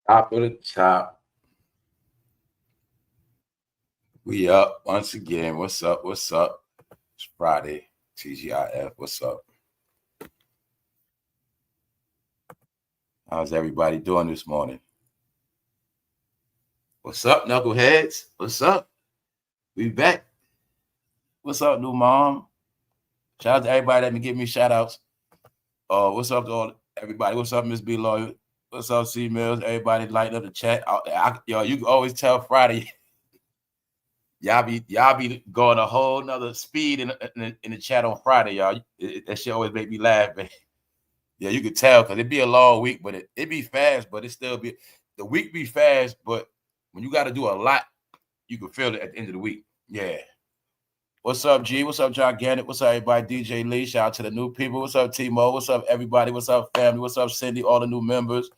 Top of the top. We up once again. What's up? What's up? It's Friday. TGIF. What's up? How's everybody doing this morning? What's up, knuckleheads? What's up? We back. What's up, new mom? Shout out to everybody that been giving me shout outs. What's up to all everybody? What's up, Miss B Lawyer? What's up, C Mills? Everybody lighting up the chat. Yo, you can always tell Friday. Y'all be going a whole nother speed in the chat on Friday, y'all. That shit always make me laugh, man. Yeah, you could tell because it be a long week, but it be fast, but it still be the week be fast, but when you got to do a lot, you can feel it at the end of the week. Yeah. What's up, G? What's up, Gigantic? What's up, everybody? DJ Lee. Shout out to the new people. What's up, T-Mo? What's up, everybody? What's up, family? What's up, Cindy? All the new members.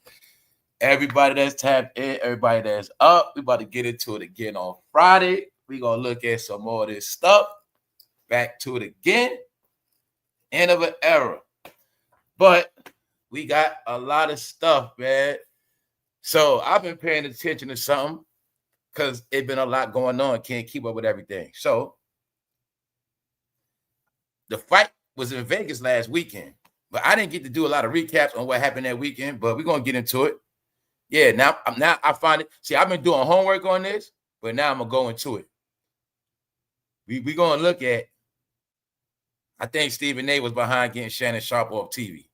Everybody that's tapped in, everybody that's up. We about to get into it again on Friday. We're going to look at some more of this stuff. Back to it again. End of an era. But we got a lot of stuff, man. So I've been paying attention to something because it's been a lot going on. Can't keep up with everything. So the fight was in Vegas last weekend, but I didn't get to do a lot of recaps on what happened that weekend, but we're going to get into it. Yeah, now I find it. See, I've been doing homework on this, but now I'm going to go into it. We're going to look at, I think Stephen A was behind getting Shannon Sharpe off TV.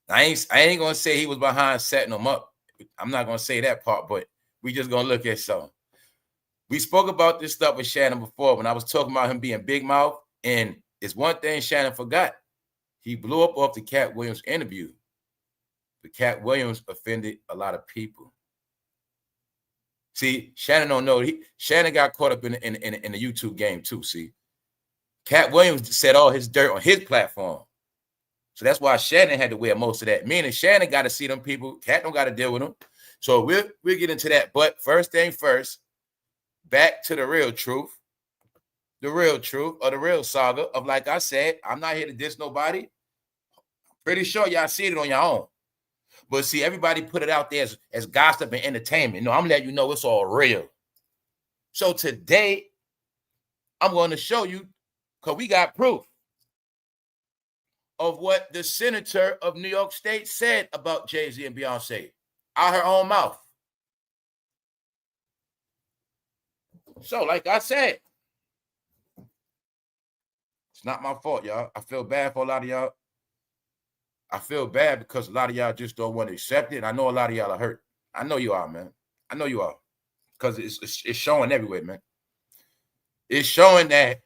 I ain't going to say he was behind setting him up. I'm not going to say that part, but we just going to look at something. We spoke about this stuff with Shannon before when I was talking about him being big mouth, and it's one thing Shannon forgot. He blew up off the Cat Williams interview. But Cat Williams offended a lot of people. See, Shannon don't know. Shannon got caught up in the YouTube game too, see. Cat Williams said all his dirt on his platform. So that's why Shannon had to wear most of that. Meaning Shannon got to see them people. Cat don't got to deal with them. So we'll get into that. But first thing first, back to the real truth. The real truth of the real saga of, like I said, I'm not here to diss nobody. Pretty sure y'all see it on your own. But see, everybody put it out there as gossip and entertainment. No, I'm letting you know it's all real. So today, I'm going to show you, because we got proof of what the senator of New York State said about Jay-Z and Beyonce out her own mouth. So, like I said, it's not my fault, y'all. I feel bad for a lot of y'all. I feel bad because a lot of y'all just don't want to accept it. I know a lot of y'all are hurt. I know you are, man. I know you are. Because it's showing everywhere, man. It's showing that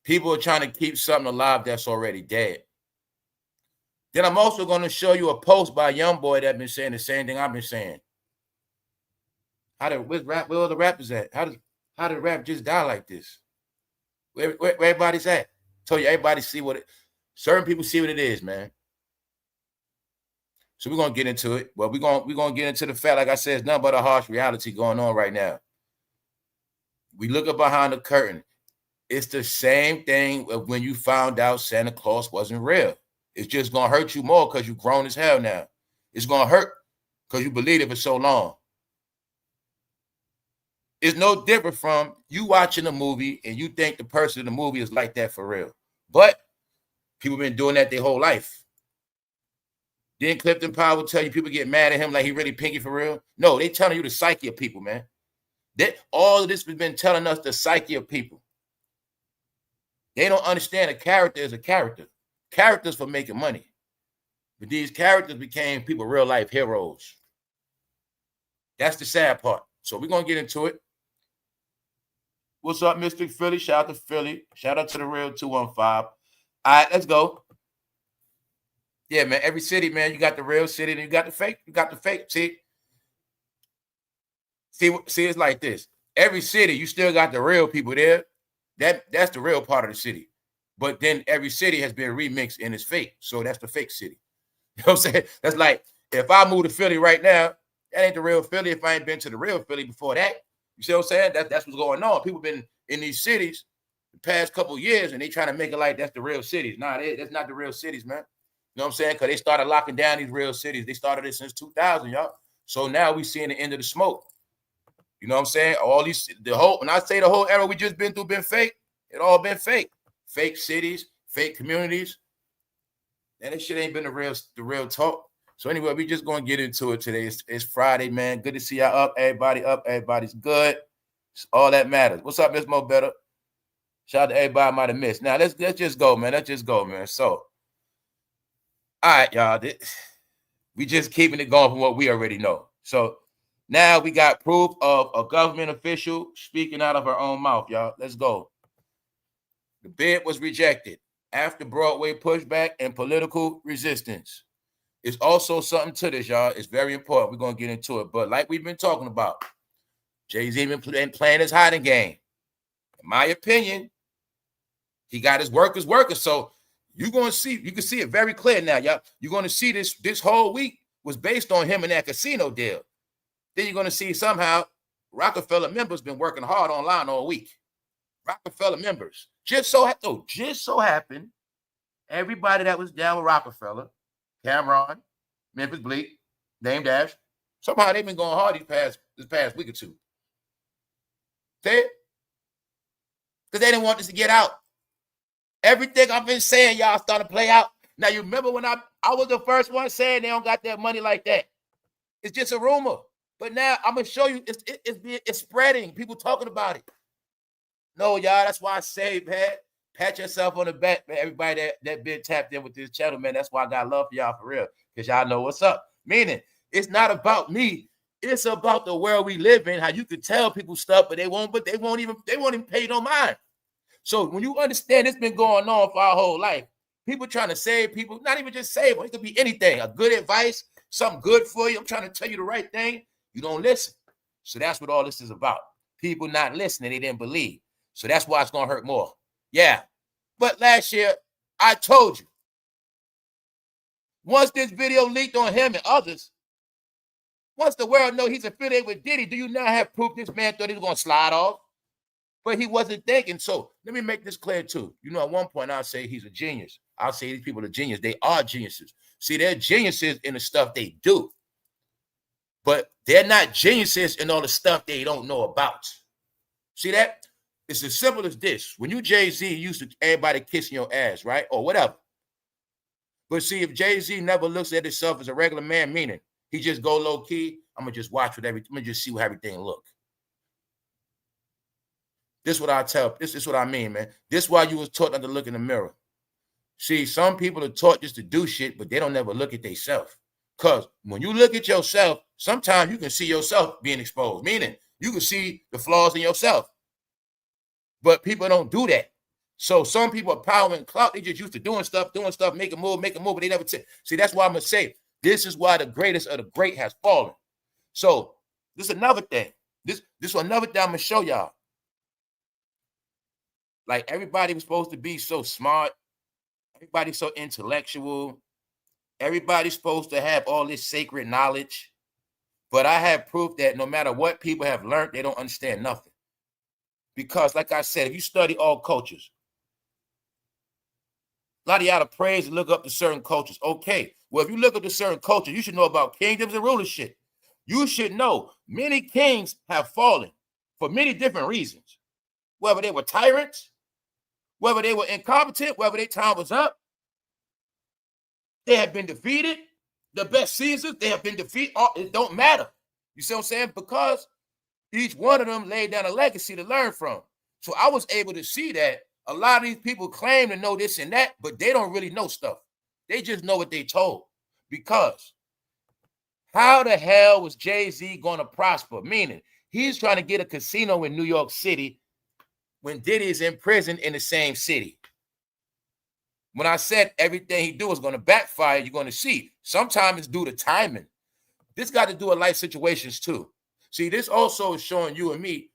people are trying to keep something alive that's already dead. Then I'm also going to show you a post by a young boy that's been saying the same thing I've been saying. Where all the rappers at? How did rap just die like this? Where everybody's at? Told you everybody see what it. Certain people see what it is, man. So we're gonna get into it. But we're gonna get into the fact, like I said, it's nothing but a harsh reality going on right now. We look up behind the curtain. It's the same thing when you found out Santa Claus wasn't real. It's just gonna hurt you more because you're grown as hell now. It's gonna hurt because you believed it for so long. It's no different from you watching a movie and you think the person in the movie is like that for real. But people been doing that their whole life. Then Clifton Powell will tell you people get mad at him like he really Pinky for real. No, they telling you the psyche of people, man. All of this has been telling us the psyche of people. They don't understand a character is a character. Characters for making money. But these characters became people real life heroes. That's the sad part. So we're going to get into it. What's up, Mr. Philly? Shout out to Philly. Shout out to the real 215. All right, let's go. Yeah, man, every city, man, you got the real city and you got the fake. You got the fake. See, it's like this. Every city, you still got the real people there. That's the real part of the city. But then every city has been remixed and it's fake. So that's the fake city. You know what I'm saying? That's like, if I move to Philly right now, that ain't the real Philly if I ain't been to the real Philly before that. You see what I'm saying? That's what's going on. People been in these cities the past couple of years and they trying to make it like that's the real cities. Nah, that's not the real cities, man. You know what I'm saying? Because they started locking down these real cities. They started it since 2000, y'all. So now we seeing the end of the smoke. You know what I'm saying? All these, when I say the whole era we just been through been fake, it all been fake. Fake cities, fake communities. And this shit ain't been the real talk. So anyway, we just gonna get into it today. It's Friday, man. Good to see y'all up. Everybody up. Everybody's good. It's all that matters. What's up, Miss Mo Better? Shout out to everybody I might have missed. Now let's just go, man. Let's just go, man. So, all right, y'all. We just keeping it going from what we already know. So now we got proof of a government official speaking out of her own mouth, y'all. Let's go. The bid was rejected after Broadway pushback and political resistance. It's also something to this, y'all. It's very important. We're going to get into it. But like we've been talking about, Jay-Z been playing his hiding game. In my opinion, he got his workers working. So you're going to see, you can see it very clear now, y'all. You're going to see this whole week was based on him and that casino deal. Then you're going to see somehow Rockefeller members been working hard online all week. Rockefeller members. Just so happened, everybody that was down with Rockefeller, Cameron, Memphis Bleak, damedash, somehow they've been going hard this past week or two. See? Because they didn't want this to get out. Everything I've been saying, y'all, starting to play out. Now, you remember when I was the first one saying they don't got that money like that. It's just a rumor. But now I'm going to show you it's spreading. People talking about it. No, y'all, that's why I say, man, pat yourself on the back, man. Everybody that been tapped in with this channel, man, that's why I got love for y'all for real, because y'all know what's up. Meaning, it's not about me. It's about the world we live in, how you can tell people stuff, but they won't even pay no mind. So when you understand it's been going on for our whole life, people trying to save people, not even just save them, it could be anything, a good advice, something good for you. I'm trying to tell you the right thing. You don't listen. So that's what all this is about. People not listening, they didn't believe. So that's why it's going to hurt more. Yeah. But last year, I told you, once this video leaked on him and others, once the world know he's affiliated with Diddy, do you now have proof this man thought he was going to slide off? But he wasn't thinking. So let me make this clear too. You know, at one point I'll say he's a genius. I'll say these people are genius. They are geniuses. See, they're geniuses in the stuff they do. But they're not geniuses in all the stuff they don't know about. See that? It's as simple as this. When you Jay-Z, you used to everybody kissing your ass, right? Or whatever. But see, if Jay-Z never looks at himself as a regular man, meaning he just go low key, I'm going to just watch with everything. I'm going to just see how everything look. This is what I tell. This is what I mean, man. This is why you was taught not to look in the mirror. See, some people are taught just to do shit, but they don't never look at themselves. Because when you look at yourself, sometimes you can see yourself being exposed, meaning you can see the flaws in yourself. But people don't do that. So some people are power and clout. They just used to doing stuff, make a move, but they never see, that's why I'm going to say, this is why the greatest of the great has fallen. So this is another thing. This is another thing I'm going to show y'all. Like, everybody was supposed to be so smart. Everybody's so intellectual. Everybody's supposed to have all this sacred knowledge. But I have proof that no matter what people have learned, they don't understand nothing. Because, like I said, if you study all cultures, a lot of y'all praise and look up to certain cultures. Okay, well, if you look up to certain cultures, you should know about kingdoms and rulership. You should know many kings have fallen for many different reasons. Whether they were tyrants, whether they were incompetent, whether their time was up, they have been defeated. The best Caesars, they have been defeated. It don't matter. You see what I'm saying? Because each one of them laid down a legacy to learn from. So I was able to see that a lot of these people claim to know this and that, but they don't really know stuff. They just know what they told. Because how the hell was Jay-Z going to prosper? Meaning, he's trying to get a casino in New York City when Diddy is in prison in the same city. When I said everything he do is going to backfire, you're going to see. Sometimes it's due to timing. This got to do with life situations too. See, this also is showing you and me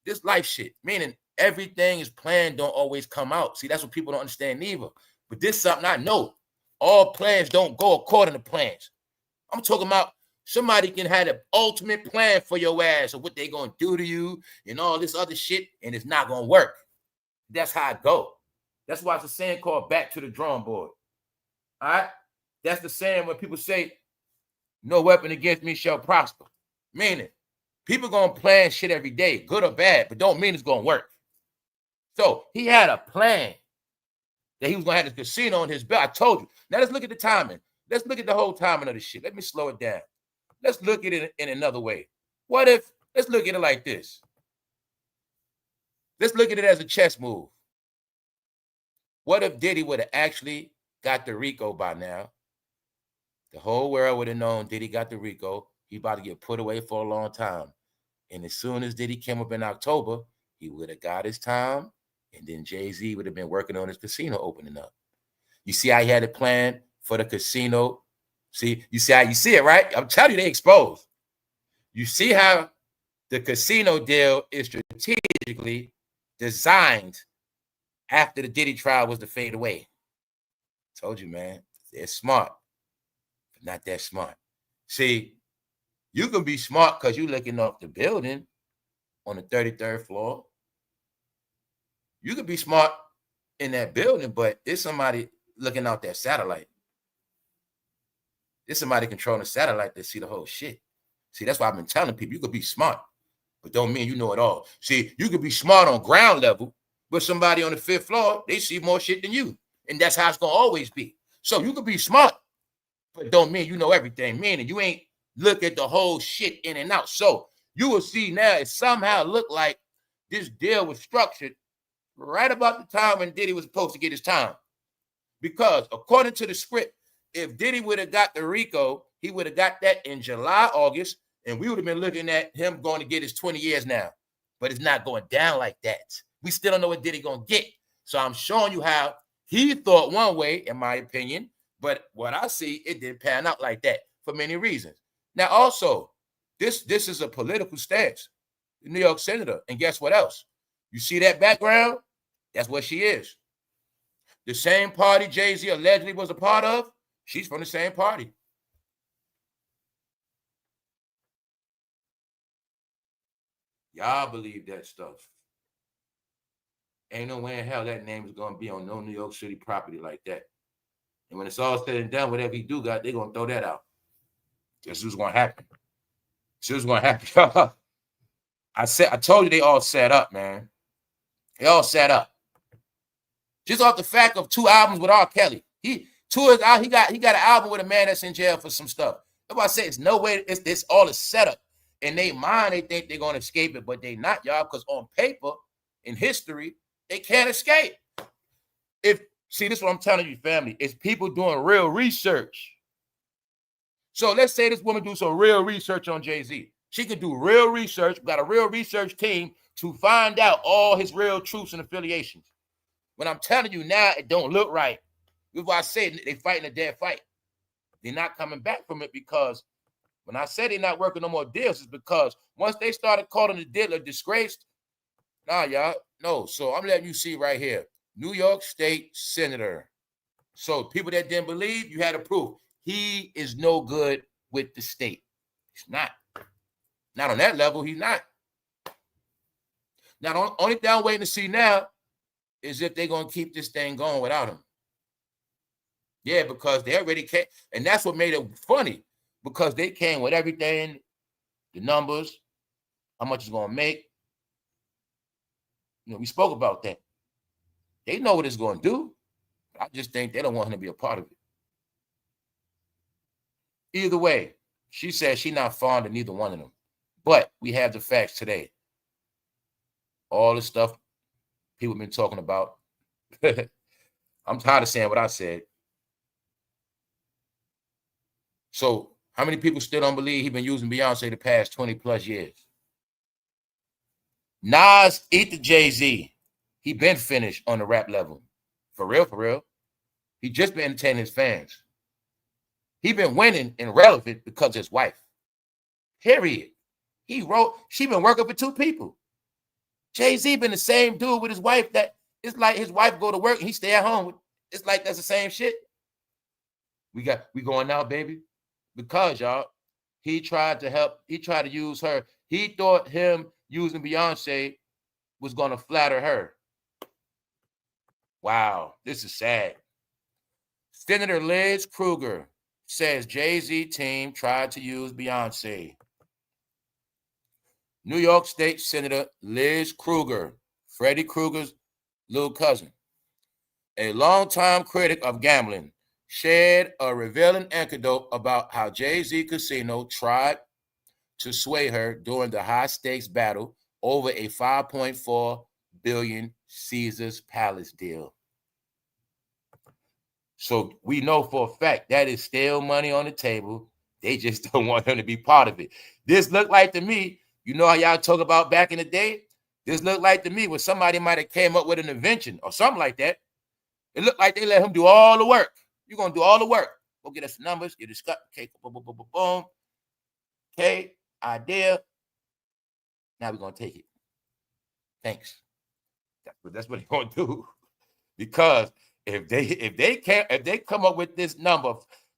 this life shit, meaning everything is planned, don't always come out. See, that's what people don't understand neither. But this is something I know. All plans don't go according to plans. I'm talking about somebody can have the ultimate plan for your ass of what they're going to do to you and all this other shit, and it's not going to work. That's how it go. That's why it's a saying called back to the drawing board. All right? That's the saying when people say, No weapon against me shall prosper. Meaning, people gonna plan shit every day, good or bad, but don't mean it's gonna work. So he had a plan that he was gonna have this casino on his belt. I told you. Now let's look at the timing. Let's look at the whole timing of the shit. Let me slow it down. Let's look at it in another way. What if, let's look at it like this. Let's look at it as a chess move. What if Diddy would have actually got the RICO by now? The whole world would have known Diddy got the RICO. He about to get put away for a long time. And as soon as Diddy came up in October, he would have got his time. And then Jay-Z would have been working on his casino opening up. You see how he had it planned for the casino? See, you see how you see it, right? I'm telling you, they exposed. You see how the casino deal is strategically designed after the Diddy trial was to fade away. Told you, man, they're smart, but not that smart. See, you can be smart because you're looking up the building on the 33rd floor. You could be smart in that building, but there's somebody looking out that satellite. There's somebody controlling the satellite that see the whole shit. See, that's why I've been telling people, you could be smart, but don't mean you know it all. See, you could be smart on ground level, but somebody on the 5th floor, they see more shit than you. And that's how it's going to always be. So you could be smart, but don't mean you know everything. Meaning you ain't look at the whole shit in and out. So you will see now it somehow looked like this deal was structured right about the time when Diddy was supposed to get his time. Because according to the script, if Diddy would have got the RICO, he would have got that in July, August, and we would have been looking at him going to get his 20 years now. But it's not going down like that. We still don't know what Diddy going to get. So I'm showing you how he thought one way, in my opinion, but what I see, it didn't pan out like that for many reasons. Now, also, this is a political stance, the New York senator. And guess what else? You see that background? That's what she is. The same party Jay-Z allegedly was a part of, she's from the same party. Y'all believe that stuff. Ain't no way in hell that name is going to be on no New York City property like that. And when it's all said and done, whatever he do got, they're going to throw that out. This is going to happen. This is going to happen. I told you they all set up, man. They all set up. Just off the fact of 2 albums with R. Kelly. He got an album with a man that's in jail for some stuff. That's why I say it's no way. It's all a setup. In their mind, they think they're going to escape it, but they not, y'all, because on paper, in history, they can't escape. See, this is what I'm telling you, family. It's people doing real research. So let's say this woman do some real research on Jay-Z. She could do real research, got a real research team to find out all his real truths and affiliations. When I'm telling you now, it don't look right. That's why I say they fighting a dead fight. They're not coming back from it because when I say they're not working no more deals, it's because once they started calling the deal a disgrace, nah, y'all, no. So I'm letting you see right here. New York State Senator. So people that didn't believe, you had to prove. He is no good with the state. He's not. Not on that level, he's not. Now, the only thing I'm waiting to see now is if they're going to keep this thing going without him. Yeah, because they already came. And that's what made it funny. Because they came with everything, the numbers, how much it's going to make. You know, we spoke about that. They know what it's going to do. I just think they don't want him to be a part of it. Either way, she says she's not fond of neither one of them. But we have the facts today. All the stuff people have been talking about. I'm tired of saying what I said. So how many people still don't believe he's been using Beyonce the past 20 plus years? Nas eat the Jay-Z. He been finished on the rap level. For real, for real. He just been entertaining his fans. He been winning and relevant because of his wife. Period. She been working for 2 people. Jay-Z been the same dude with his wife that it's like his wife go to work and he stay at home. It's like that's the same shit. We going now, baby. Because y'all, he tried to use her. He thought him using Beyonce was gonna flatter her. Wow, this is sad. Senator Liz Kruger says Jay-Z team tried to use Beyonce. New York State Senator Liz Kruger, Freddy Krueger's little cousin, a longtime critic of gambling, shared a revealing anecdote about how Jay-Z Casino tried to sway her during the high-stakes battle over a $5.4 billion Caesars Palace deal. So we know for a fact that is still money on the table. They just don't want him to be part of it. This looked like to me, you know how y'all talk about back in the day? This looked like to me where somebody might have came up with an invention or something like that. It looked like they let him do all the work. You're going to do all the work. Go get us the numbers, get us cut. Okay, boom, boom, boom, boom, boom. Okay, idea. Now we're going to take it. Thanks. That's what they're going to do. Because if they come up with this number,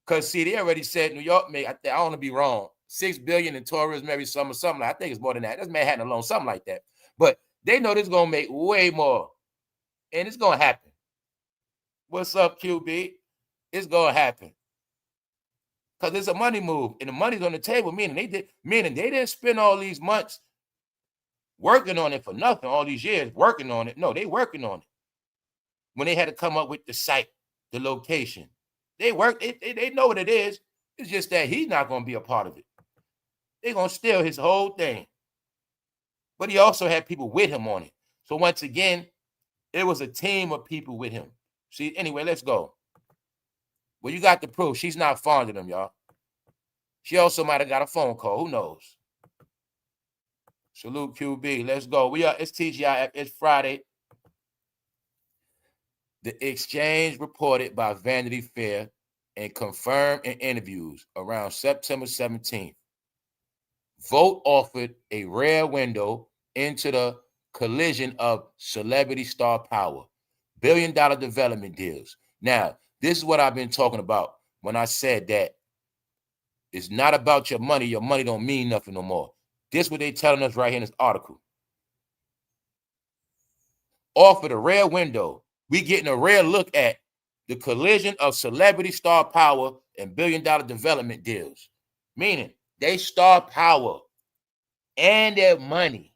because see, they already said New York made, I don't want to be wrong, $6 billion in tourism every summer, something. I think it's more than that. That's Manhattan alone, something like that. But they know this is gonna make way more, and it's gonna happen. What's up, QB? It's gonna happen because it's a money move, and the money's on the table. Meaning they didn't spend all these months working on it for nothing. All these years working on it. No, they working on it. When they had to come up with the site, the location, they work. They know what it is. It's just that he's not gonna be a part of it. They're gonna steal his whole thing. But he also had people with him on it. So once again, it was a team of people with him. See, anyway, let's go. Well, you got the proof. She's not fond of them, y'all. She also might have got a phone call. Who knows? Salute QB. Let's go. It's TGI. It's Friday. The exchange reported by Vanity Fair and confirmed in interviews around September 17th. Vogt offered a rare window into the collision of celebrity star power, billion-dollar development deals. Now, this is what I've been talking about when I said that it's not about your money. Your money don't mean nothing no more. This is what they're telling us right here in this article. Offered a rare window. We getting a rare look at the collision of celebrity star power and billion-dollar development deals. Meaning, they star power and their money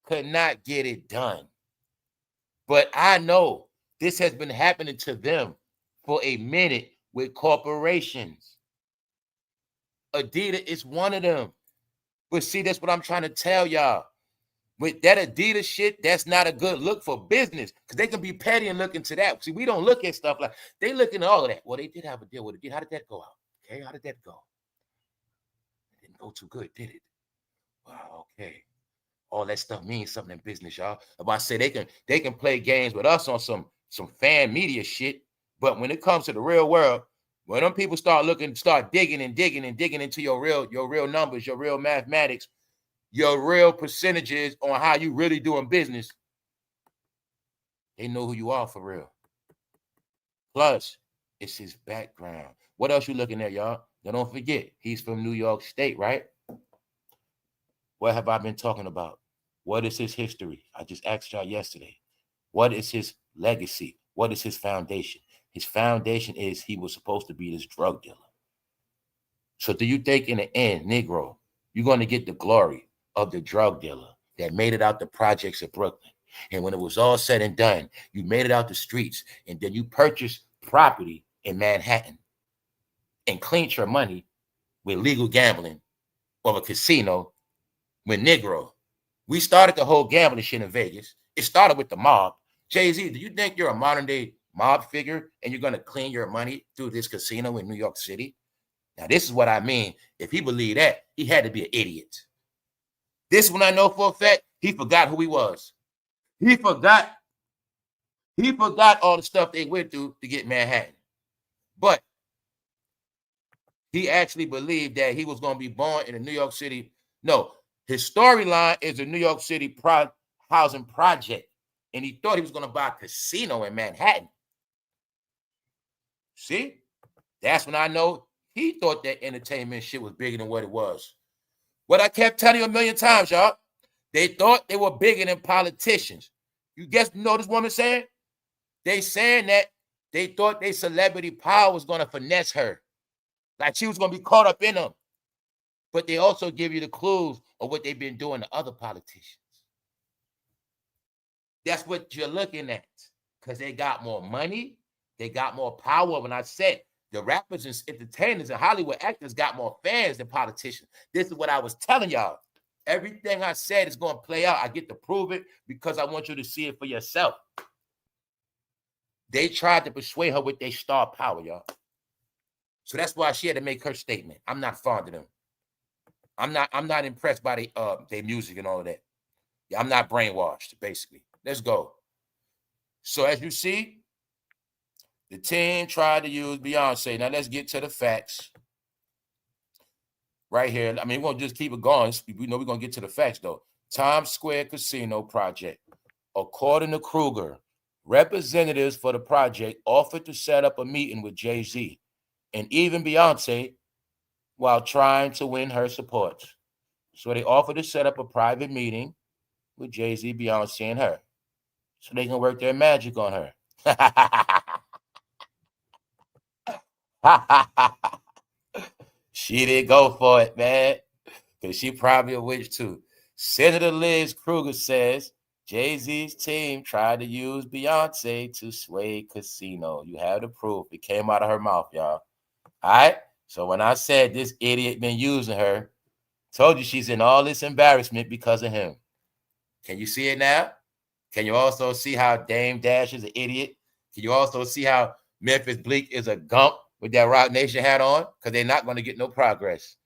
could not get it done. But I know this has been happening to them for a minute with corporations. Adidas is one of them. But see, that's what I'm trying to tell y'all. With that Adidas shit, that's not a good look for business because they can be petty and look into that. See, we don't look at stuff like they look into all of that. Well, they did have a deal with it. How did that go out? Okay, how did that go? It didn't go too good, did it? Wow, okay. All that stuff means something in business, y'all. If I say they can play games with us on some fan media shit, but when it comes to the real world, when them people start digging into your real numbers, your real mathematics, your real percentages on how you really doing business, they know who you are for real. Plus, it's his background. What else you looking at, y'all? Now don't forget, he's from New York State, right? What have I been talking about? What is his history? I just asked y'all yesterday. What is his legacy? What is his foundation? His foundation is he was supposed to be this drug dealer. So do you think in the end, Negro, you're going to get the glory of the drug dealer that made it out the projects of Brooklyn? And when it was all said and done, you made it out the streets, and then you purchased property in Manhattan and cleaned your money with legal gambling of a casino. When Negro, we started the whole gambling shit in Vegas. It started with the mob. Jay-Z, do you think you're a modern day mob figure and you're going to clean your money through this casino in New York City? Now, this is what I mean. If he believed that, he had to be an idiot. This one I know for a fact, he forgot who he was. He forgot all the stuff they went through to get Manhattan. But he actually believed that he was going to be born in a New York City. No, his storyline is a New York City housing project. And he thought he was going to buy a casino in Manhattan. See? That's when I know he thought that entertainment shit was bigger than what it was. What I kept telling you a million times, y'all. They thought they were bigger than politicians. You know this woman saying? They saying that they thought their celebrity power was going to finesse her. Like she was going to be caught up in them. But they also give you the clues of what they've been doing to other politicians. That's what you're looking at, because they got more money. They got more power. When I said the rappers and entertainers and Hollywood actors got more fans than politicians. This is what I was telling y'all. Everything I said is going to play out. I get to prove it because I want you to see it for yourself. They tried to persuade her with their star power, y'all. So that's why she had to make her statement. I'm not fond of them. I'm not impressed by their music and all of that. Yeah, I'm not brainwashed, basically. Let's go. So as you see, the team tried to use Beyonce. Now let's get to the facts. Right here. I mean, we're going to just keep it going. We know we're going to get to the facts, though. Times Square Casino project. According to Kruger, representatives for the project offered to set up a meeting with Jay-Z and even Beyonce while trying to win her support. So they offered to set up a private meeting with Jay-Z, Beyonce, and her so they can work their magic on her. She didn't go for it, man, because she probably a witch too. Senator Liz Kruger says Jay-Z's team tried to use Beyonce to sway Casino. You have the proof. It came out of her mouth, y'all. All right? So when I said this idiot been using her, told you she's in all this embarrassment because of him. Can you see it now? Can you also see how damedash is an idiot? Can you also see how Memphis Bleak is a gump with that Rock Nation hat on? Because they're not going to get no progress.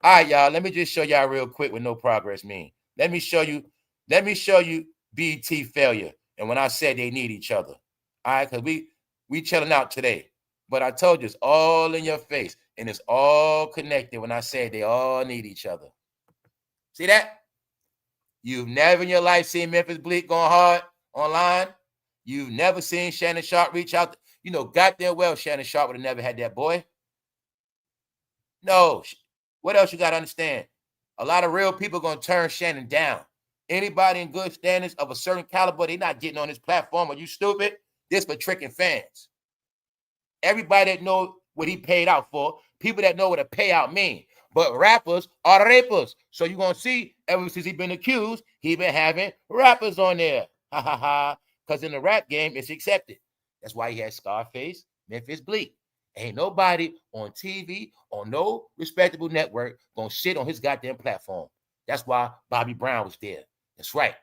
All right, y'all. Let me just show y'all real quick what no progress means. Let me show you BET failure. And when I said they need each other. All right, because we chilling out today. But I told you it's all in your face. And it's all connected when I said they all need each other. See that? You've never in your life seen Memphis Bleak going hard online. You've never seen Shannon Sharpe reach out. You know, goddamn well Shannon Sharpe would have never had that boy. No. What else you got to understand? A lot of real people are going to turn Shannon down. Anybody in good standings of a certain caliber, they're not getting on this platform. Are you stupid? This for tricking fans. Everybody that know what he paid out for, people that know what a payout means. But rappers are rapers. So you're going to see, ever since he's been accused, he been having rappers on there. Ha, ha, ha. Because in the rap game, it's accepted. That's why he had Scarface, Memphis Bleak. Ain't nobody on TV, on no respectable network, going to shit on his goddamn platform. That's why Bobby Brown was there. That's right.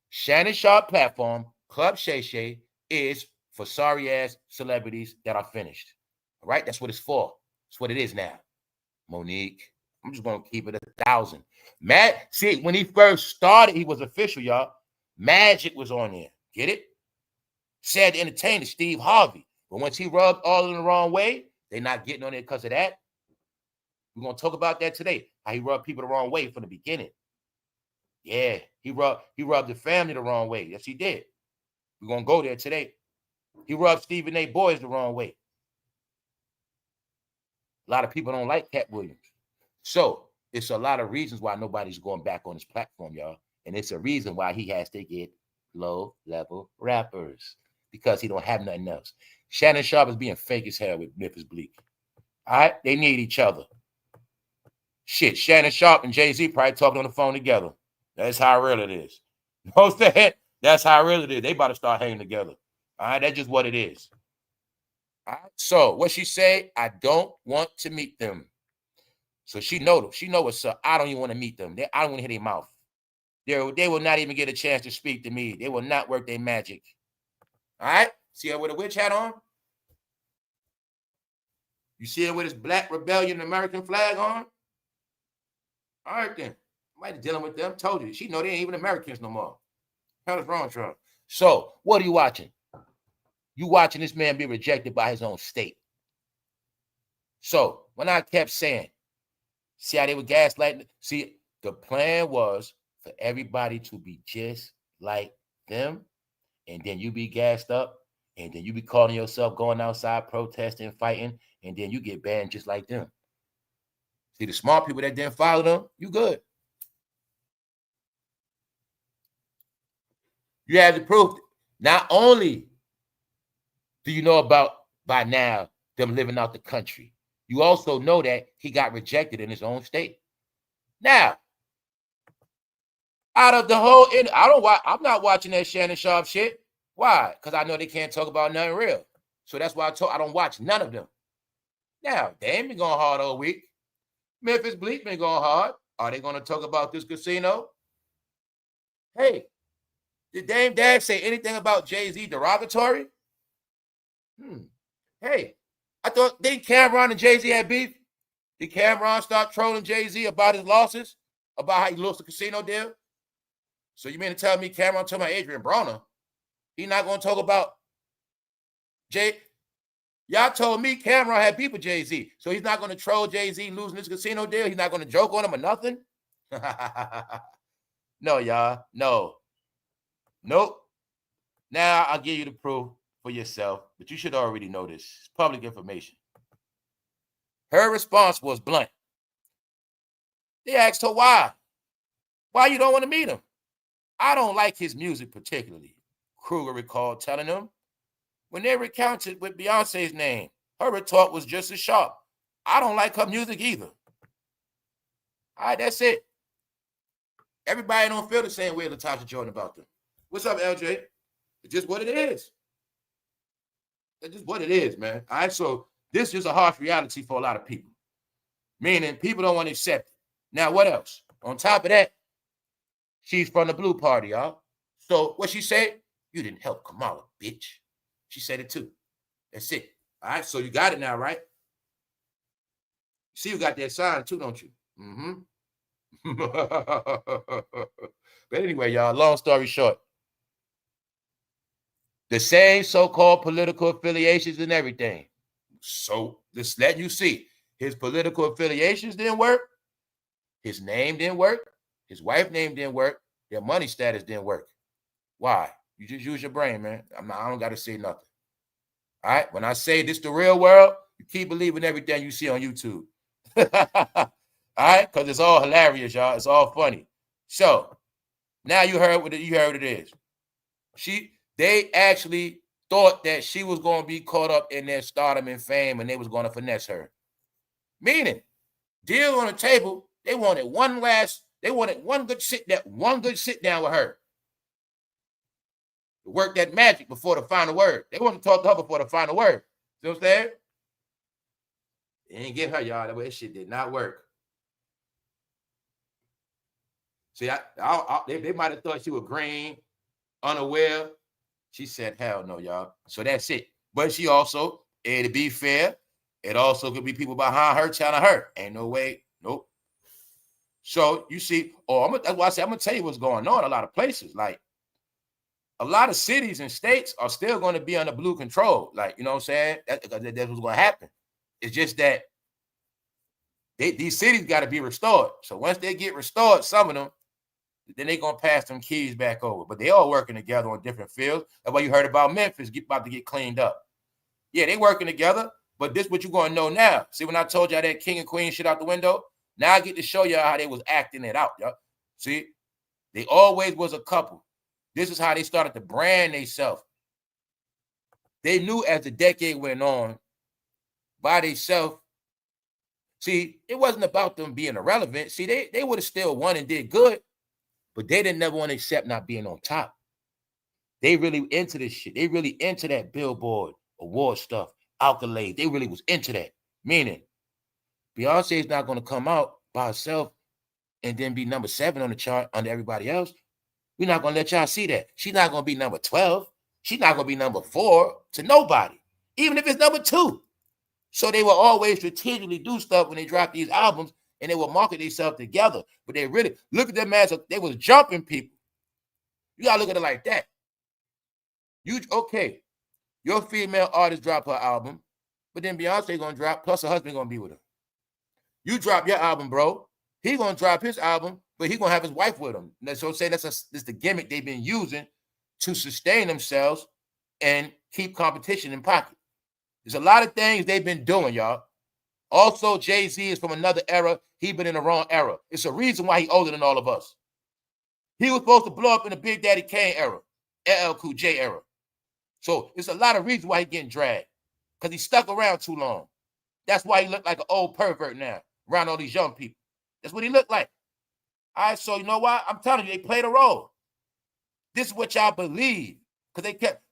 Shannon Sharpe platform, Club Shay Shay, is for sorry-ass celebrities that are finished. All right? That's what it's for. That's what it is now. Monique. I'm just going to keep it 1,000. See, when he first started, he was official, y'all. Magic was on there. Get it? Said entertainer, Steve Harvey. But once he rubbed all in the wrong way, they're not getting on there because of that. We're going to talk about that today. How he rubbed people the wrong way from the beginning. Yeah, he rubbed the family the wrong way. Yes, he did. We're going to go there today. He rubbed Stephen A. Boys the wrong way. A lot of people don't like Cat Williams. So it's a lot of reasons why nobody's going back on his platform, y'all. And it's a reason why he has to get low-level rappers, because he don't have nothing else. Shannon Sharpe is being fake as hell with Memphis Bleak. All right? They need each other. Shit, Shannon Sharpe and Jay-Z probably talking on the phone together. That's how real it is. You know what I'm saying? That's how real it is. They about to start hanging together. All right? That's just what it is. All right? So what she say? I don't want to meet them. So she know them. She know what's up. I don't even want to meet them. I don't want to hear their mouth. They will not even get a chance to speak to me. They will not work their magic. All right? See her with a witch hat on? You see her with his Black Rebellion American flag on? All right, then. I might be dealing with them. Told you. She know they ain't even Americans no more. Hell is wrong, Trump. So, what are you watching? You watching this man be rejected by his own state. So, when I kept saying, see how they were gaslighting? See, the plan was for everybody to be just like them, and then you be gassed up, and then you be calling yourself going outside protesting, fighting, and then you get banned just like them. See, the smart people that didn't follow them, you good. You have the proof. Not only do you know about, by now, them living out the country, You also know that he got rejected in his own state. Now, out of the whole, I'm not watching that Shannon Sharpe shit. Why? Because I know they can't talk about nothing real. So that's why I don't watch none of them. Now, they ain't been going hard all week. Memphis Bleak been going hard. Are they going to talk about this casino? Hey, did Damedash say anything about Jay-Z derogatory? Hey, I thought, didn't Cameron and Jay-Z have beef? Did Cameron start trolling Jay-Z about his losses? About how he lost the casino deal? So you mean to tell me Cameron talking about Adrian Broner? He not going to talk about Jay? Y'all told me Cameron had beef with Jay-Z. So he's not going to troll Jay-Z losing this casino deal? He's not going to joke on him or nothing? No, y'all. No. Nope. Now I'll give you the proof for yourself, but you should already know this. It's public information. Her response was blunt. They asked her why. Why you don't want to meet him? I don't like his music particularly, Kruger recalled telling them. When they recounted with Beyonce's name, her retort was just as sharp. I don't like her music either. All right, that's it. Everybody don't feel the same way Latasha Jordan about them. What's up, LJ? It's just what it is. It's just what it is, man. All right, so this is a harsh reality for a lot of people. Meaning people don't want to accept it. Now, what else? On top of that, she's from the Blue Party, y'all. So what she said? You didn't help Kamala, bitch. She said it too. That's it. All right, so you got it now, right? See, you got that sign too, don't you? But anyway, y'all, long story short, the same so-called political affiliations and everything. So just letting you see, his political affiliations didn't work. His name didn't work. His wife's name didn't work. Their money status didn't work. Why? You just use your brain, man. I don't got to say nothing. All right? When I say this the real world, you keep believing everything you see on YouTube. All right? Because it's all hilarious, y'all. It's all funny. So now you heard what it is. They actually thought that she was going to be caught up in their stardom and fame, and they was going to finesse her. Meaning, deal on the table. They wanted one good sit down with her. To work that magic before the final word. They want to talk to her before the final word. See what I'm saying? They didn't get her, y'all. That way, shit did not work. See, they might have thought she was green, unaware. She said, hell no, y'all. So that's it. But she also, to be fair, it also could be people behind her telling her, ain't no way, nope. So you see, that's why I say I'm going to tell you what's going on in a lot of places. Like, a lot of cities and states are still going to be under blue control. Like, you know what I'm saying? That's what's going to happen. It's just that these cities got to be restored. So once they get restored, some of them, then they're going to pass them keys back over. But they all working together on different fields. That's why you heard about Memphis about to get cleaned up. Yeah, they working together, but this is what you're going to know now. See, when I told y'all that king and queen shit out the window, now I get to show y'all how they was acting it out, y'all. See, they always was a couple. This is how they started to brand themselves. They knew as the decade went on by themselves. See, it wasn't about them being irrelevant. See, they would have still won and did good, but they didn't never want to accept not being on top. They really into this shit. They really into that Billboard award stuff, accolades. They really was into that. Meaning, Beyonce is not going to come out by herself and then be number 7 on the chart under everybody else. We're not going to let y'all see that. She's not going to be number 12. She's not going to be number 4 to nobody, even if it's number 2. So they will always strategically do stuff when they drop these albums, and they will market themselves together. But they really, look at them as they was jumping people. You got to look at it like that. Okay, your female artist drop her album, but then Beyonce going to drop, plus her husband going to be with her. You drop your album, bro. He going to drop his album, but he going to have his wife with him. So say that's the gimmick they've been using to sustain themselves and keep competition in pocket. There's a lot of things they've been doing, y'all. Also, Jay-Z is from another era. He been in the wrong era. It's a reason why he older than all of us. He was supposed to blow up in the Big Daddy Kane era, LL Cool J era. So it's a lot of reasons why he getting dragged, because he stuck around too long. That's why he looked like an old pervert now around all these young people. That's what he looked like. All right, so you know what? I'm telling you, they played a role. This is what y'all believe. Because they kept,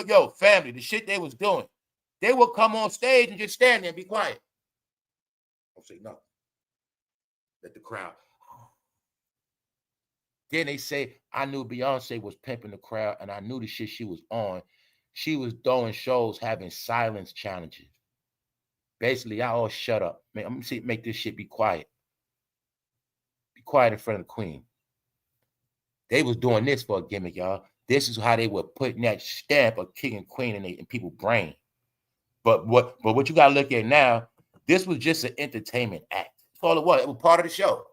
yo, family, the shit they was doing. They would come on stage and just stand there and be quiet. Don't say nothing. Let the crowd. Then they say, I knew Beyonce was pimping the crowd, and I knew the shit she was on. She was doing shows having silence challenges. Basically, y'all all shut up. Man, I'm gonna make this shit be quiet. Be quiet in front of the queen. They was doing this for a gimmick, y'all. This is how they were putting that stamp of king and queen in people's brain. But what you gotta look at now, this was just an entertainment act. That's all it was. It was part of the show.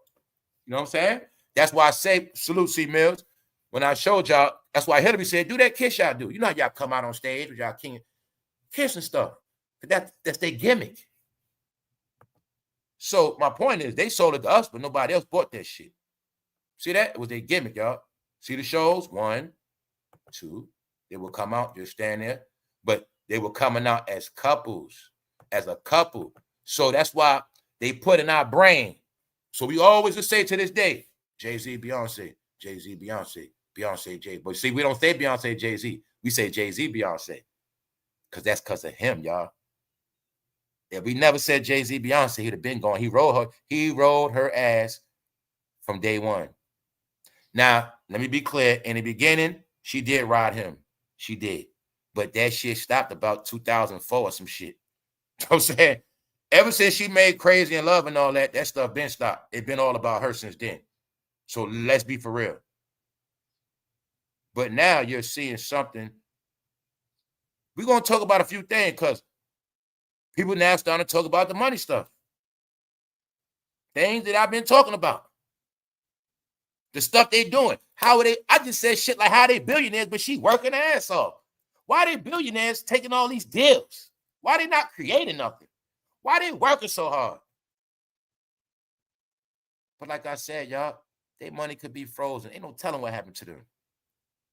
You know what I'm saying? That's why I say salute C Mills. When I showed y'all, that's why Hillary said, do that kiss y'all do. You know how y'all come out on stage with y'all king kiss and stuff. But that's their gimmick. So my point is they sold it to us, but nobody else bought that shit. See that? It was their gimmick, y'all. See the shows? 1, 2. They will come out, just stand there. But they were coming out as couples, as a couple. So that's why they put in our brain. So we always just say to this day, Jay-Z, Beyonce, Jay-Z, Beyonce, Beyonce, Jay. But see, we don't say Beyonce, Jay-Z. We say Jay-Z, Beyonce. Because that's because of him, y'all. If we never said Jay-Z, Beyonce, he'd have been gone. He rode her ass from day one. Now, let me be clear. In the beginning, she did ride him. She did. But that shit stopped about 2004 or some shit. You know what I'm saying? Ever since she made Crazy in Love and all that, that stuff been stopped. It's been all about her since then. So let's be for real. But now you're seeing something. We're going to talk about a few things because people now starting to talk about the money stuff. Things that I've been talking about. The stuff they doing. How are they? I just said shit like how they billionaires, but she working her ass off. Why are they billionaires taking all these deals? Why are they not creating nothing? Why are they working so hard? But like I said, y'all, their money could be frozen. Ain't no telling what happened to them.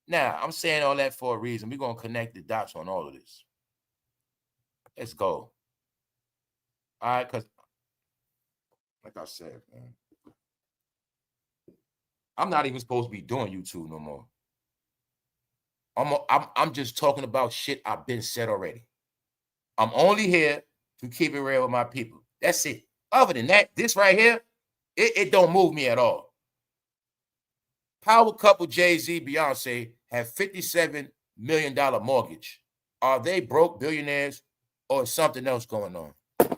Now, I'm saying all that for a reason. We're going to connect the dots on all of this. Let's go. All right, because like I said, man, I'm not even supposed to be doing YouTube no more. I'm just talking about shit I've been said already. I'm only here to keep it real with my people. That's it. Other than that, this right here, it don't move me at all. Power couple Jay-Z, Beyonce have $57 million mortgage. Are they broke billionaires or is something else going on? All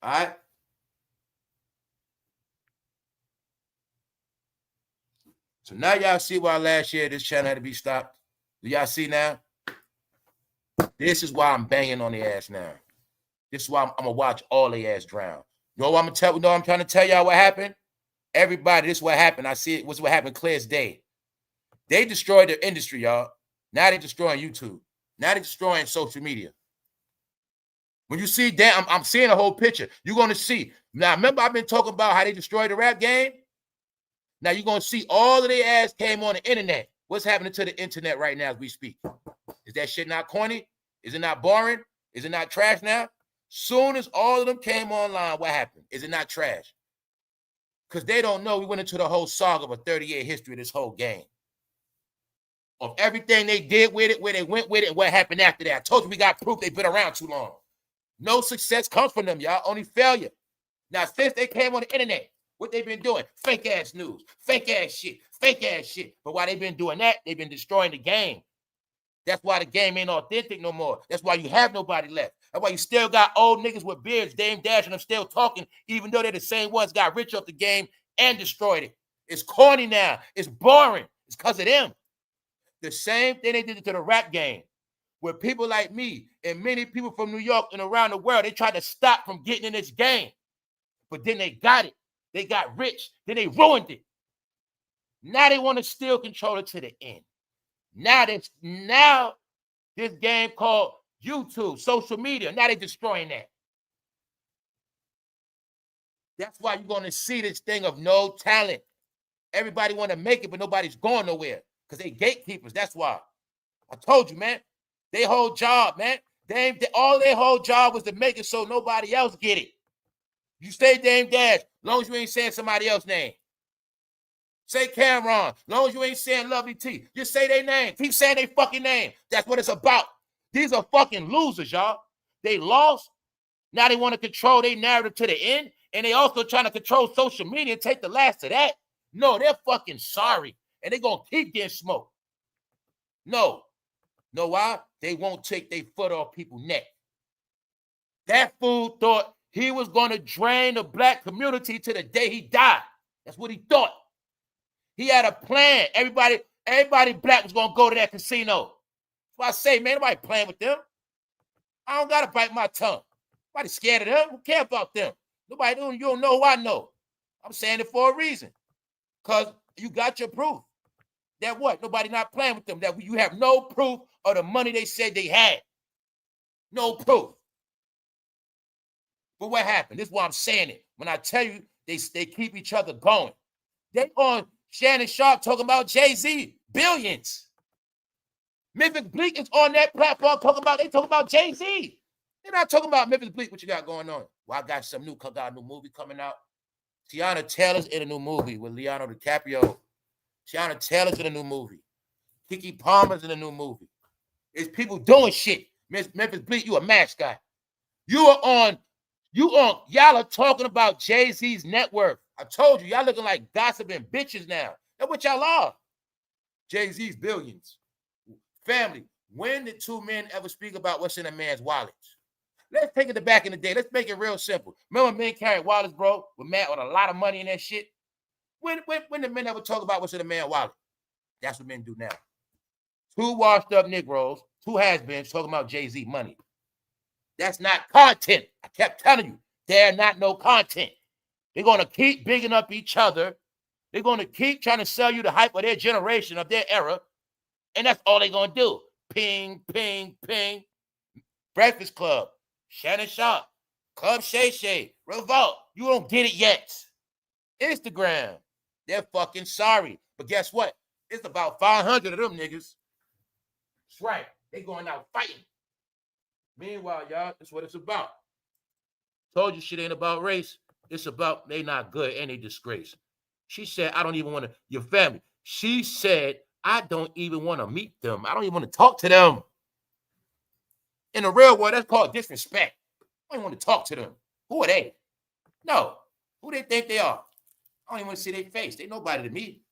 right. So now y'all see why last year this channel had to be stopped. Do y'all see now? This is why I'm banging on the ass now. This is why I'm gonna watch all the ass drown. You know what I'm trying to tell y'all what happened? Everybody, this is what happened. I see it. What's what happened clear as day. They destroyed their industry, y'all. Now they're destroying YouTube. Now they're destroying social media. When you see that, I'm seeing a whole picture. You're going to see. Now, remember I've been talking about how they destroyed the rap game? Now you're going to see all of their ass came on the internet. What's happening to the internet right now as we speak? Is that shit not corny? Is it not boring? Is it not trash now? Soon as all of them came online, what happened? Is it not trash? Because they don't know we went into the whole saga of a 30-year history of this whole game. Of everything they did with it, where they went with it, and what happened after that. I told you we got proof they've been around too long. No success comes from them, y'all. Only failure. Now, since they came on the internet, what they've been doing? Fake-ass news, fake-ass shit, fake-ass shit. But while they've been doing that, they've been destroying the game. That's why the game ain't authentic no more. That's why you have nobody left. That's why you still got old niggas with beards, damedash, and them still talking, even though they're the same ones got rich off the game and destroyed it. It's corny now. It's boring. It's because of them. The same thing they did to the rap game, where people like me and many people from New York and around the world, they tried to stop from getting in this game. But then they got it. They got rich. Then they ruined it. Now they want to still control it to the end. Now this game called YouTube, social media, now they're destroying that. That's why you're going to see this thing of no talent. Everybody want to make it, but nobody's going nowhere because they gatekeepers. That's why. I told you, man. They whole job, man. All their whole job was to make it so nobody else get it. You say Dame Dash, as long as you ain't saying somebody else's name. Say Cameron, as long as you ain't saying Lovely T. Just say their name. Keep saying their fucking name. That's what it's about. These are fucking losers, y'all. They lost. Now they want to control their narrative to the end, and they also trying to control social media and take the last of that. No, they're fucking sorry, and they're going to keep getting smoked. No. Know why? They won't take their foot off people's neck. That fool thought he was going to drain the black community to the day he died. That's what he thought. He had a plan. Everybody black was going to go to that casino. That's why I say, man, nobody playing with them. I don't got to bite my tongue. Nobody scared of them. Who care about them? Nobody, you don't know who I know. I'm saying it for a reason. Because you got your proof. That what? Nobody not playing with them. That you have no proof of the money they said they had. No proof. But what happened? This is why I'm saying it. When I tell you they keep each other going. They on Shannon Sharpe talking about jayz, billions. Memphis Bleak is on that platform talking about jayz. They're not talking about Memphis Bleak. What you got going on? Well, I got a new movie coming out. Tiana Taylor's in a new movie with Leonardo DiCaprio. Tiana Taylor's in a new movie. Kiki Palmer's in a new movie. It's people doing shit. Memphis Bleak, you a match guy. Y'all are talking about Jay-Z's net worth. I told you, y'all looking like gossiping bitches now. That's what y'all are. Jay-Z's billions. Family, when did two men ever speak about what's in a man's wallet? Let's take it to back in the day. Let's make it real simple. Remember men carrying wallets, bro, with a lot of money in that shit? When did men ever talk about what's in a man's wallet? That's what men do now. Two washed up Negroes, two has-beens talking about Jay-Z money. That's not content. I kept telling you, they're not no content. They're going to keep bigging up each other. They're going to keep trying to sell you the hype of their generation, of their era. And that's all they're going to do. Ping, ping, ping. Breakfast Club, Shannon Sharpe, Club Shay Shay, Revolt. You don't get it yet. Instagram, they're fucking sorry. But guess what? It's about 500 of them niggas. That's right. They going out fighting. Meanwhile, y'all, that's what it's about. Told you shit ain't about race. It's about they not good and they disgrace. She said, I don't even want to, your family. She said, I don't even want to meet them. I don't even want to talk to them. In the real world, that's called disrespect. I don't even want to talk to them. Who are they? No. Who they think they are? I don't even want to see their face. They nobody to me.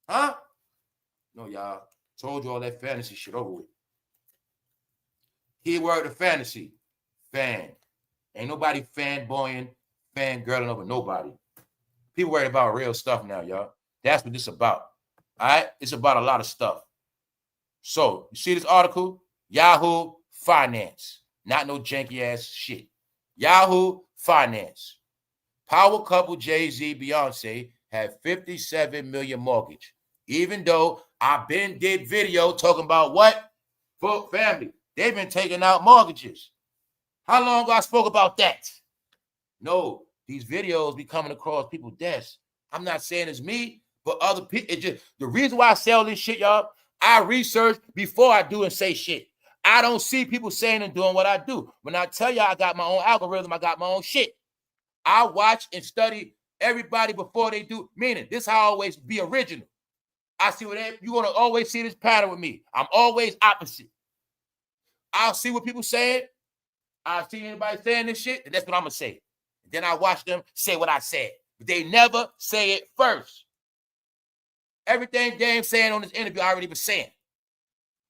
Huh? No, y'all. Told you all that fantasy shit over with. Keyword of fantasy. Fan. Ain't nobody fanboying, fangirling over nobody. People worried about real stuff now, y'all. That's what this is about. All right? It's about a lot of stuff. So, you see this article? Yahoo Finance. Not no janky-ass shit. Yahoo Finance. Power couple Jay-Z, Beyonce had 57 million mortgage. Even though I been did video talking about what? For family. They've been taking out mortgages. How long ago I spoke about that? No, these videos be coming across people's desks. I'm not saying it's me, but other people. It just the reason why I say all this shit, y'all, I research before I do and say shit. I don't see people saying and doing what I do. When I tell y'all I got my own algorithm, I got my own shit. I watch and study everybody before they do. Meaning, this how I always be original. I see what you're gonna always see this pattern with me. I'm always opposite. I'll see what people saying. I see anybody saying this shit, and that's what I'm gonna say. Then I watch them say what I said. But they never say it first. Everything Dame saying on this interview, I already was saying.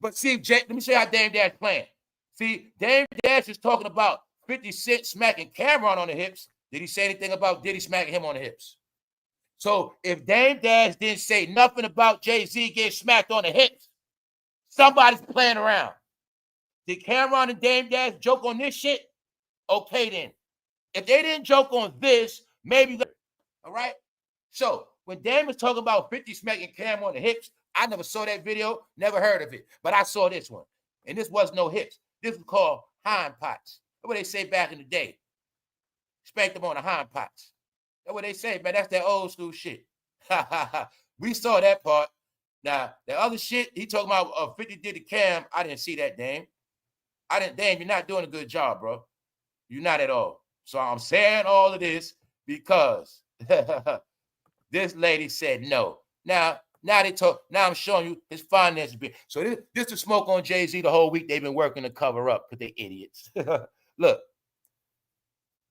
But see, Jay, let me show you how Dame Dash playing. See, Dame Dash is talking about 50 Cent smacking Cameron on the hips. Did he say anything about Diddy smacking him on the hips? So if Dame Dash didn't say nothing about Jay-Z getting smacked on the hips, somebody's playing around. Did Cameron and Dame Dash joke on this shit? Okay, then. If they didn't joke on this, maybe. All right? So when Dame was talking about 50 smacking Cameron on the hips, I never saw that video, never heard of it. But I saw this one. And this was no hips. This was called hind pots. That's what they say back in the day. Spank them on the hind pots. That's what they say, man. That's that old school shit. We saw that part. Now, the other shit, he talking about 50 did the Cam. I didn't see that, Dame. Damn, you're not doing a good job, bro. You're not at all. So I'm saying all of this because this lady said no. Now I'm showing you his finances. So this is smoke on Jay-Z the whole week. They've been working to cover up because they idiots. Look,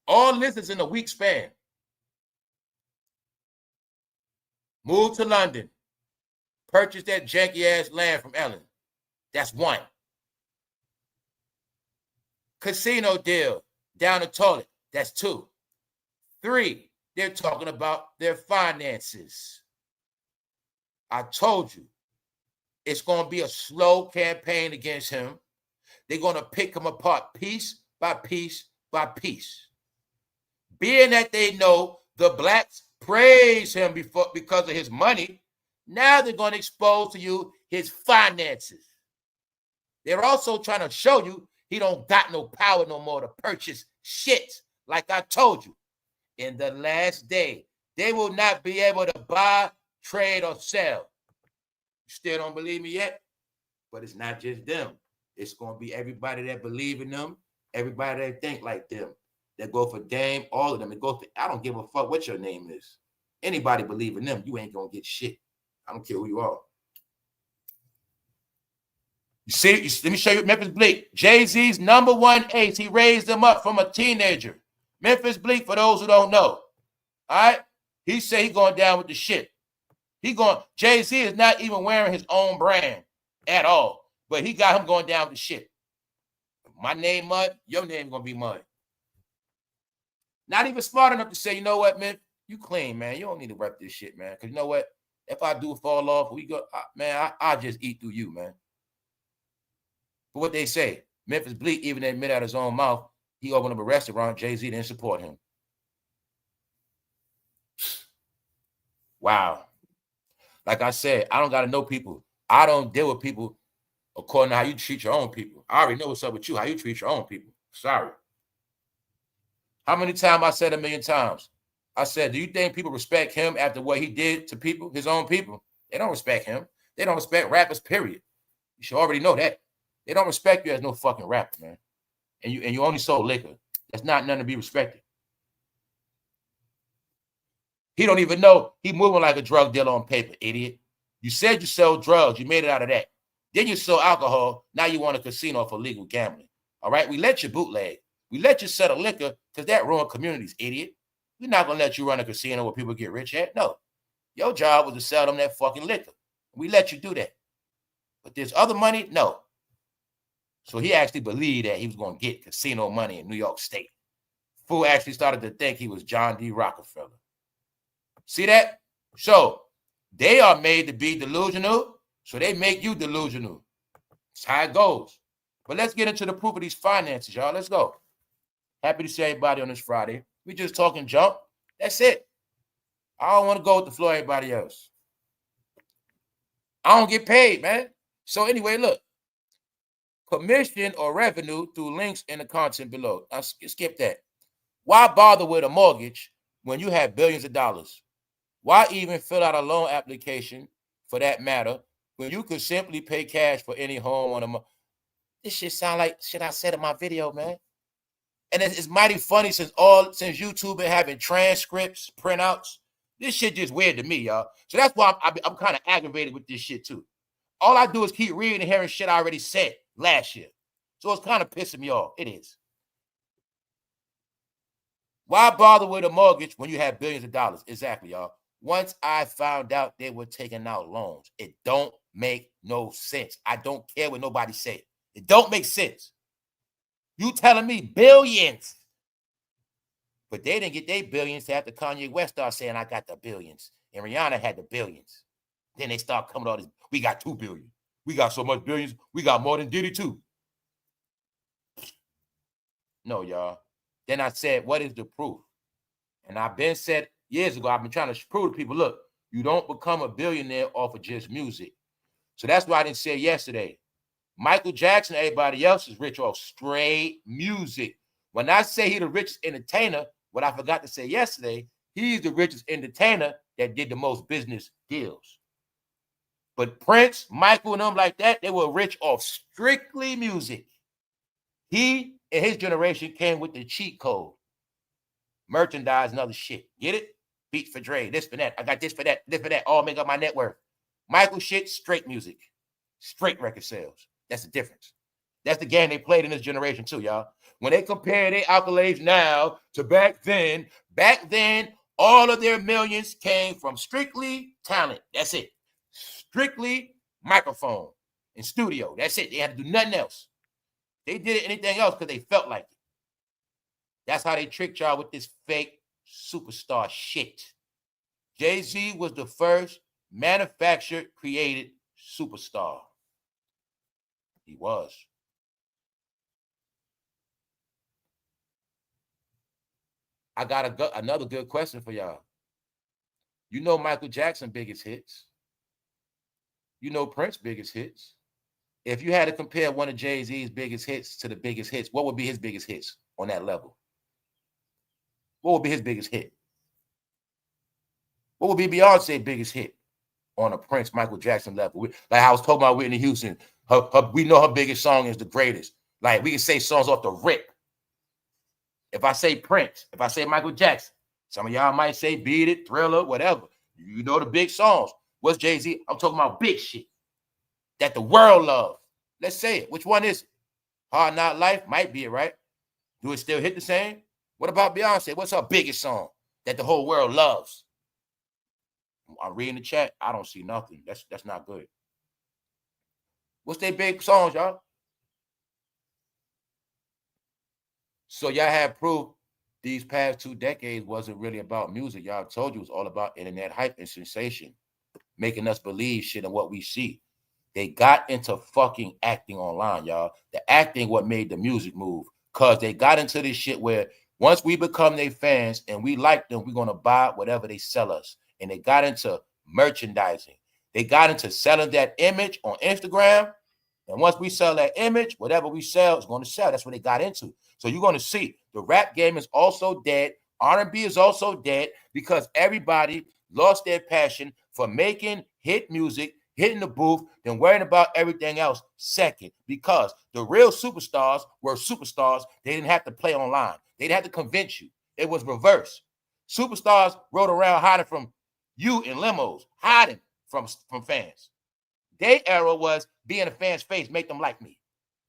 all this is in a week span. Moved to London. Purchased that janky ass land from Ellen. That's one. Casino deal down the toilet. That's two. Three, they're talking about their finances. I told you, it's going to be a slow campaign against him. They're going to pick him apart piece by piece by piece. Being that they know the blacks praise him because of his money, now they're going to expose to you his finances. They're also trying to show you he don't got no power no more to purchase shit. Like I told you, in the last day, they will not be able to buy, trade, or sell. You still don't believe me yet? But it's not just them. It's going to be everybody that believe in them, everybody that think like them, that go for Dame, all of them. It goes for, I don't give a fuck what your name is. Anybody believe in them, you ain't going to get shit. I don't care who you are. You see, let me show you Memphis Bleek. Jay-Z's #1 ace. He raised him up from a teenager. Memphis Bleek, for those who don't know. All right? He said he going down with the shit. Jay-Z is not even wearing his own brand at all. But he got him going down with the shit. My name Mud, your name going to be Mud. Not even smart enough to say, you know what, man? You clean, man. You don't need to rep this shit, man. Because you know what? If I do fall off, I'll just eat through you, man. But what they say, Memphis Bleek even admit out his own mouth, he opened up a restaurant, Jay-Z didn't support him. Wow. Like I said, I don't got to know people. I don't deal with people according to how you treat your own people. I already know what's up with you, how you treat your own people. Sorry. How many times I said 1,000,000 times? I said, do you think people respect him after what he did to people, his own people? They don't respect him. They don't respect rappers, period. You should already know that. They don't respect you as no fucking rapper, man. And you only sold liquor. That's not nothing to be respected. He don't even know he moving like a drug dealer on paper, idiot. You said you sell drugs. You made it out of that. Then you sell alcohol. Now you want a casino for legal gambling. All right? We let you bootleg. We let you sell liquor because that ruined communities, idiot. We're not going to let you run a casino where people get rich at. No. Your job was to sell them that fucking liquor. We let you do that. But there's other money? No. So he actually believed that he was going to get casino money in New York State. Fool actually started to think he was John D. Rockefeller. See that? So they are made to be delusional, so they make you delusional. That's how it goes. But let's get into the proof of these finances, y'all. Let's go. Happy to see everybody on this Friday. We just talking junk. That's it. I don't want to go with the flow of everybody else. I don't get paid, man. So anyway, look. Commission or revenue through links in the content below. I'll skip that. Why bother with a mortgage when you have billions of dollars? Why even fill out a loan application for that matter when you could simply pay cash for any home on a month? This shit sound like shit I said in my video, man. And it's mighty funny since YouTube been having transcripts, printouts. This shit just weird to me, y'all. So that's why I'm kind of aggravated with this shit too. All I do is keep reading and hearing shit I already said last year. So it's kind of pissing me off. It is. Why bother with a mortgage when you have billions of dollars? Exactly, y'all. Once I found out they were taking out loans, it don't make no sense. I don't care what nobody said. It don't make sense. You telling me billions. But they didn't get their billions after Kanye West started saying, I got the billions. And Rihanna had the billions. Then they start coming all this. We got 2 billion. We got so much billions. We got more than Diddy too. No, y'all. Then I said, what is the proof? And I've been said years ago, I've been trying to prove to people, look, you don't become a billionaire off of just music. So that's why I didn't say yesterday. Michael Jackson, everybody else is rich off straight music. When I say he's the richest entertainer, what I forgot to say yesterday, he's the richest entertainer that did the most business deals. But Prince, Michael, and them like that, they were rich off strictly music. He and his generation came with the cheat code. Merchandise and other shit. Get it? Beats for Dre, this for that. I got this for that, all make up my net worth. Michael shit, straight music. Straight record sales. That's the difference. That's the game they played in this generation too, y'all. When they compare their accolades now to back then, all of their millions came from strictly talent. That's it. Strictly microphone and studio. That's it. They had to do nothing else. They did anything else because they felt like it. That's how they tricked y'all with this fake superstar shit. Jay-Z was the first manufactured, created superstar. He was. I got another good question for y'all. You know Michael Jackson's biggest hits. You know Prince's biggest hits. If you had to compare one of Jay-Z's biggest hits to the biggest hits, what would be his biggest hits on that level? What would be his biggest hit? What would be Beyonce's biggest hit on a Prince, Michael Jackson level? Like I was talking about Whitney Houston, we know her biggest song is the greatest. Like we can say songs off the rip. If I say Prince, if I say Michael Jackson, some of y'all might say Beat It, Thriller, whatever. You know the big songs. What's Jay-Z? I'm talking about big shit that the world loves. Let's say it. Which one is it? Hard Knock Life might be it, right? Do it still hit the same? What about Beyonce? What's her biggest song that the whole world loves? I'm reading the chat. I don't see nothing. That's not good. What's their big songs, y'all? So y'all have proof these past 2 decades wasn't really about music. Y'all told you it was all about internet hype and sensation, making us believe shit in what we see. They got into fucking acting online, y'all. The acting what made the music move, because they got into this shit where once we become their fans and we like them, we're going to buy whatever they sell us. And they got into merchandising. They got into selling that image on Instagram. And once we sell that image, whatever we sell is going to sell. That's what they got into. So you're going to see the rap game is also dead. R&B is also dead because everybody lost their passion for making hit music, hitting the booth, then worrying about everything else second. Because the real superstars were superstars. They didn't have to play online. They didn't have to convince you. It was reverse. Superstars rode around hiding from you in limos, hiding from fans. Their era was being a fan's face, make them like me.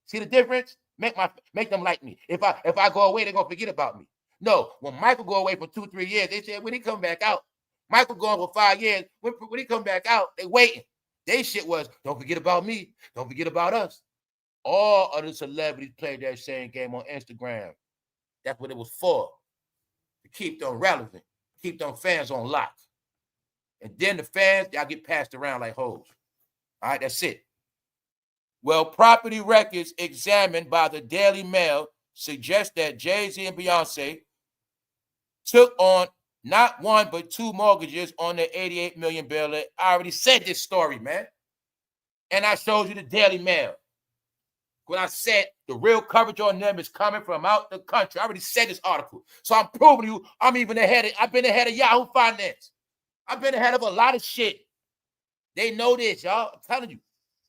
See the difference? Make them like me. If I go away, they're gonna forget about me. No, when Michael go away for 2-3 years, they said when he come back out, Michael going for 5 years. When he come back out, they waiting. They shit was, don't forget about me. Don't forget about us. All other celebrities played that same game on Instagram. That's what it was for. To keep them relevant, keep them fans on lock. And then the fans, y'all get passed around like hoes. All right, that's it. Well, property records examined by the Daily Mail suggest that Jay-Z and Beyonce took on not 1 but 2 mortgages on their $88 million bill. I already said this story, man. And I showed you the Daily Mail. When I said the real coverage on them is coming from out the country. I already said this article. So I'm proving to you I've been ahead of Yahoo Finance. I've been ahead of a lot of shit. They know this, y'all. I'm telling you.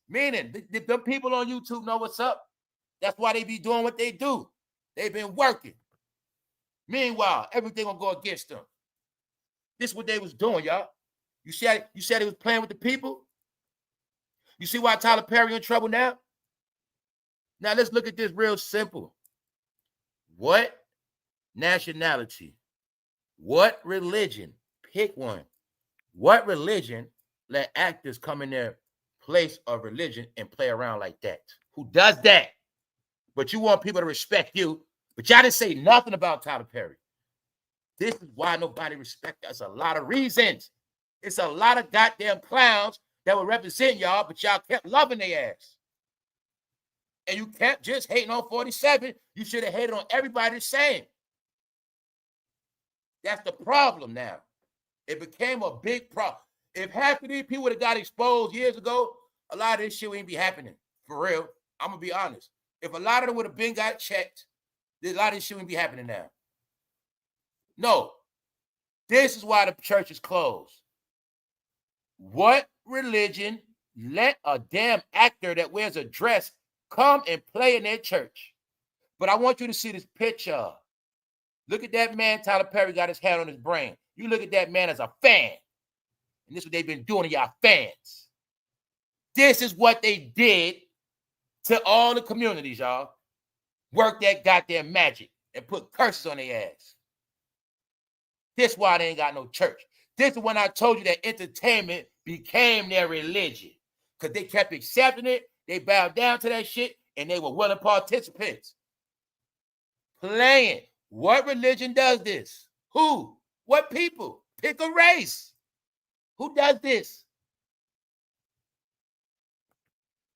Meaning, the people on YouTube know what's up. That's why they be doing what they do. They've been working. Meanwhile, everything will go against them. This is what they was doing, y'all. You said he was playing with the people? You see why Tyler Perry in trouble now? Now, let's look at this real simple. What nationality? What religion? Pick one. What religion let actors come in their place of religion and play around like that? Who does that? But you want people to respect you, but y'all didn't say nothing about Tyler Perry. This is why nobody respects us. A lot of reasons. It's a lot of goddamn clowns that would represent y'all, but y'all kept loving their ass. And you kept just hating on 47. You should have hated on everybody the same. That's the problem now. It became a big problem. If half of these people would have got exposed years ago, a lot of this shit wouldn't be happening. For real. I'm going to be honest. If a lot of them would have been got checked, a lot of this shit wouldn't be happening now. No. This is why the church is closed. What religion let a damn actor that wears a dress come and play in their church? But I want you to see this picture. Look at that man, Tyler Perry, got his hat on his brain. You look at that man as a fan. And this is what they've been doing to y'all fans. This is what they did to all the communities, y'all. Work that goddamn magic and put curses on their ass. This is why they ain't got no church. This is when I told you that entertainment became their religion. Because they kept accepting it, they bowed down to that shit, and they were willing participants. Playing. What religion does this? Who? What people? Pick a race. Who does this?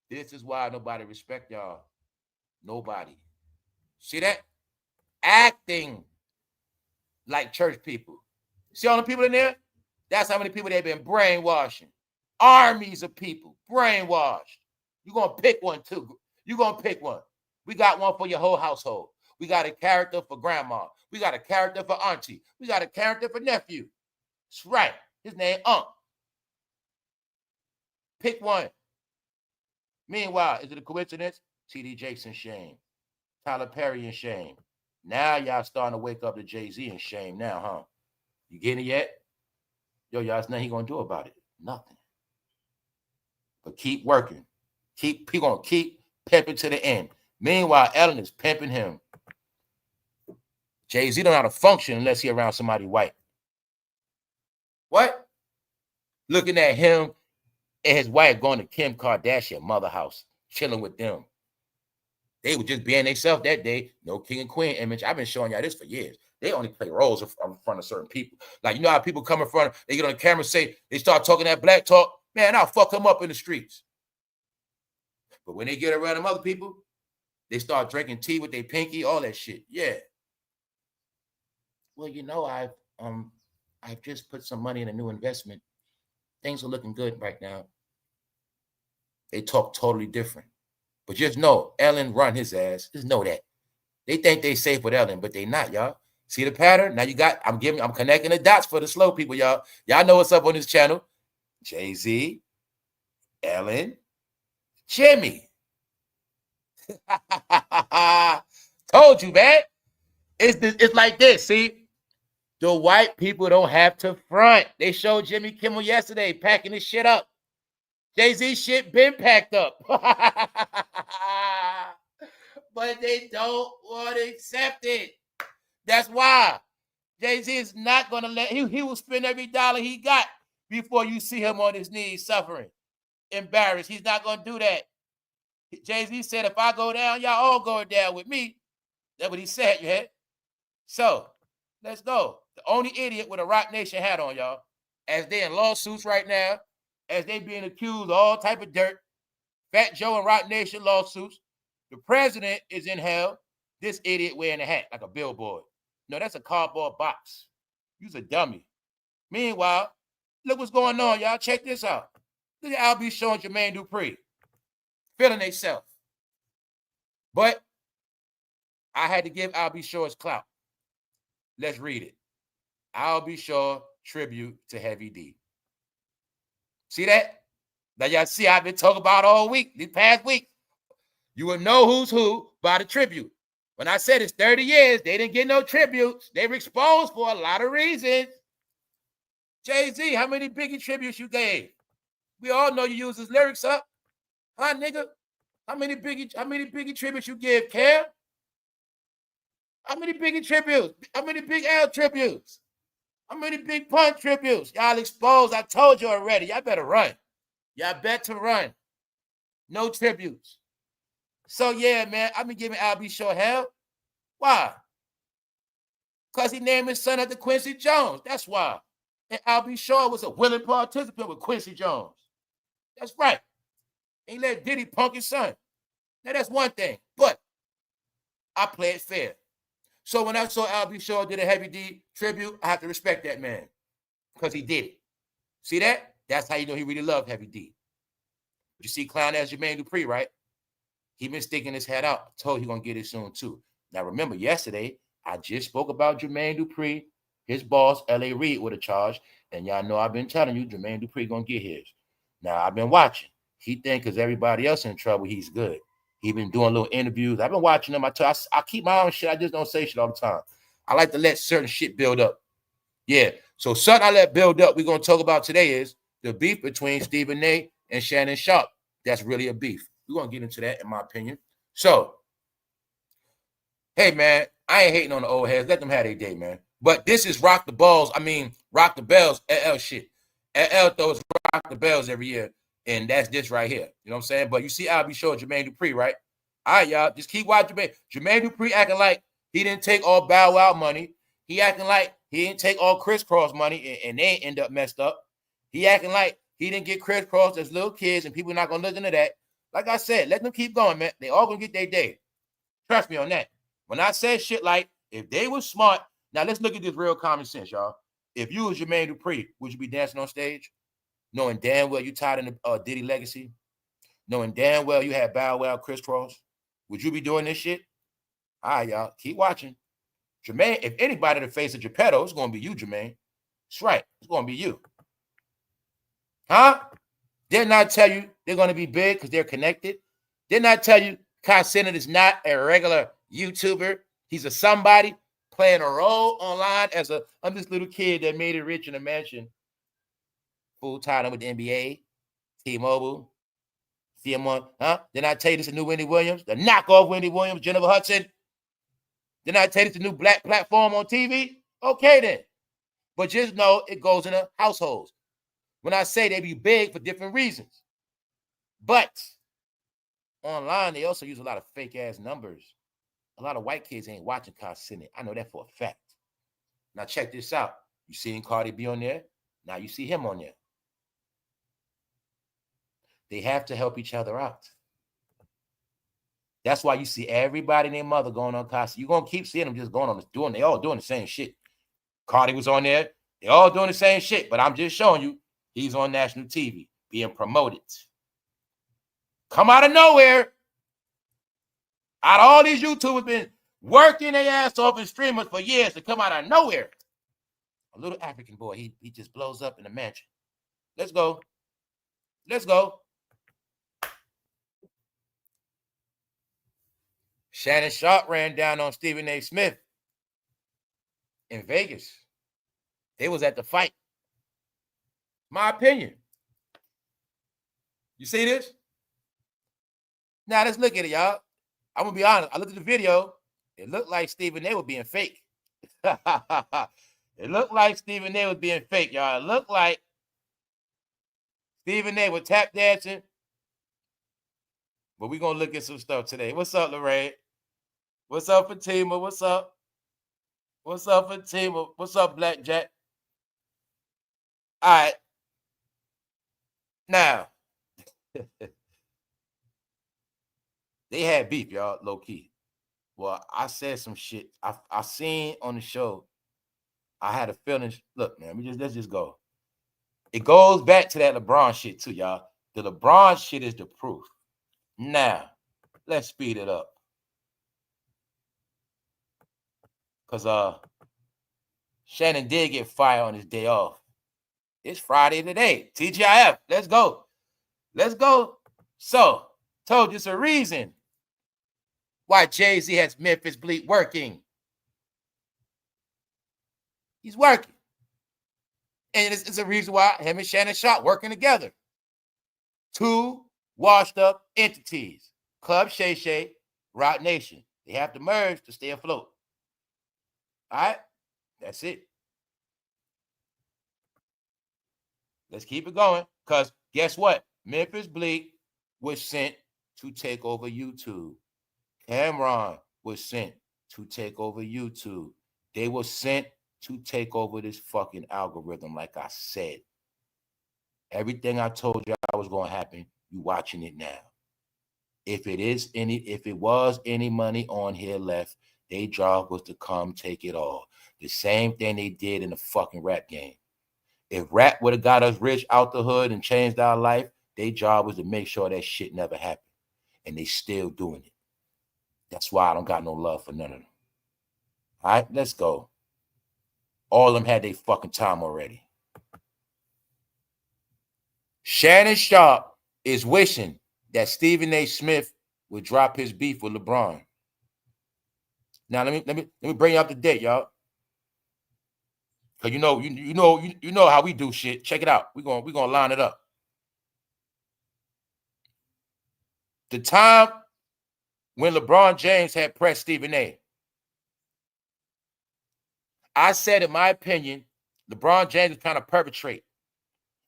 This is why nobody respect y'all. Nobody. See that? Acting like church people. See all the people in there? That's how many people they've been brainwashing. Armies of people brainwashed. You're going to pick one too. You're going to pick one. We got one for your whole household. We got a character for grandma. We got a character for auntie. We got a character for nephew. That's right. His name Unc. Pick one. Meanwhile, is it a coincidence? T.D. Jakes in shame. Tyler Perry in shame. Now y'all starting to wake up to jayz in shame now, huh? You getting it yet? Yo, y'all, there's nothing he gonna do about it. Nothing. But keep working. He gonna keep pimping to the end. Meanwhile, Ellen is pimping him. Jayz don't know how to function unless he around somebody white. What? Looking at him and his wife going to Kim Kardashian mother house, chilling with them. They were just being themselves that day. No king and queen image. I've been showing y'all this for years. They only play roles in front of certain people. Like, you know how people come in front, they get on the camera and say, they start talking that black talk. Man, I'll fuck them up in the streets. But when they get around them other people, they start drinking tea with their pinky, all that shit. Yeah. Well, you know, I've just put some money in a new investment. Things are looking good right now. They talk totally different. But just know, Ellen run his ass. Just know that. They think they safe with Ellen, but they not, y'all. See the pattern? Now you got, I'm connecting the dots for the slow people, y'all. Y'all know what's up on this channel. Jayz, Ellen, Jimmy. Told you, man. It's like this, see? The white people don't have to front. They showed Jimmy Kimmel yesterday packing his shit up. Jayz shit been packed up. But they don't want to accept it. That's why Jayz is not going to let, he will spend every dollar he got before you see him on his knees suffering, embarrassed. He's not going to do that. Jayz said, if I go down, y'all all going down with me. That's what he said, you heard? So, let's go. The only idiot with a Rock Nation hat on, y'all, as they in lawsuits right now, as they being accused of all type of dirt, Fat Joe and Rock Nation lawsuits. The president is in hell. This idiot wearing a hat like a billboard. No, that's a cardboard box. You's a dummy. Meanwhile, look what's going on, y'all. Check this out. Look at Al B. Shaw and Jermaine Dupri feeling themselves. But I had to give Al B. Shaw his clout. Let's read it. Al B. Shaw tribute to Heavy D. See that? Now y'all see I've been talking about all week, this past week. You will know who's who by the tribute. When I said it's 30 years, they didn't get no tributes. They were exposed for a lot of reasons. Jayz, how many Biggie tributes you gave? We all know you use his lyrics up. Huh, nigga? How many Biggie tributes you give, Cam? How many Biggie tributes? How many Big L tributes? How many Big Pun tributes? Y'all exposed. I told you already. Y'all better run. Y'all better run. No tributes. So, yeah, man, I've been giving Al B. Shaw hell. Why? Because he named his son after Quincy Jones. That's why. And Al B. Shaw was a willing participant with Quincy Jones. That's right. He let Diddy punk his son. Now, that's one thing. But I play it fair. So when I saw Al B. Shaw did a Heavy D tribute, I have to respect that man because he did it. See that? That's how you know he really loved Heavy D. You see clown ass Jermaine Dupri, right? He been sticking his head out. I told he gonna get it soon too. Now remember, yesterday I just spoke about Jermaine Dupri, his boss L.A. Reid with a charge, and y'all know I've been telling you Jermaine Dupri gonna get his. Now I've been watching. He think because everybody else in trouble, he's good. He been doing little interviews. I've been watching him. I keep my own shit. I just don't say shit all the time. I like to let certain shit build up. Yeah. So something I let build up we're going to talk about today is the beef between Stephen A. and Shannon Sharpe. That's really a beef. We're going to get into that, in my opinion. So, hey, man, I ain't hating on the old heads. Let them have their day, man. But this is Rock the Bells LL shit. LL throws Rock the Bells every year, and that's this right here. You know what I'm saying? But you see I'll be showing Jermaine Dupri, right? All right, y'all, just keep watching. Jermaine Dupri acting like he didn't take all Bow Wow money. He acting like he didn't take all Crisscross money, and they end up messed up. He acting like he didn't get Crisscross as little kids, and people are not going to listen to that. Like I said, let them keep going, man. They all going to get their day. Trust me on that. When I say shit like, if they were smart, now let's look at this real common sense, y'all. If you was Jermaine Dupri, would you be dancing on stage? Knowing damn well you tied in the Diddy legacy? Knowing damn well you had Bow Wow, Crisscross? Would you be doing this shit? All right, y'all, keep watching. Jermaine, if anybody to face a Geppetto, it's going to be you, Jermaine. That's right. It's going to be you. Huh? Didn't I tell you they're going to be big because they're connected? Didn't I tell you Kaicenat is not a regular YouTuber? He's a somebody playing a role online as I'm this little kid that made it rich in a mansion. Full-time with the NBA, T-Mobile, CM1. Huh? Didn't I tell you this is new Wendy Williams? The knockoff Wendy Williams, Jennifer Hudson. Didn't I tell you this is the new black platform on TV? Okay, then. But just know it goes in the households. When I say they be big for different reasons. But online, they also use a lot of fake-ass numbers. A lot of white kids ain't watching Kaicenat. I know that for a fact. Now, check this out. You seen Cardib on there? Now you see him on there. They have to help each other out. That's why you see everybody and their mother going on Kaicenat. You're going to keep seeing them just going on they all doing the same shit. Cardi was on there. They all doing the same shit. But I'm just showing you, he's on national TV being promoted. Come out of nowhere. Out of all these YouTubers been working their ass off and streamers for years to come out of nowhere. A little African boy, he just blows up in a mansion. Let's go. Let's go. Shannon Sharpe ran down on Stephen A. Smith in Vegas. They was at the fight. My opinion. You see this? Now let's look at it, y'all. I'm gonna be honest. I looked at the video. It looked like Stephen A. was being fake. It looked like Stephen A. was being fake, y'all. It looked like Stephen A. was tap dancing. But we're gonna look at some stuff today. What's up, Lorraine? What's up, Fatima? What's up? What's up, Fatima? What's up, Blackjack? All right. Now, they had beef, y'all, low key. Well, I said some shit. I seen on the show. I had a feeling. Look, man, let's just go. It goes back to that LeBron shit too, y'all. The LeBron shit is the proof. Now, let's speed it up. Because Shannon did get fired on his day off. It's Friday today. TGIF. Let's go. Let's go. So, told you it's a reason why Jay-Z has Memphis Bleak working. He's working. And it's a reason why him and Shannon Sharpe working together. Two washed up entities. Club Shay Shay, Roc Nation. They have to merge to stay afloat. All right? That's it. Let's keep it going. Because guess what? Memphis Bleak was sent to take over YouTube. Cameron was sent to take over YouTube. They were sent to take over this fucking algorithm, like I said. Everything I told you I was going to happen, you watching it now. If it was any money on here left, their job was to come take it all. The same thing they did in the fucking rap game. If rap would have got us rich out the hood and changed our life, their job was to make sure that shit never happened. And they still doing it. That's why I don't got no love for none of them. All right, let's go. All of them had their fucking time already. Shannon Sharpe is wishing that Stephen A. Smith would drop his beef with LeBron. Now let me bring you up to date, y'all. Cause you know how we do shit. Check it out. We're gonna line it up. The time when LeBron James had pressed Stephen A. I said, in my opinion, LeBron James is trying to perpetrate.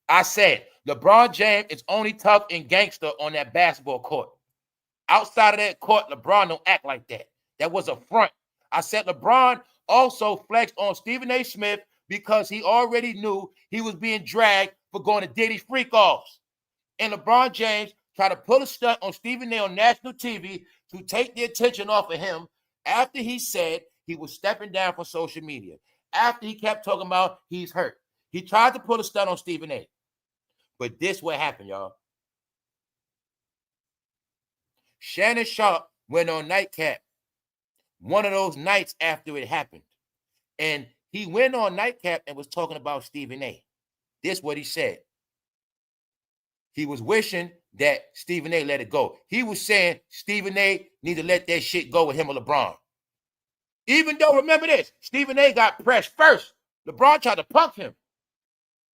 I said, LeBron James is only tough and gangster on that basketball court. Outside of that court, LeBron don't act like that. That was a front. I said LeBron also flexed on Stephen A. Smith because he already knew he was being dragged for going to Diddy freak-offs. And LeBron James tried to pull a stunt on Stephen A. on national TV to take the attention off of him after he said he was stepping down from social media. After he kept talking about he's hurt. He tried to pull a stunt on Stephen A. But this what happened, y'all. Shannon Sharpe went on Nightcap one of those nights after it happened. And he went on Nightcap and was talking about Stephen A. This what he said. He was wishing that Stephen A. let it go. He was saying Stephen A. need to let that shit go with him or LeBron. Even though, remember this, Stephen A. got pressed first. LeBron tried to punk him.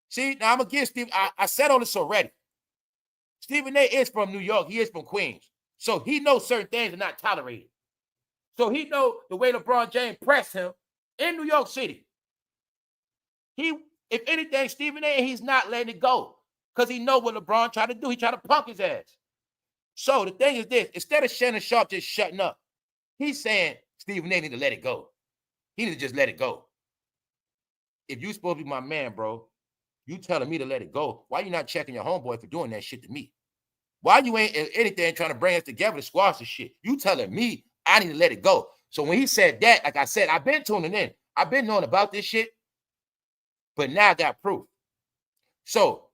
See, now I'm going to give Steve, I said all this already. Stephen A. is from New York. He is from Queens. So he knows certain things are not tolerated. So he knows the way LeBron James pressed him in New York City. If anything, Stephen A., he's not letting it go because he knows what LeBron tried to do. He tried to punk his ass. So the thing is this, instead of Shannon Sharpe just shutting up, he's saying Stephen A. need to let it go. He need to just let it go. If you supposed to be my man, bro, you telling me to let it go, why you not checking your homeboy for doing that shit to me? Why you ain't anything trying to bring us together to squash the shit? You telling me I need to let it go. So when he said that, like I said, I've been tuning in. I've been knowing about this shit, but now I got proof. So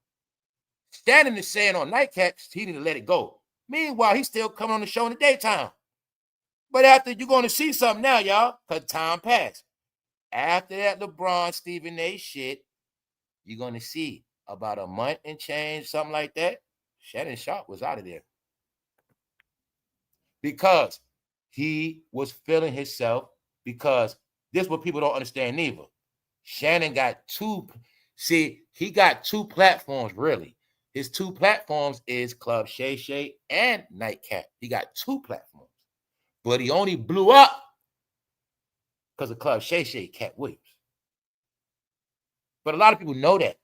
Shannon is saying on Nightcaps, he need to let it go. Meanwhile, he's still coming on the show in the daytime. But after, you're going to see something now, y'all, because time passed. After that LeBron, Stephen A. shit, you're going to see about a month and change, something like that, Shannon Sharpe was out of there. Because he was feeling himself, because this is what people don't understand neither. Shannon got he got two platforms, really. His two platforms is Club Shay Shay and Nightcap. He got two platforms. But he only blew up because of Club Shay Shay, Cat Williams. But a lot of people know that.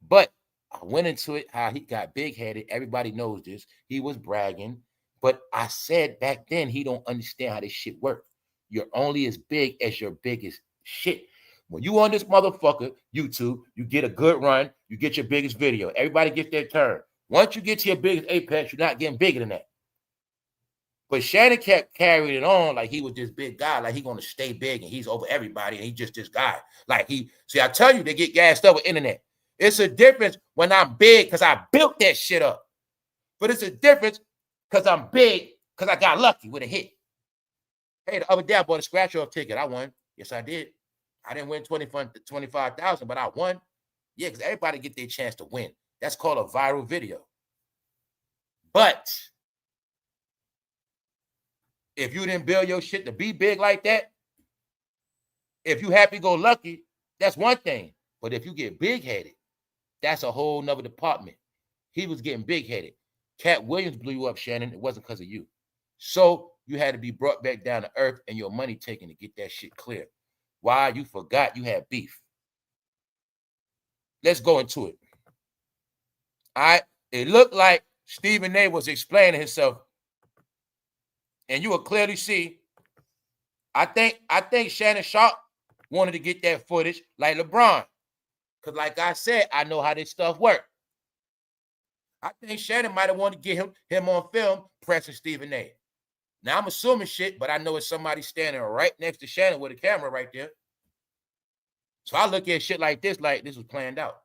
But I went into it how he got big-headed. Everybody knows this. He was bragging. But I said back then, he don't understand how this shit works. You're only as big as your biggest shit. When you on this motherfucker, YouTube, you get a good run, you get your biggest video. Everybody gets their turn. Once you get to your biggest apex, you're not getting bigger than that. But Shannon kept carrying it on like he was this big guy, like he's going to stay big and he's over everybody and he's just this guy. Like see, I tell you, they get gassed up with internet. It's a difference when I'm big because I built that shit up. But it's a difference because I'm big because I got lucky with a hit. Hey, the other day I bought a scratch-off ticket. I won. Yes, I did. I didn't win 25,000, but I won. Yeah, because everybody get their chance to win. That's called a viral video. But if you didn't build your shit to be big like that, if you happy-go-lucky, that's one thing. But if you get big-headed, that's a whole nother department. He was getting big-headed. Cat Williams blew you up, Shannon. It wasn't because of you. So you had to be brought back down to earth and your money taken to get that shit clear. Why? You forgot you had beef. Let's go into it. All right. It looked like Stephen A. was explaining himself. And you will clearly see, I think Shannon Sharpe wanted to get that footage like LeBron. Because like I said, I know how this stuff works. I think Shannon might have wanted to get him on film pressing Stephen A. Now, I'm assuming shit, but I know it's somebody standing right next to Shannon with a camera right there. So I look at shit like this was planned out.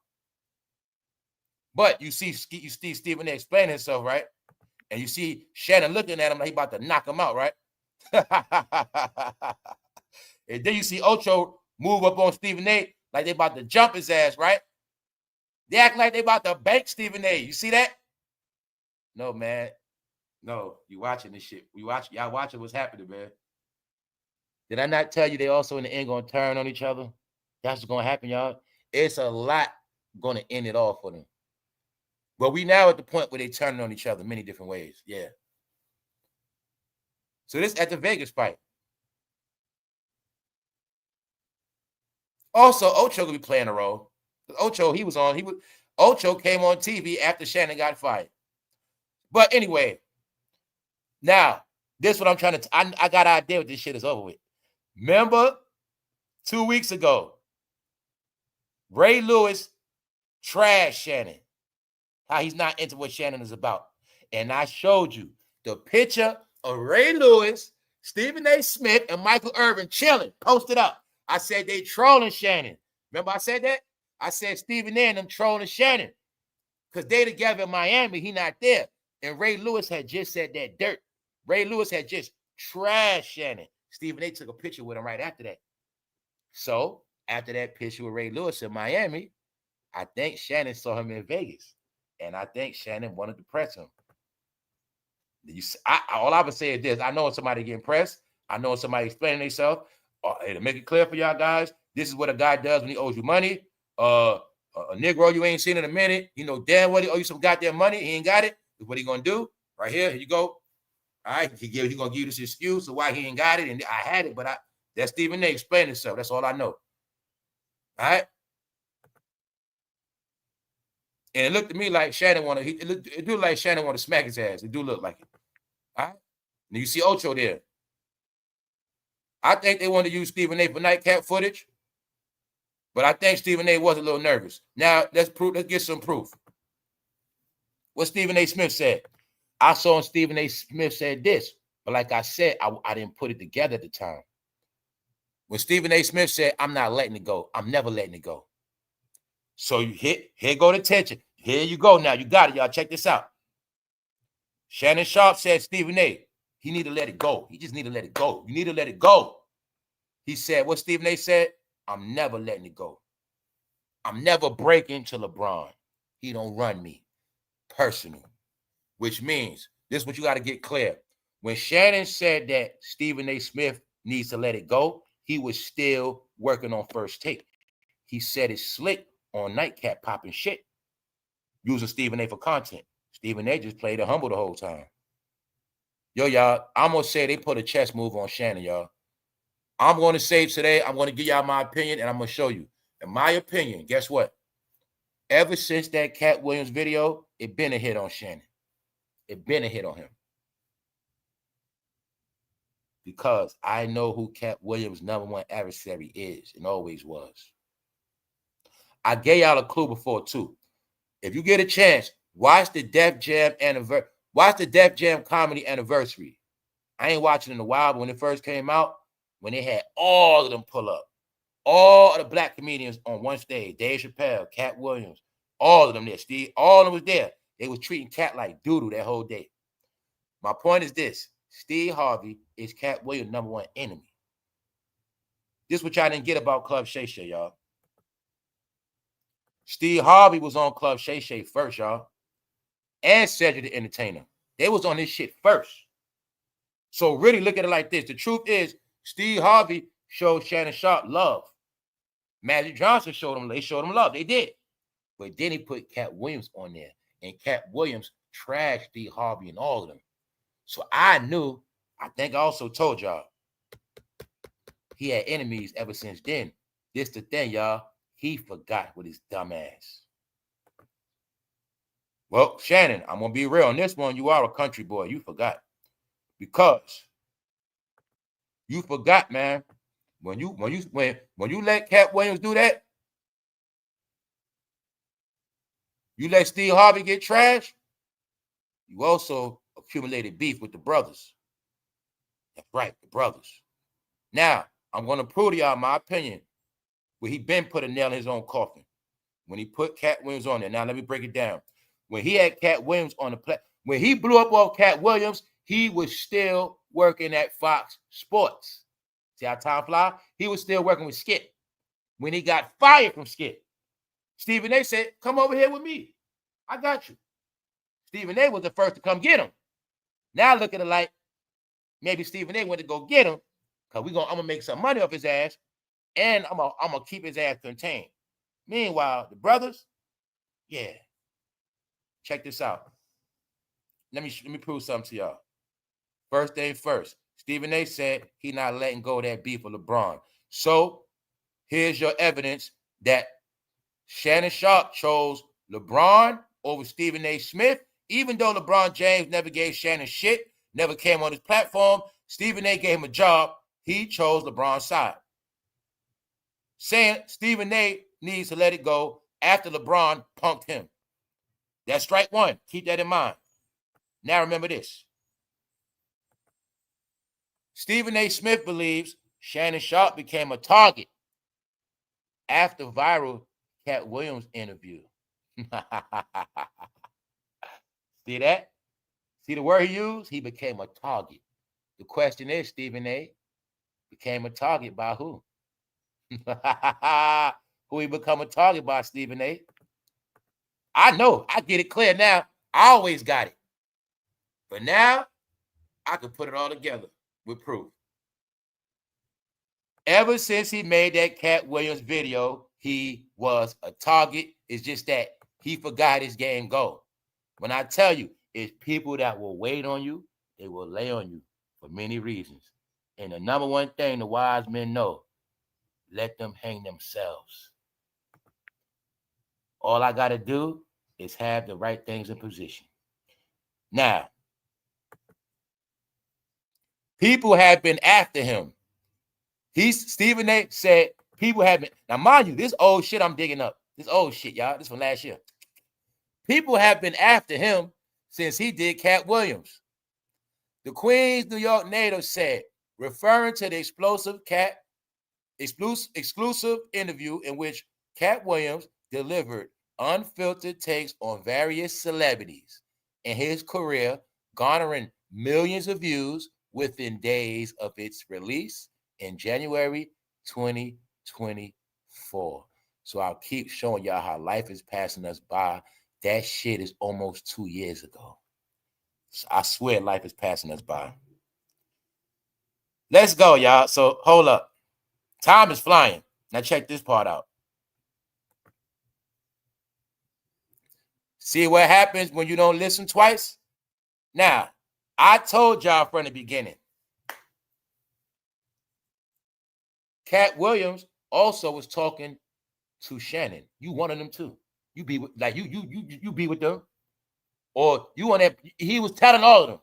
But you see Stephen A. explaining himself, right? And you see Shannon looking at him like he about to knock him out, right? And then you see Ocho move up on Stephen A. like they about to jump his ass, right? They act like they about to bank Stephen A. You see that? No, man. No, you watching this shit. Y'all watching what's happening, man. Did I not tell you they also in the end gonna turn on each other? That's what's gonna happen, y'all. It's a lot gonna end it all for them. But we now at the point where they turning on each other many different ways. Yeah. So this at the Vegas fight. Also, Ocho gonna be playing a role. Ocho, Ocho came on TV after Shannon got fired. But anyway, now this is what I'm trying to. I got an idea what this shit is over with. Remember 2 weeks ago, Ray Lewis trashed Shannon. How he's not into what Shannon is about. And I showed you the picture of Ray Lewis, Stephen A. Smith, and Michael Irvin chilling, posted up. I said they trolling Shannon. Remember I said that? I said Stephen A. and them trolling Shannon. Because they together in Miami, he not there. And Ray Lewis had just said that dirt. Ray Lewis had just trashed Shannon. Stephen A. took a picture with him right after that. So after that picture with Ray Lewis in Miami, I think Shannon saw him in Vegas. And I think Shannon wanted to press him. All I would say is this. I know somebody getting pressed. I know somebody explaining themselves. To make it clear for y'all guys, this is what a guy does when he owes you money. A Negro you ain't seen in a minute. You know damn well he owe you some goddamn money. He ain't got it. What he gonna do? Right here you go. All right, he gonna give you this excuse of why he ain't got it. And I had it, but that's Stephen A. explaining himself. That's all I know. All right. And it looked to me like Shannon it do like Shannon want to smack his ass. It do look like it. All right. And you see Ocho there. I think they want to use Stephen A. for nightcap footage. But I think Stephen A. was a little nervous. Now, let's get some proof. What Stephen A. Smith said. I saw Stephen A. Smith said this. But like I said, I didn't put it together at the time. When Stephen A. Smith said, I'm not letting it go. I'm never letting it go. So here go the tension. Here you go now. You got it, y'all. Check this out. Shannon Sharpe said, Stephen A., he need to let it go. He just need to let it go. You need to let it go. He said, what Stephen A. said? I'm never letting it go. I'm never breaking to LeBron. He don't run me. Personal. Which means, this is what you got to get clear. When Shannon said that Stephen A. Smith needs to let it go, he was still working on First Take. He said it's slick on Nightcap popping shit, using Stephen A. for content. Stephen A. just played it humble the whole time. Yo, y'all, I'm going to say they put a chess move on Shannon, y'all. I'm going to say today, I'm going to give y'all my opinion, and I'm going to show you. In my opinion, guess what? Ever since that Cat Williams video, it been a hit on Shannon. It been a hit on him. Because I know who Cat Williams' #1 adversary is and always was. I gave y'all a clue before, too. If you get a chance, watch the Def Jam anniversary. Watch the Def Jam comedy anniversary. I ain't watching it in a while, but when it first came out, when they had all of them pull up, all of the black comedians on one stage, Dave Chappelle, Cat Williams, all of them there, Steve, all of them was there. They was treating Cat like doodle that whole day. My point is this. Steve Harvey is Cat Williams' #1 enemy. This is what y'all didn't get about Club Shay Shay, y'all. Steve Harvey was on Club Shay Shay first, y'all. And Cedric the Entertainer. They was on this shit first. So really look at it like this. The truth is, Steve Harvey showed Shannon Sharpe love. Magic Johnson showed him love. They did. But then he put Cat Williams on there. And Cat Williams trashed Steve Harvey and all of them. So I knew, I think I also told y'all, he had enemies ever since then. This the thing, y'all. He forgot with his dumb ass. Well, Shannon, I'm going to be real. On this one, you are a country boy. You forgot. Because you forgot, man. When you let Cat Williams do that, you let Steve Harvey get trashed, you also accumulated beef with the brothers. That's right, the brothers. Now, I'm going to prove to y'all my opinion where he been put a nail in his own coffin. When he put Cat Williams on there. Now, let me break it down. When he had Cat Williams on the platform, when he blew up on Cat Williams, he was still working at Fox Sports. See how time fly? He was still working with Skip. When he got fired from Skip, Stephen A. said, come over here with me. I got you. Stephen A. was the first to come get him. Now look at it like maybe Stephen A went to go get him because I'm gonna make some money off his ass, and I'm gonna keep his ass contained. Meanwhile, the brothers, yeah. Check this out. Let me prove something to y'all. First thing first, Stephen A said he not letting go of that beef with LeBron. So here's your evidence that Shannon Sharpe chose LeBron over Stephen A. Smith, even though LeBron James never gave Shannon shit, never came on his platform. Stephen A. gave him a job. He chose LeBron's side, saying Stephen A. needs to let it go after LeBron punked him. That's strike one. Keep that in mind. Now remember this. Stephen A. Smith believes Shannon Sharpe became a target after viral Cat Williams interview. See that? See the word he used? He became a target. The question is, Stephen A. became a target by who? Who he become a target by, Stephen A.? I know. I get it clear now. I always got it. But now, I can put it all together with proof. Ever since he made that Cat Williams video, he was a target. It's just that he forgot his game goal. When I tell you, it's people that will wait on you, they will lay on you for many reasons. And the number one thing the wise men know, let them hang themselves. All I got to do is have the right things in position. Now, people have been after him. Stephen A. said people have been. Now, mind you, this old shit I'm digging up. This old shit, y'all. This from last year. People have been after him since he did Cat Williams. The Queens, New York native said, referring to the exclusive interview in which Cat Williams delivered unfiltered takes on various celebrities in his career, garnering millions of views within days of its release in January 2024. So I'll keep showing y'all how life is passing us by. That shit is almost 2 years ago. So I swear life is passing us by. Let's go, y'all. So hold up. Time is flying. Now check this part out. See what happens when you don't listen twice? Now, I told y'all from the beginning. Cat Williams also was talking to Shannon. You one of them too. You be with, like you be with them, or you want that? He was telling all of them.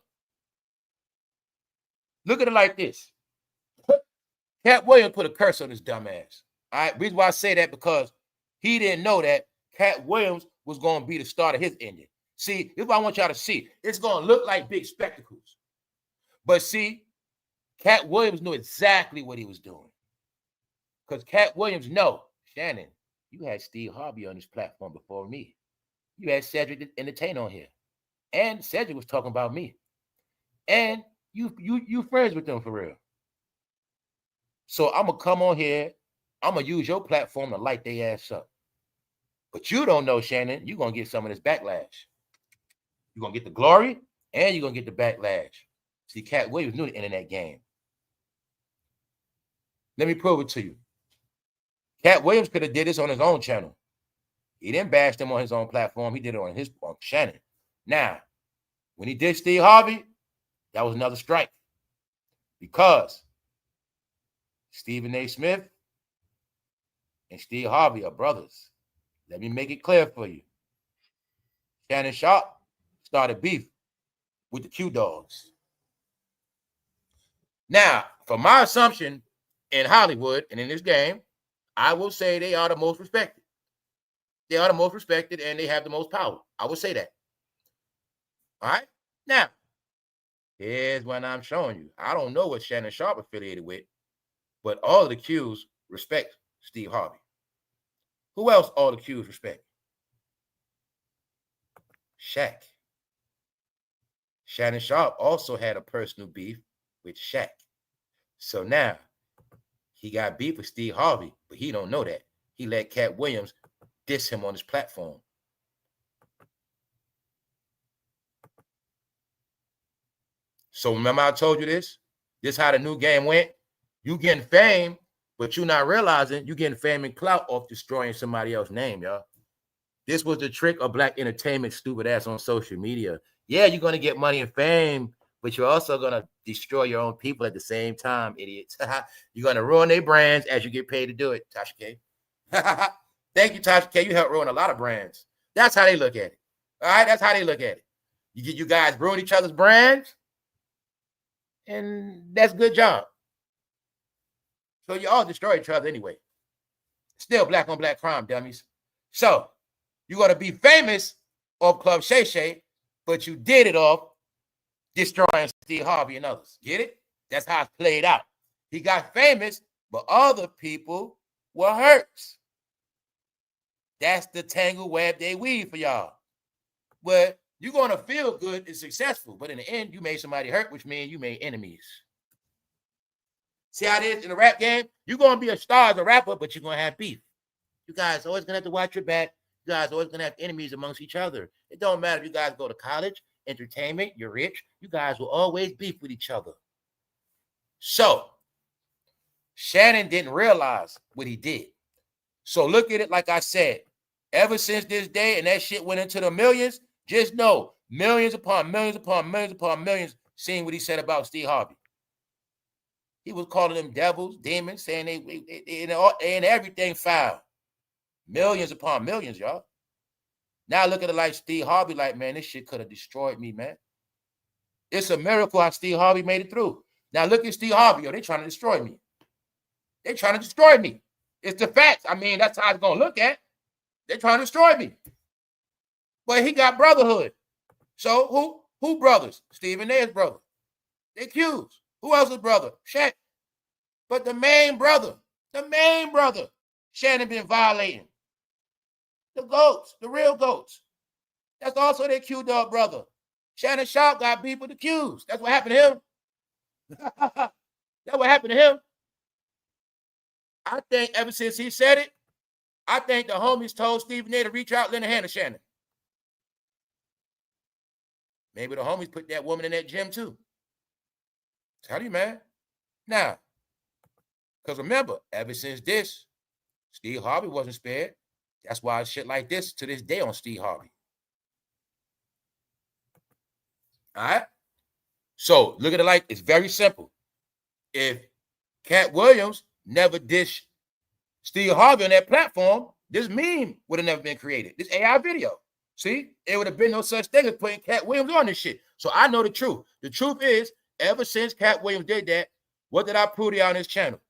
Look at it like this. Cat Williams put a curse on his dumb ass. All right, reason why I say that because he didn't know that Cat Williams was going to be the start of his ending. See, if I want y'all to see, it's going to look like big spectacles, but see, Cat Williams knew exactly what he was doing. Because Cat Williams know, Shannon, you had Steve Harvey on this platform before me. You had Cedric the Entertainer on here. And Cedric was talking about me. And you friends with them for real. So I'm going to come on here. I'm going to use your platform to light their ass up. But you don't know, Shannon, you're going to get some of this backlash. You're going to get the glory and you're going to get the backlash. See, Cat Williams knew the internet game. Let me prove it to you. Cat Williams could have did this on his own channel. He didn't bash them on his own platform. He did it on Shannon. Now, when he did Steve Harvey, that was another strike. Because Stephen A. Smith and Steve Harvey are brothers. Let me make it clear for you. Shannon Sharpe started beef with the Q Dogs. Now, for my assumption in Hollywood and in this game, I will say they are the most respected. They are the most respected and they have the most power. I will say that. All right? Now, here's what I'm showing you. I don't know what Shannon Sharpe affiliated with, but all of the Qs respect Steve Harvey. Who else all the Qs respect? Shaq. Shannon Sharpe also had a personal beef with Shaq. So now, he got beef with Steve Harvey, but he don't know that. He let Cat Williams diss him on his platform. So remember I told you this? This how the new game went. You getting fame, but you not realizing you getting fame and clout off destroying somebody else's name, y'all. This was the trick of black entertainment, stupid ass on social media. Yeah, you're going to get money and fame, but you're also going to destroy your own people at the same time, idiots. You're going to ruin their brands as you get paid to do it, Tasha K. Thank you, Tasha K. You helped ruin a lot of brands. That's how they look at it. All right, that's how they look at it. You guys ruin each other's brands, and that's a good job. So you all destroy each other anyway. Still black on black crime, dummies. So you're going to be famous off Club Shay Shay, but you did it off destroying Steve Harvey and others. Get it? That's how it played out. He got famous, but other people were hurt. That's the tangle web they weave for y'all. But you're going to feel good and successful, but in the end, you made somebody hurt, which means you made enemies. See how it is in the rap game? You're going to be a star as a rapper, but you're going to have beef. You guys always going to have to watch your back. You guys always going to have enemies amongst each other. It don't matter if you guys go to college, entertainment, you're rich. You guys will always beef with each other. So, Shannon didn't realize what he did. So look at it like I said. Ever since this day and that shit went into the millions, just know millions upon millions upon millions upon millions seeing what he said about Steve Harvey. He was calling them devils, demons, saying they and everything foul. Millions upon millions, y'all. Now look at it like Steve Harvey, like, man, this shit could have destroyed me, man. It's a miracle how Steve Harvey made it through. Now look at Steve Harvey, yo, they trying to destroy me. They trying to destroy me. It's the facts. I mean, that's how it's going to look at. They're trying to destroy me. But he got brotherhood. So who brothers? Stephen A's brother. They accused. Who else's brother? Shaq. But the main brother, Shannon been violating. The goats, the real goats. That's also their Q-Dog brother. Shannon Sharpe got beef with the Qs. That's what happened to him. That's what happened to him. I think ever since he said it, I think the homies told Stephen A to reach out, lend a hand to Shannon. Maybe the homies put that woman in that gym too. Tell you, man. Now, because remember, ever since this, Steve Harvey wasn't spared. That's why shit like this to this day on Steve Harvey. All right? So look at it like it's very simple. If Cat Williams never dished Steve Harvey on that platform, this meme would have never been created. This AI video. See? It would have been no such thing as putting Cat Williams on this shit. So I know the truth. The truth is, ever since Cat Williams did that, what did I prove to y'all on this channel?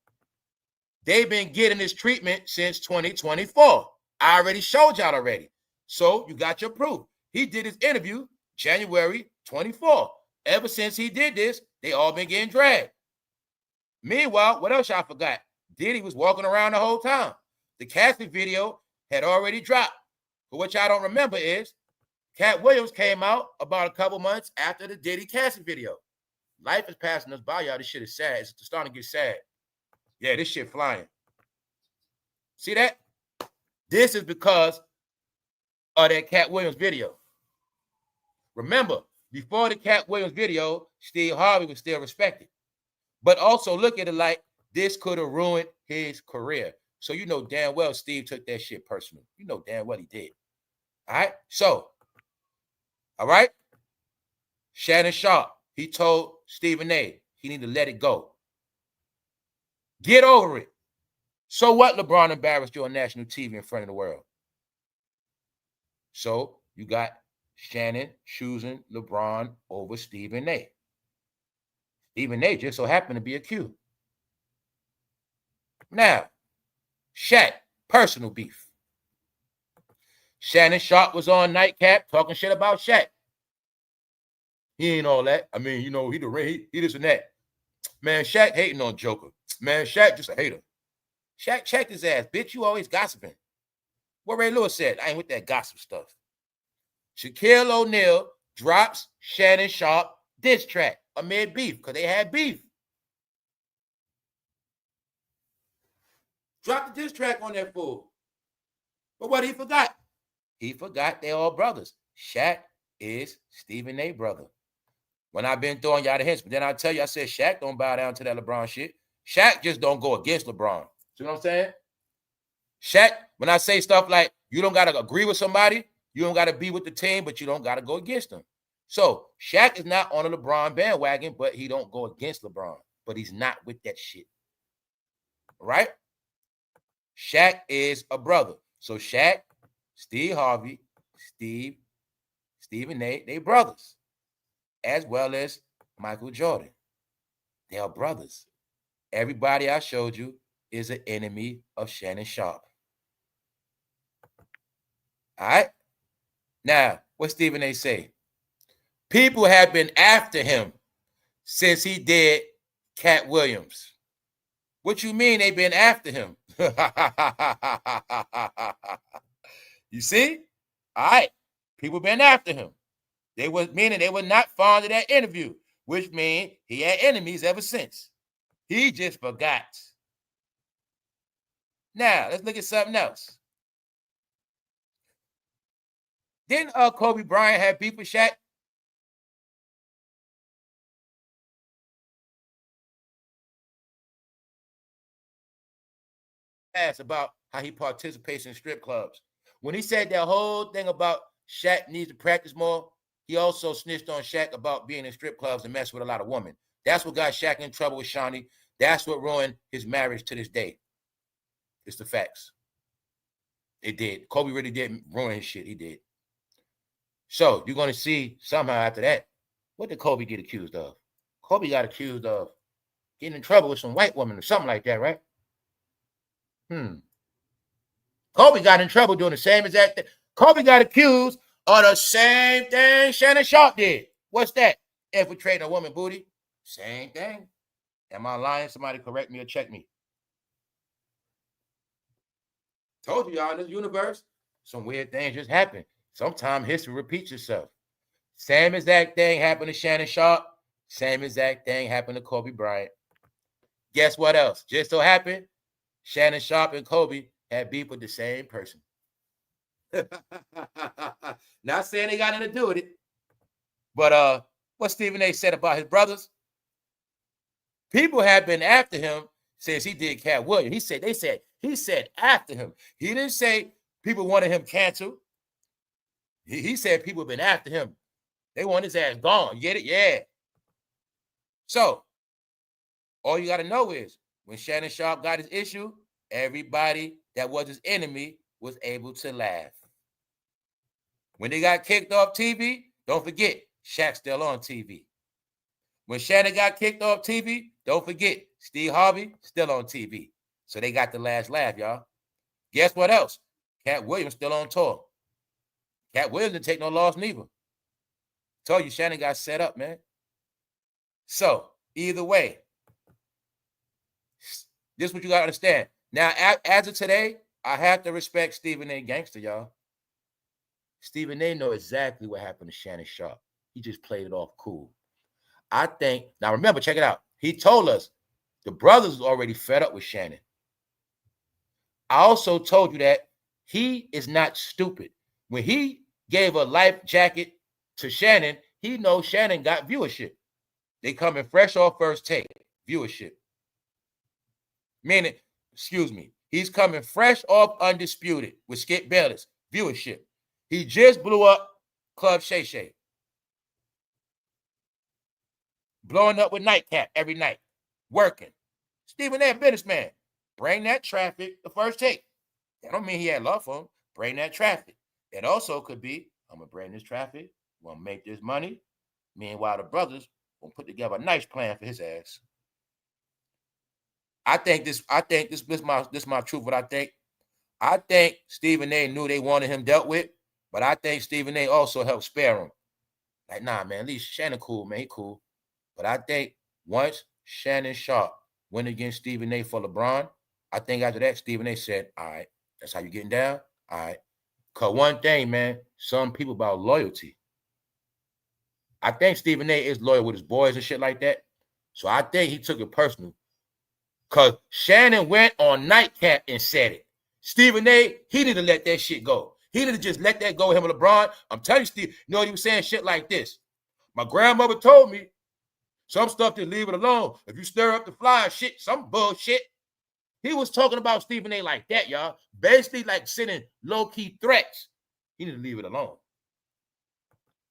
They've been getting this treatment since 2024. I already showed y'all already. So you got your proof. He did his interview January 24. Ever since he did this, they all been getting dragged. Meanwhile, what else y'all forgot? Diddy was walking around the whole time. The casting video had already dropped. But what y'all don't remember is Cat Williams came out about a couple months after the Diddy casting video. Life is passing us by, y'all. This shit is sad. It's starting to get sad. Yeah, this shit flying. See that? This is because of that Cat Williams video. Remember, before the Cat Williams video, Steve Harvey was still respected. But also look at it like this could have ruined his career. So you know damn well Steve took that shit personal. You know damn well he did. All right? So, all right? Shannon Sharpe, he told Stephen A he need to let it go. Get over it. So what? LeBron embarrassed you on national TV in front of the world. So you got Shannon choosing LeBron over Stephen A. Stephen A just so happened to be a Q. Now, Shaq, personal beef. Shannon Sharpe was on Nightcap talking shit about Shaq. He ain't all that. I mean, you know, he this and that. Man, Shaq hating on Joker. Man, Shaq just a hater. Shaq checked his ass. Bitch, you always gossiping. What Ray Lewis said, I ain't with that gossip stuff. Shaquille O'Neal drops Shannon Sharpe diss track amid beef because they had beef. Drop the diss track on that fool. But what he forgot? He forgot they all brothers. Shaq is Stephen A. brother. when I've been throwing y'all the hints. But then I tell you, I said Shaq don't bow down to that LeBron shit. Shaq just don't go against LeBron. See what I'm saying? Shaq, when I say stuff like you don't got to agree with somebody, you don't got to be with the team, but you don't got to go against them. So Shaq is not on a LeBron bandwagon, but he don't go against LeBron. But he's not with that shit. Right? Shaq is a brother. So Shaq, Steve Harvey, Stephen A, they brothers. As well as Michael Jordan. They are brothers. Everybody I showed you is an enemy of Shannon Sharpe. All right? Now, what Stephen A say? People have been after him since he did Cat Williams. What you mean they've been after him? You see? All right. People been after him. They were meaning they were not fond of that interview, which means he had enemies ever since. He just forgot. Now, let's look at something else. Didn't Kobe Bryant have beef with Shaq? Asked about how he participates in strip clubs. When he said that whole thing about Shaq needs to practice more, he also snitched on Shaq about being in strip clubs and messing with a lot of women. That's what got Shaq in trouble with Shawnee. That's what ruined his marriage to this day. It's the facts. It did. Kobe really did ruin his shit. He did. So you're going to see somehow after that, what did Kobe get accused of? Kobe got accused of getting in trouble with some white woman or something like that, right? Kobe got in trouble doing the same exact thing. Kobe got accused of the same thing Shannon Sharpe did. What's that? Infiltrating a woman booty. Same thing. Am I lying? Somebody correct me or check me. Told you y'all, in this universe, some weird things just happen. Sometimes history repeats itself. Same exact thing happened to Shannon Sharpe. Same exact thing happened to Kobe Bryant. Guess what else? Just so happened, Shannon Sharpe and Kobe had beef with the same person. Not saying they got nothing to do with it. But what Stephen A said about his brothers, people have been after him since he did Cat Williams. He said after him. He didn't say people wanted him canceled. He said people have been after him. They want his ass gone. You get it? Yeah. So all you got to know is when Shannon Sharpe got his issue, everybody that was his enemy was able to laugh. When they got kicked off TV, don't forget, Shaq's still on TV. When Shannon got kicked off TV, don't forget, Steve Harvey still on TV. So they got the last laugh, y'all. Guess what else? Cat Williams still on tour. Cat Williams didn't take no loss neither. Told you Shannon got set up, man. So either way, this is what you got to understand. Now, as of today, I have to respect Stephen A. Gangster, y'all. Stephen A. know exactly what happened to Shannon Sharpe. He just played it off cool. I think, now remember, check it out. He told us the brothers was already fed up with Shannon. I also told you that he is not stupid. When he gave a life jacket to Shannon, he knows Shannon got viewership. They coming fresh off first take, viewership. Meaning, excuse me, he's coming fresh off Undisputed with Skip Bayless, viewership. He just blew up Club Shay Shay. Blowing up with Nightcap every night, working. Stephen A. businessman. Bring that traffic the first take. That don't mean he had love for him. Bring that traffic. It also could be, I'm going to bring this traffic. We're going to make this money. Meanwhile, the brothers will put together a nice plan for his ass. I think this is my truth, what I think. I think Stephen A. knew they wanted him dealt with, but I think Stephen A. also helped spare him. Like, nah, man, at least Shannon cool, man, he cool. But I think once Shannon Sharpe went against Stephen A. for LeBron, I think after that, Stephen A. said, all right, that's how you getting down? All right. Because one thing, man, some people about loyalty. I think Stephen A. is loyal with his boys and shit like that. So I think he took it personal. Because Shannon went on Nightcap and said it. Stephen A., he didn't let that shit go. He didn't just let that go with him and LeBron. I'm telling you, Steve, you know he was saying shit like this. My grandmother told me some stuff to leave it alone. If you stir up the fly, shit, some bullshit. He was talking about Stephen A. like that, y'all. Basically like sending low-key threats. He need to leave it alone.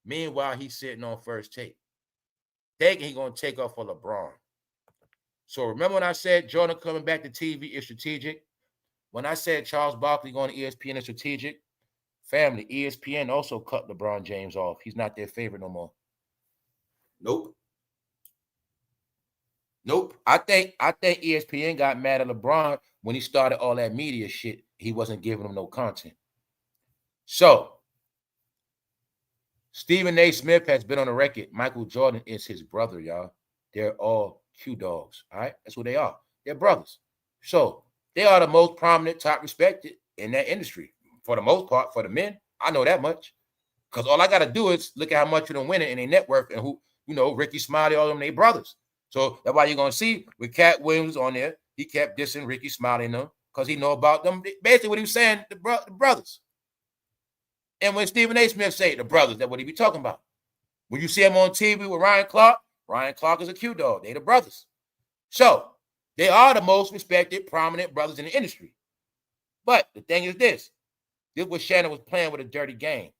Meanwhile, he's sitting on First Take. Thinking he's going to take off for LeBron. So remember when I said Jordan coming back to TV is strategic? When I said Charles Barkley going to ESPN is strategic, family, ESPN also cut LeBron James off. He's not their favorite no more. Nope. I think ESPN got mad at LeBron when he started all that media shit. He wasn't giving them no content. So Stephen A. Smith has been on the record. Michael Jordan is his brother, y'all. They're all Q dogs. All right, that's what they are. They're brothers. So they are the most prominent, top respected in that industry for the most part. For the men, I know that much because all I got to do is look at how much of them winning in their network and who, Ricky Smiley, all of them, they brothers. So that's why you're going to see with Cat Williams on there, he kept dissing Ricky Smiley and them because he know about them. Basically what he was saying, the brothers. And when Stephen A. Smith say the brothers, that's what he be talking about. When you see him on TV with Ryan Clark is a Q dog. They the brothers. So they are the most respected, prominent brothers in the industry. But the thing is this was Shannon was playing with a dirty game.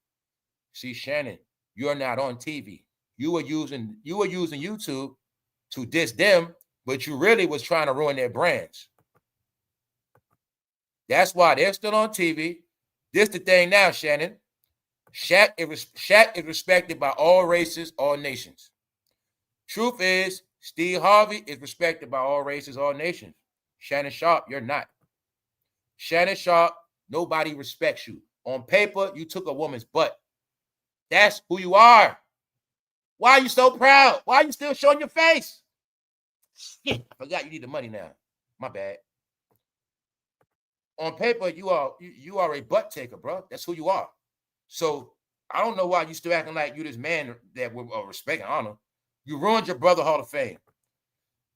See, Shannon, you're not on TV. You were using YouTube to diss them, but you really was trying to ruin their brands. That's why they're still on TV. This the thing now, Shannon. Shaq is respected by all races, all nations. Truth is, Steve Harvey is respected by all races, all nations. Shannon Sharpe, you're not. Shannon Sharpe, nobody respects you. On paper, you took a woman's butt. That's who you are. Why are you so proud? Why are you still showing your face? Shit, I forgot you need the money now. My bad. On paper, you are a butt taker, bro. That's who you are. So I don't know why you still acting like you this man that with respect and honor. You ruined your brother Hall of Fame.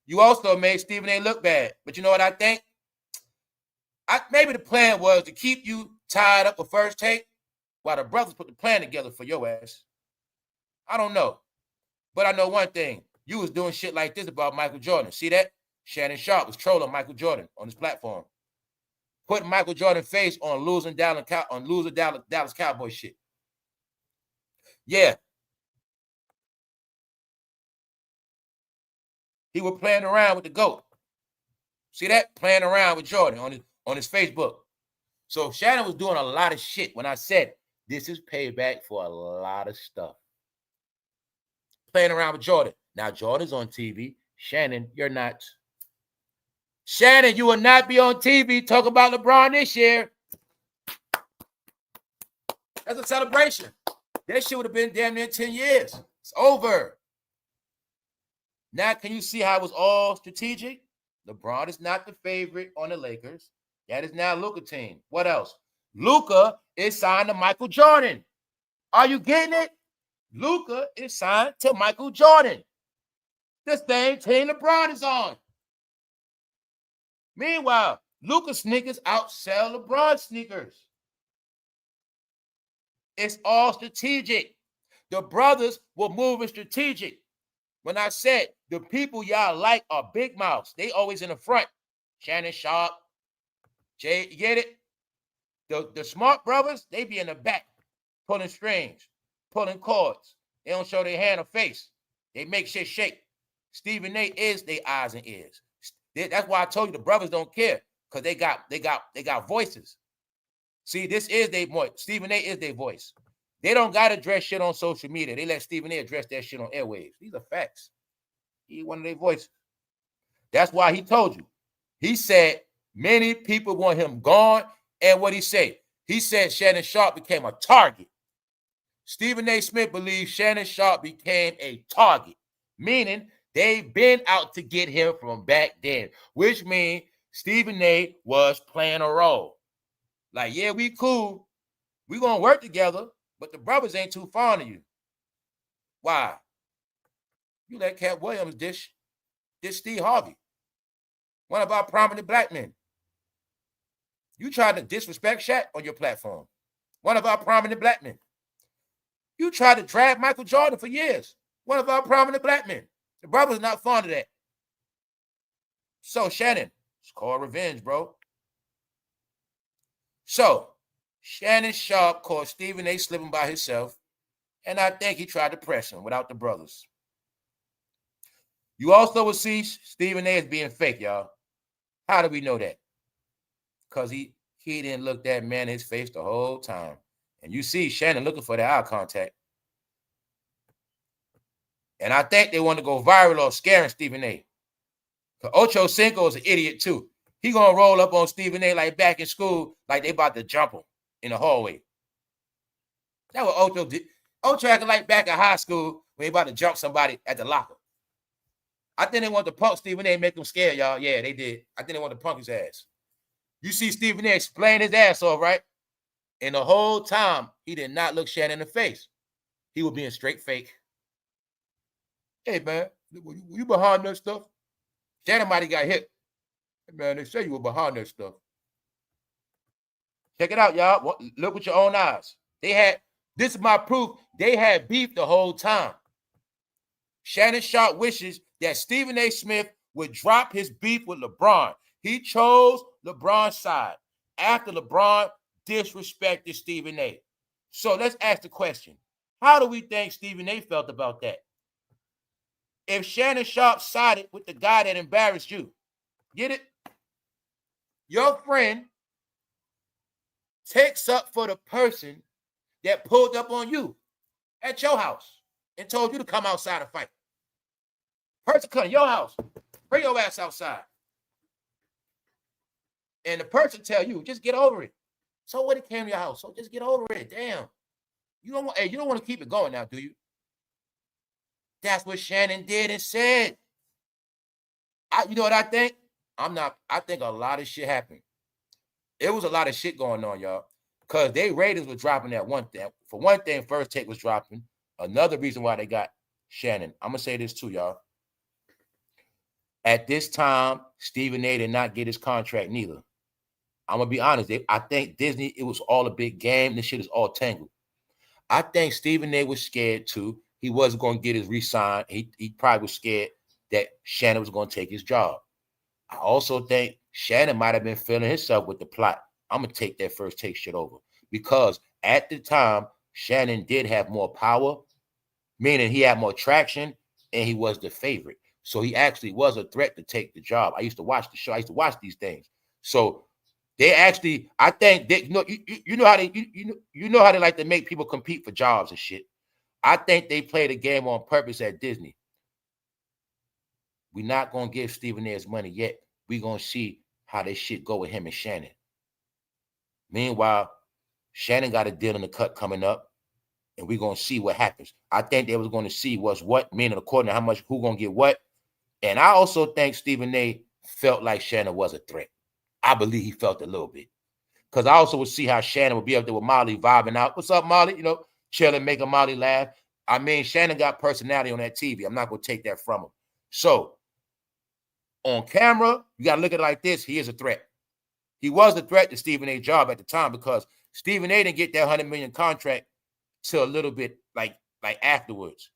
You also made Stephen A. look bad. But you know what I think? Maybe the plan was to keep you tied up with First Take while the brothers put the plan together for your ass. I don't know. But I know one thing. You was doing shit like this about Michael Jordan. See that? Shannon Sharpe was trolling Michael Jordan on his platform. Putting Michael Jordan's face on losing Dallas Cowboy shit. Yeah. He was playing around with the GOAT. See that? Playing around with Jordan on his Facebook. So Shannon was doing a lot of shit when I said this is payback for a lot of stuff. Playing around with Jordan. Now Jordan's on TV. Shannon, you're not. Shannon, you will not be on TV talking about LeBron this year. That's a celebration. That shit would have been damn near 10 years. It's over. Now, can you see how it was all strategic? LeBron is not the favorite on the Lakers. That is now Luka team. What else? Luka is signed to Michael Jordan. Are you getting it? Luka is signed to Michael Jordan. The same team LeBron is on. Meanwhile, Luka sneakers outsell LeBron sneakers. It's all strategic. The brothers were moving strategic. When I said the people y'all like are big mouths, they always in the front. Shannon Sharpe, Jay, you get it? The smart brothers, they be in the back, pulling strings, pulling cords. They don't show their hand or face. They make shit shake. Stephen A. is their eyes and ears. That's why I told you the brothers don't care, because they got voices. See, this is their voice. Stephen A. is their voice. They don't got to address shit on social media. They let Stephen A. address that shit on airwaves. These are facts. He one of their voices. That's why he told you. He said many people want him gone. And what he said? He said Shannon Sharpe became a target. Stephen A. Smith believes Shannon Sharpe became a target, meaning they've been out to get him from back then, which means Stephen A. was playing a role. Like, yeah, we cool. We going to work together, but the brothers ain't too fond of you. Why? You let Cat Williams dish Steve Harvey, one of our prominent black men. You tried to disrespect Shaq on your platform, one of our prominent black men. You tried to drag Michael Jordan for years, One of our prominent black men. The brother's not fond of that. So, Shannon, it's called revenge, bro. So, Shannon Sharpe caught Stephen A. slipping by himself, and I think he tried to press him without the brothers. You also will see Stephen A. as being fake, y'all. How do we know that? Because he didn't look that man in his face the whole time. And you see Shannon looking for that eye contact. And I think they want to go viral or scaring Stephen A. Because Ocho Cinco is an idiot too. He gonna roll up on Stephen A. like back in school, like they about to jump him in the hallway. That's what Ocho did. Ocho acting like back in high school when he about to jump somebody at the locker. I think they want to punk Stephen A. and make him scared, y'all. Yeah, they did. I think they want to punk his ass. You see Stephen A. explain his ass off, right? And the whole time, he did not look Shannon in the face. He was being straight fake. Hey, man, were you behind that stuff? Shannon might have got hit. Hey, man, they say you were behind that stuff. Check it out, y'all. Look with your own eyes. This is my proof, they had beef the whole time. Shannon Sharpe wishes that Stephen A. Smith would drop his beef with LeBron. He chose LeBron's side after LeBron disrespected Stephen A. So let's ask the question. How do we think Stephen A. felt about that? If Shannon Sharpe sided with the guy that embarrassed you, get it? Your friend takes up for the person that pulled up on you at your house and told you to come outside and fight. Person come to your house, bring your ass outside. And the person tell you, just get over it. So what, it came to your house, so just get over it. Damn. You don't want to keep it going now, do you? That's what Shannon did and said. You know what I think? I think a lot of shit happened. It was a lot of shit going on, y'all. Because their ratings were dropping that one thing. For one thing, First Take was dropping. Another reason why they got Shannon. I'm going to say this too, y'all. At this time, Stephen A. did not get his contract neither. I'm going to be honest. I think Disney, it was all a big game. This shit is all tangled. I think Stephen A. was scared too. He wasn't going to get his re-sign. He probably was scared that Shannon was going to take his job. I also think Shannon might have been feeling himself with the plot. I'm going to take that First Take shit over. Because at the time, Shannon did have more power, meaning he had more traction, and he was the favorite. So he actually was a threat to take the job. I used to watch the show. I used to watch these things. So they actually, I think they, you know how they like to make people compete for jobs and shit. I think they played a game on purpose at Disney. We're not gonna give Stephen A. his money yet. We're gonna see how this shit go with him and Shannon. Meanwhile, Shannon got a deal in the cut coming up, and we're gonna see what happens. I think they was gonna see what's what, meaning according to how much who gonna get what. And I also think Stephen A. felt like Shannon was a threat. I believe he felt a little bit. Because I also would see how Shannon would be up there with Molly vibing out. What's up, Molly? You know, chilling, making Molly laugh. I mean, Shannon got personality on that TV. I'm not going to take that from him. So, on camera, you got to look at it like this. He is a threat. He was a threat to Stephen A.'s job at the time because Stephen A. didn't get that $100 million contract till a little bit like afterwards.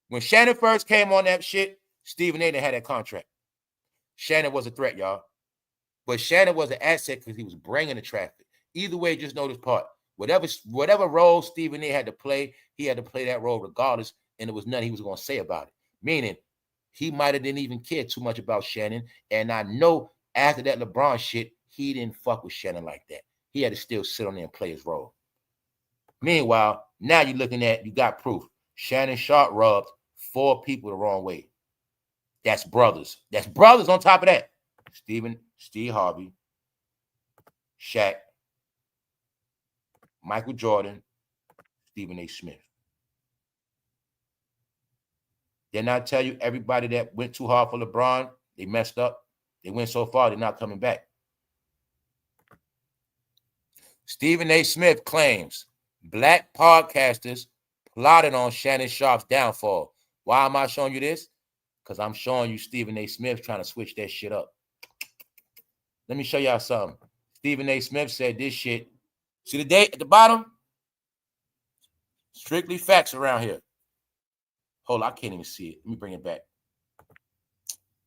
When Shannon first came on that shit, Stephen A. didn't have that contract. Shannon was a threat, y'all. But Shannon was an asset because he was bringing the traffic. Either way, just know this part. Whatever role Stephen A. had to play, he had to play that role regardless, and there was nothing he was going to say about it. Meaning, he might have didn't even care too much about Shannon, and I know after that LeBron shit, he didn't fuck with Shannon like that. He had to still sit on there and play his role. Meanwhile, now you're looking at, you got proof. Shannon Sharpe rubbed 4 people the wrong way. That's brothers. That's brothers on top of that. Steve Harvey, Shaq, Michael Jordan, Stephen A. Smith. Didn't I tell you everybody that went too hard for LeBron, they messed up? They went so far, they're not coming back. Stephen A. Smith claims black podcasters plotted on Shannon Sharpe's downfall. Why am I showing you this? Because I'm showing you Stephen A. Smith trying to switch that shit up. Let me show y'all something. Stephen A. Smith said this shit. See the date at the bottom? Strictly facts around here. Hold on, I can't even see it. Let me bring it back.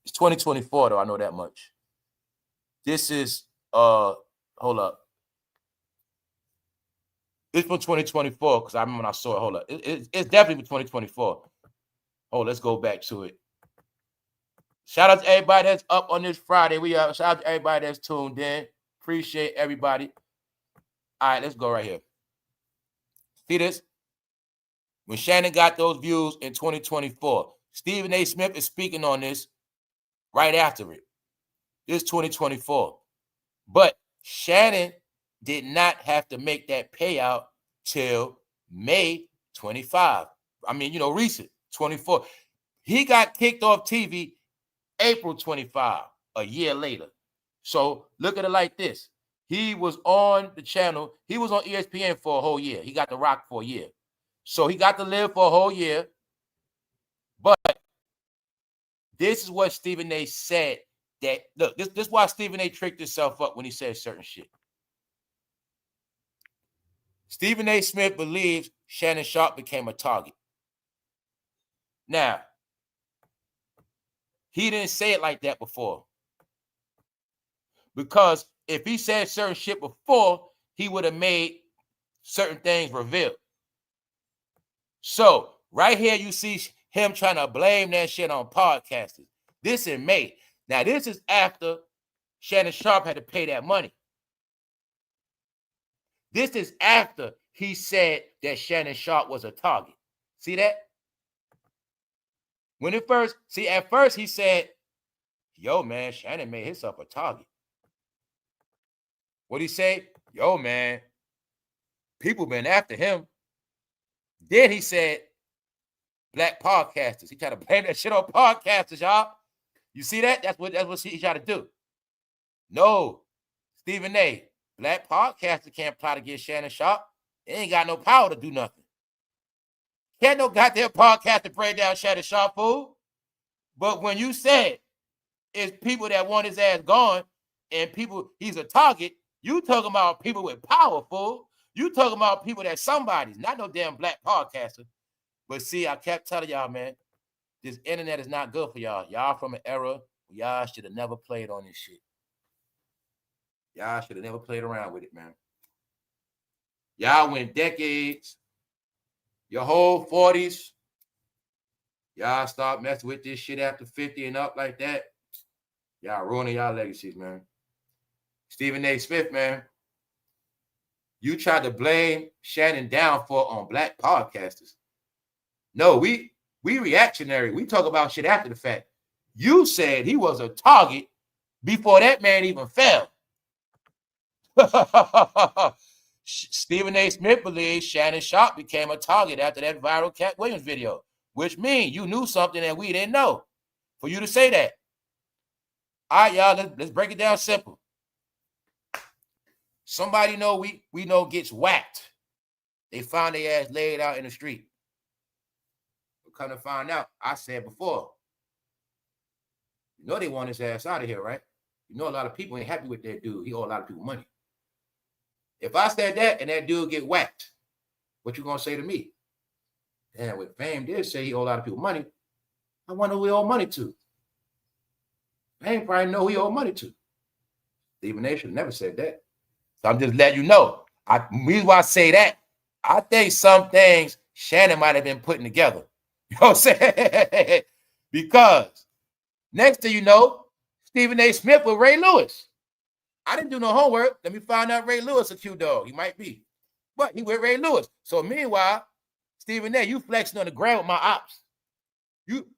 It's 2024 though. I know that much. This is hold up. It's from 2024 because I remember when I saw it. Hold up. It's definitely from 2024. Oh, let's go back to it. Shout out to everybody that's up on this Friday. Shout out to everybody that's tuned in. Appreciate everybody. All right, let's go right here. See this? When Shannon got those views in 2024, Stephen A. Smith is speaking on this right after it. This 2024. But Shannon did not have to make that payout till May 25. I mean, recent, 24. He got kicked off TV April 25, a year later. So look at it like this. He was on the channel. He was on ESPN for a whole year. He got The Rock for a year. So he got to live for a whole year. But this is what Stephen A. said. That look, this is why Stephen A. tricked himself up when he said certain shit. Stephen A. Smith believes Shannon Sharpe became a target. Now, he didn't say it like that before. Because if he said certain shit before, he would have made certain things revealed. So, right here, you see him trying to blame that shit on podcasters. This in May. Now, this is after Shannon Sharpe had to pay that money. This is after he said that Shannon Sharpe was a target. See that? When at first he said, yo, man, Shannon made himself a target. What'd he say? Yo, man, people been after him. Then he said, black podcasters. He tried to blame that shit on podcasters, y'all. You see that? That's what he tried to do. No, Stephen A., black podcaster can't plot against Shannon Sharpe. They ain't got no power to do nothing. Can't no goddamn podcaster break down Shannon Sharpe, fool. But when you said it's people that want his ass gone and people, he's a target, you talking about people with power, fool. You talking about people that somebody's, not no damn black podcaster. But see, I kept telling y'all, man, this internet is not good for y'all. Y'all from an era where y'all should have never played on this shit. Y'all should have never played around with it, man. Y'all went decades, your whole 40s. Y'all start messing with this shit after 50 and up like that. Y'all ruining y'all legacies, man. Stephen A. Smith, man, you tried to blame Shannon downfall on black podcasters. No, we reactionary. We talk about shit after the fact. You said he was a target before that man even fell. Stephen A. Smith believes Shannon Sharpe became a target after that viral Cat Williams video, which means you knew something that we didn't know for you to say that. All right, y'all, let's break it down simple. Somebody we know gets whacked. They found their ass laid out in the street. Come to find out, I said before, you know they want his ass out of here, right? You know a lot of people ain't happy with that dude. He owe a lot of people money. If I said that and that dude get whacked, what you gonna say to me? Damn, with Fame did say he owe a lot of people money. I wonder who he owe money to. Fame probably know who he owe money to. Stephen A. should never said that. So I'm just letting you know. Reason why I say that, I think some things Shannon might have been putting together. You know what I'm saying? Because next thing you know, Stephen A. Smith with Ray Lewis. I didn't do no homework. Let me find out Ray Lewis a cute dog. He might be. But he with Ray Lewis. So meanwhile, Stephen A., you flexing on the ground with my ops.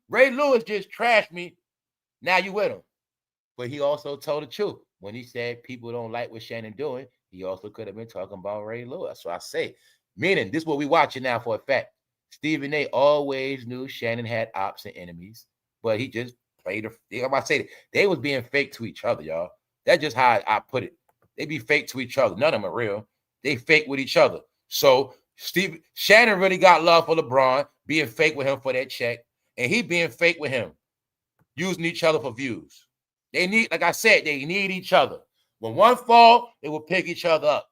Ray Lewis just trashed me. Now you with him. But he also told the truth. When he said people don't like what Shannon doing, he also could have been talking about Ray Lewis. So I say, meaning this is what we watching now for a fact. Stephen A. always knew Shannon had ops and enemies, but he just played. I'm about to say they was being fake to each other, y'all. That's just how I put it. They be fake to each other. None of them are real. They fake with each other. So Shannon really got love for LeBron, being fake with him for that check, and he being fake with him, using each other for views. They need, like I said, they need each other. When one fall, they will pick each other up.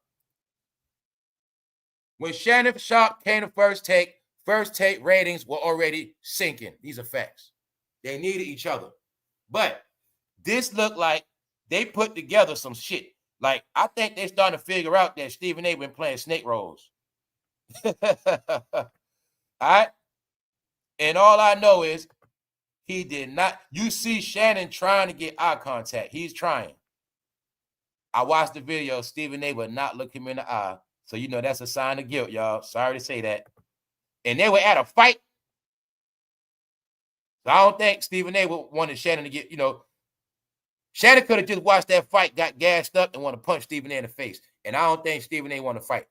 When Shannon Sharpe came to First Take, First take ratings were already sinking. These are facts. They needed each other. But this looked like they put together some shit. Like, I think they're starting to figure out that Stephen A. been playing snake roles. All right? And all I know is he did not. You see Shannon trying to get eye contact. He's trying. I watched the video. Stephen A. would not look him in the eye. So, you know, that's a sign of guilt, y'all. Sorry to say that. And they were at a fight. So I don't think Stephen A. wanted Shannon to get, you know, Shannon could have just watched that fight, got gassed up, and want to punch Stephen A. in the face. And I don't think Stephen A. want to fight.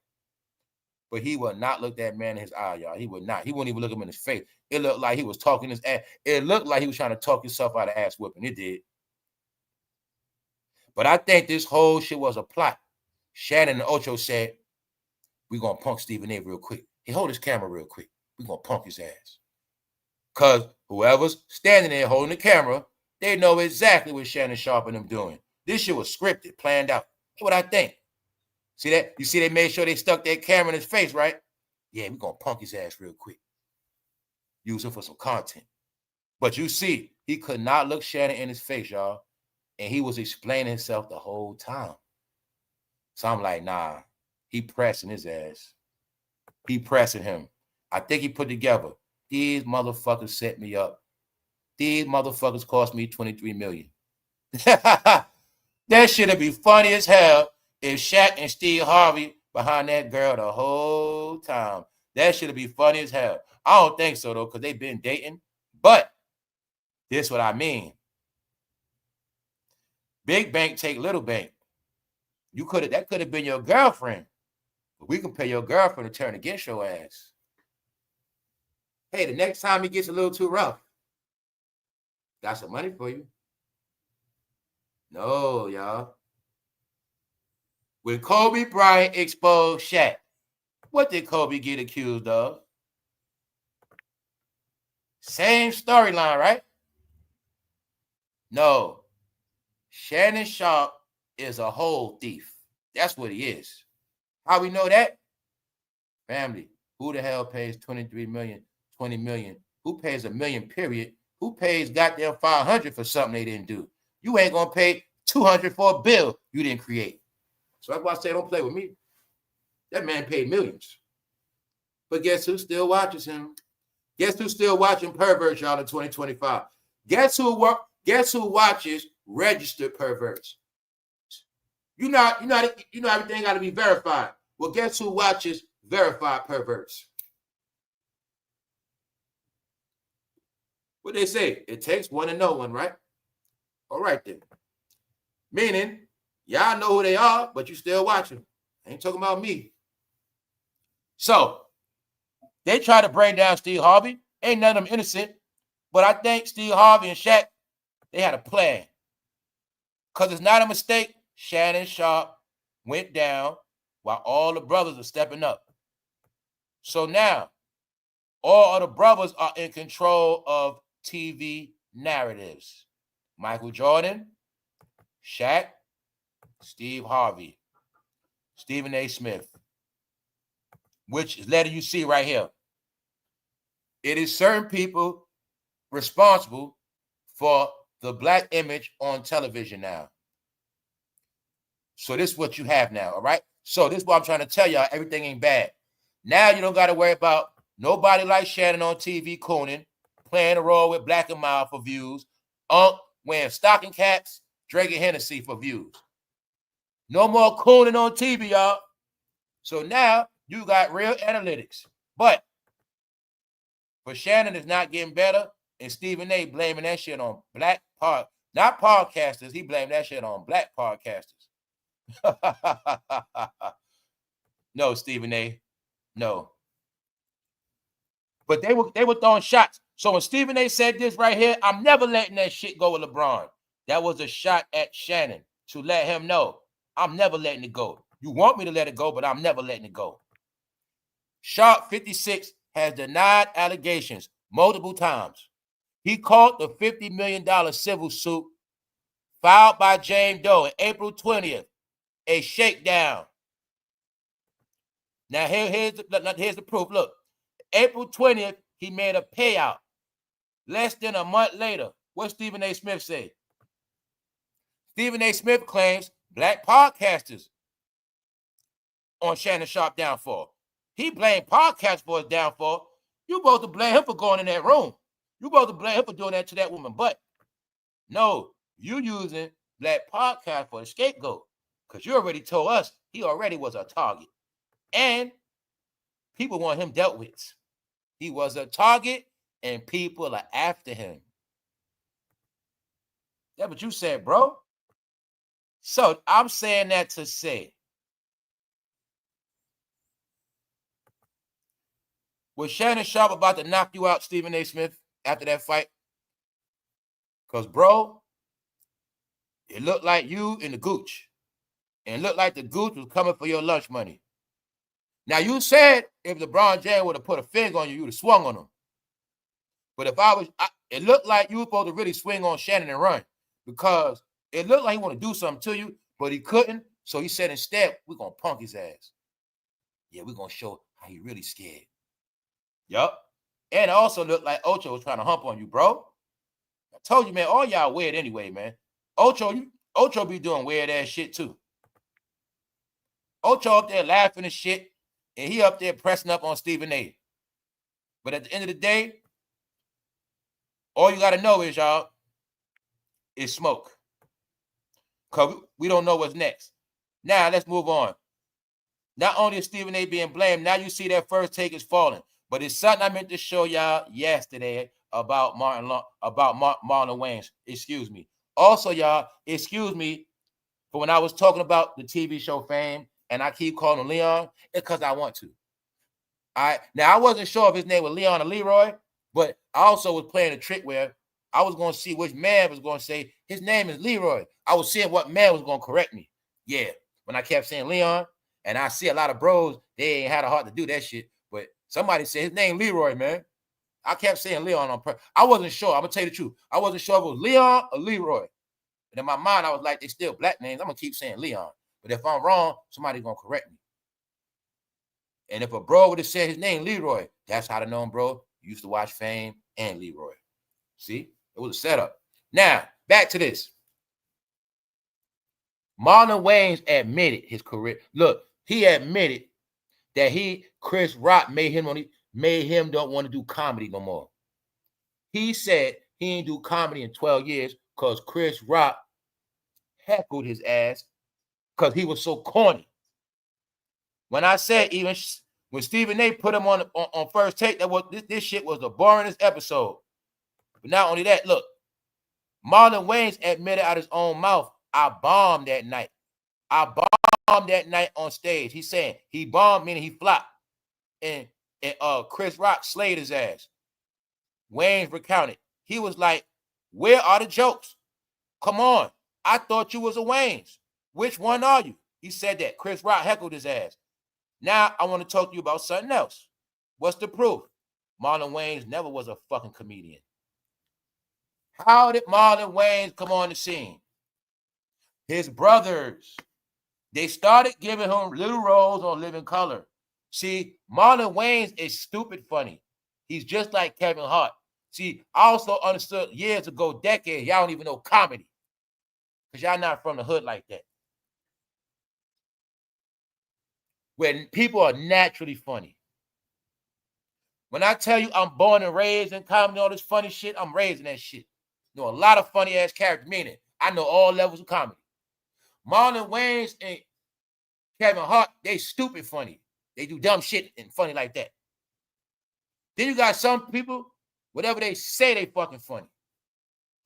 But he would not look that man in his eye, y'all. He would not. He wouldn't even look him in his face. It looked like he was talking his ass. It looked like he was trying to talk himself out of ass whipping. It did. But I think this whole shit was a plot. Shannon and Ocho said, we're going to punk Stephen A. real quick. He hold his camera real quick. We're going to punk his ass. Because whoever's standing there holding the camera, they know exactly what Shannon Sharpe and them doing. This shit was scripted, planned out. That's what I think. See that? You see they made sure they stuck that camera in his face, right? Yeah, we're going to punk his ass real quick. Use him for some content. But you see, he could not look Shannon in his face, y'all. And he was explaining himself the whole time. So I'm like, nah, he pressing his ass. He pressing him. I think he put together, these motherfuckers set me up. These motherfuckers cost me $23 million. That shit'd be funny as hell if Shaq and Steve Harvey behind that girl the whole time. That shit'd be funny as hell. I don't think so, though, because they've been dating. But this what I mean. Big bank take little bank. That could have been your girlfriend. But we can pay your girlfriend to turn against your ass. Hey, the next time he gets a little too rough, got some money for you. No, y'all. When Kobe Bryant exposed Shaq, what did Kobe get accused of? Same storyline, right? No. Shannon Sharpe is a whole thief. That's what he is. How we know that? Family. Who the hell pays $23 million, $20 million? Who pays $1 million, period? Who pays goddamn $500 for something they didn't do? You ain't going to pay $200 for a bill you didn't create. So that's why I say don't play with me. That man paid millions. But guess who still watches him? Guess who's still watching perverts, y'all, in 2025? Guess who watches registered perverts? You know everything got to be verified. Well, guess who watches verified perverts? What they say? It takes one to know one, right? All right then. Meaning, y'all know who they are, but you still watching. I ain't talking about me. So, they try to bring down Steve Harvey. Ain't none of them innocent. But I think Steve Harvey and Shaq, they had a plan. Because it's not a mistake. Shannon Sharpe went down while all the brothers are stepping up. So now, all of the brothers are in control of TV narratives. Michael Jordan, Shaq, Steve Harvey, Stephen A. Smith, which letter you see right here. It is certain people responsible for the black image on television now. So this is what you have now, all right? So this is what I'm trying to tell y'all. Everything ain't bad. Now you don't got to worry about nobody like Shannon on TV cooning, playing a role with Black and Mild for views, wearing stocking caps, drinking Hennessy for views. No more cooning on TV, y'all. So now you got real analytics. But for Shannon, it's not getting better, and Stephen A. blaming that shit on not podcasters. He blamed that shit on black podcasters. No, Stephen A. No. But they were throwing shots. So when Stephen A. said this right here, I'm never letting that shit go with LeBron. That was a shot at Shannon to let him know I'm never letting it go. You want me to let it go, but I'm never letting it go. Sharpe 56 has denied allegations multiple times. He called the $50 million civil suit filed by James Doe on April 20th a shakedown. Now here's the proof. Look, April 20th, he made a payout. Less than a month later, what Stephen A. Smith say? Stephen A. Smith claims black podcasters on Shannon Sharpe downfall. He blamed podcasts for his downfall. You supposed to blame him for going in that room. You supposed to blame him for doing that to that woman. But no, you using black podcast for the scapegoat. Because you already told us he already was a target. And people want him dealt with. He was a target and people are after him. That's what you said, bro. So I'm saying that to say, was Shannon Sharpe about to knock you out, Stephen A. Smith, after that fight? Because, bro, it looked like you and the gooch. And it looked like the gooch was coming for your lunch money. Now, you said if LeBron James would have put a finger on you, you would have swung on him. But if it looked like you were supposed to really swing on Shannon and run, because it looked like he wanted to do something to you, but he couldn't. So he said, instead, we're going to punk his ass. Yeah, we're going to show how he really scared. Yup. And it also looked like Ocho was trying to hump on you, bro. I told you, man, all y'all weird anyway, man. Ocho be doing weird ass shit too. Ocho up there laughing and shit, and he up there pressing up on Stephen A. But at the end of the day, all you got to know is, y'all, is smoke. Because we don't know what's next. Now, let's move on. Not only is Stephen A. being blamed, now you see that first take is falling. But it's something I meant to show y'all yesterday about Marlon Wayans. Excuse me. Also, y'all, excuse me for when I was talking about the TV show Fame, and I keep calling him Leon, it's because I want to. Now, I wasn't sure if his name was Leon or Leroy, but I also was playing a trick where I was going to see which man was going to say, his name is Leroy. I was seeing what man was going to correct me. Yeah, when I kept saying Leon, and I see a lot of bros, they ain't had a heart to do that shit, but somebody said his name Leroy, man. I kept saying Leon on purpose. I wasn't sure. I'm going to tell you the truth. I wasn't sure if it was Leon or Leroy. And in my mind, I was like, they still black names. I'm going to keep saying Leon. But if I'm wrong, somebody's going to correct me. And if a bro would have said his name Leroy, that's how to know him, bro. You used to watch Fame and Leroy. See? It was a setup. Now, back to this. Marlon Wayans admitted his career. Look, he admitted that Chris Rock made him don't want to do comedy no more. He said he ain't do comedy in 12 years because Chris Rock heckled his ass because he was so corny. When I said even when Stephen A. put him on first take, this shit was the boringest episode. But not only that, look, Marlon Wayans admitted out his own mouth, I bombed that night. I bombed that night on stage. He's saying he bombed, meaning he flopped. And Chris Rock slayed his ass. Wayans recounted. He was like, where are the jokes? Come on. I thought you was a Wayans. Which one are you? He said that. Chris Rock heckled his ass. Now I want to talk to you about something else. What's the proof? Marlon Wayans never was a fucking comedian. How did Marlon Wayans come on the scene? His brothers, they started giving him little roles on Living Color. See, Marlon Wayans is stupid funny. He's just like Kevin Hart. See, I also understood years ago, decades, y'all don't even know comedy. Because y'all not from the hood like that. When people are naturally funny. When I tell you I'm born and raised in comedy, all this funny shit, I'm raising that shit. You know, a lot of funny ass characters, meaning I know all levels of comedy. Marlon Wayans and Kevin Hart, they stupid funny. They do dumb shit and funny like that. Then you got some people, whatever they say, they fucking funny.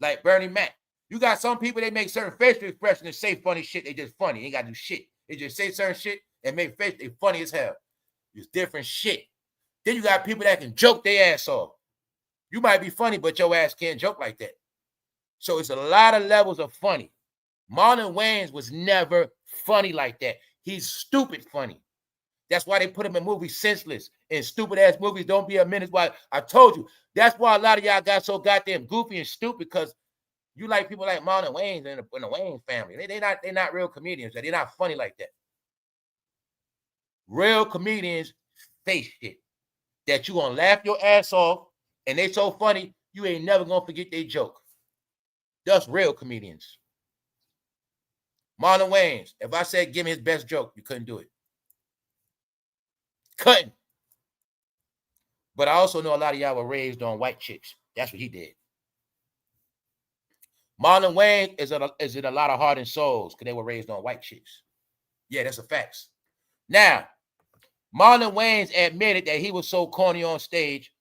Like Bernie Mac. You got some people, they make certain facial expressions and say funny shit. They just funny. They ain't got to do shit. They just say certain shit and make face. They funny as hell. It's different shit. Then you got people that can joke their ass off. You might be funny, but your ass can't joke like that. So it's a lot of levels of funny. Marlon Wayans was never funny like that. He's stupid funny. That's why they put him in movies senseless. And stupid-ass movies don't be a minute. Why I told you. That's why a lot of y'all got so goddamn goofy and stupid, because you like people like Marlon Wayans and the Wayans family. They're not real comedians. They're not funny like that. Real comedians face shit. that you gonna laugh your ass off, and they so funny, you ain't never gonna forget their joke. That's real comedians. Marlon Wayans, if I said give me his best joke, you couldn't do it. Couldn't. But I also know a lot of y'all were raised on white chicks. That's what he did. Marlon Wayans is in a lot of heart and souls because they were raised on white chicks. Yeah, that's a fact. Now, Marlon Wayans admitted that he was so corny on stage,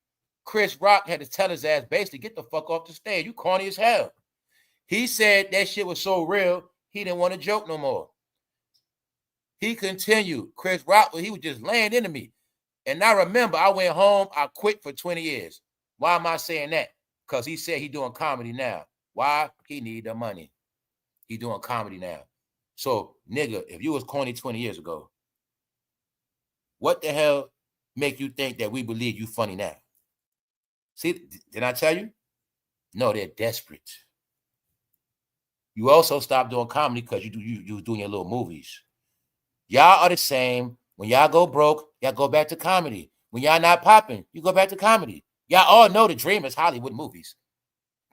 Chris Rock had to tell his ass basically, get the fuck off the stage. You corny as hell. He said that shit was so real, he didn't want to joke no more. He continued. Chris Rock, he was just laying into me. And I remember I went home, I quit for 20 years. Why am I saying that? Because he said he doing comedy now. Why? He need the money. He doing comedy now. So, nigga, if you was corny 20 years ago, what the hell make you think that we believe you funny now? See, did I tell you? No, they're desperate. You also stopped doing comedy because you was doing your little movies. Y'all are the same. When y'all go broke, y'all go back to comedy. When y'all not popping, you go back to comedy. Y'all all know the dream is Hollywood movies.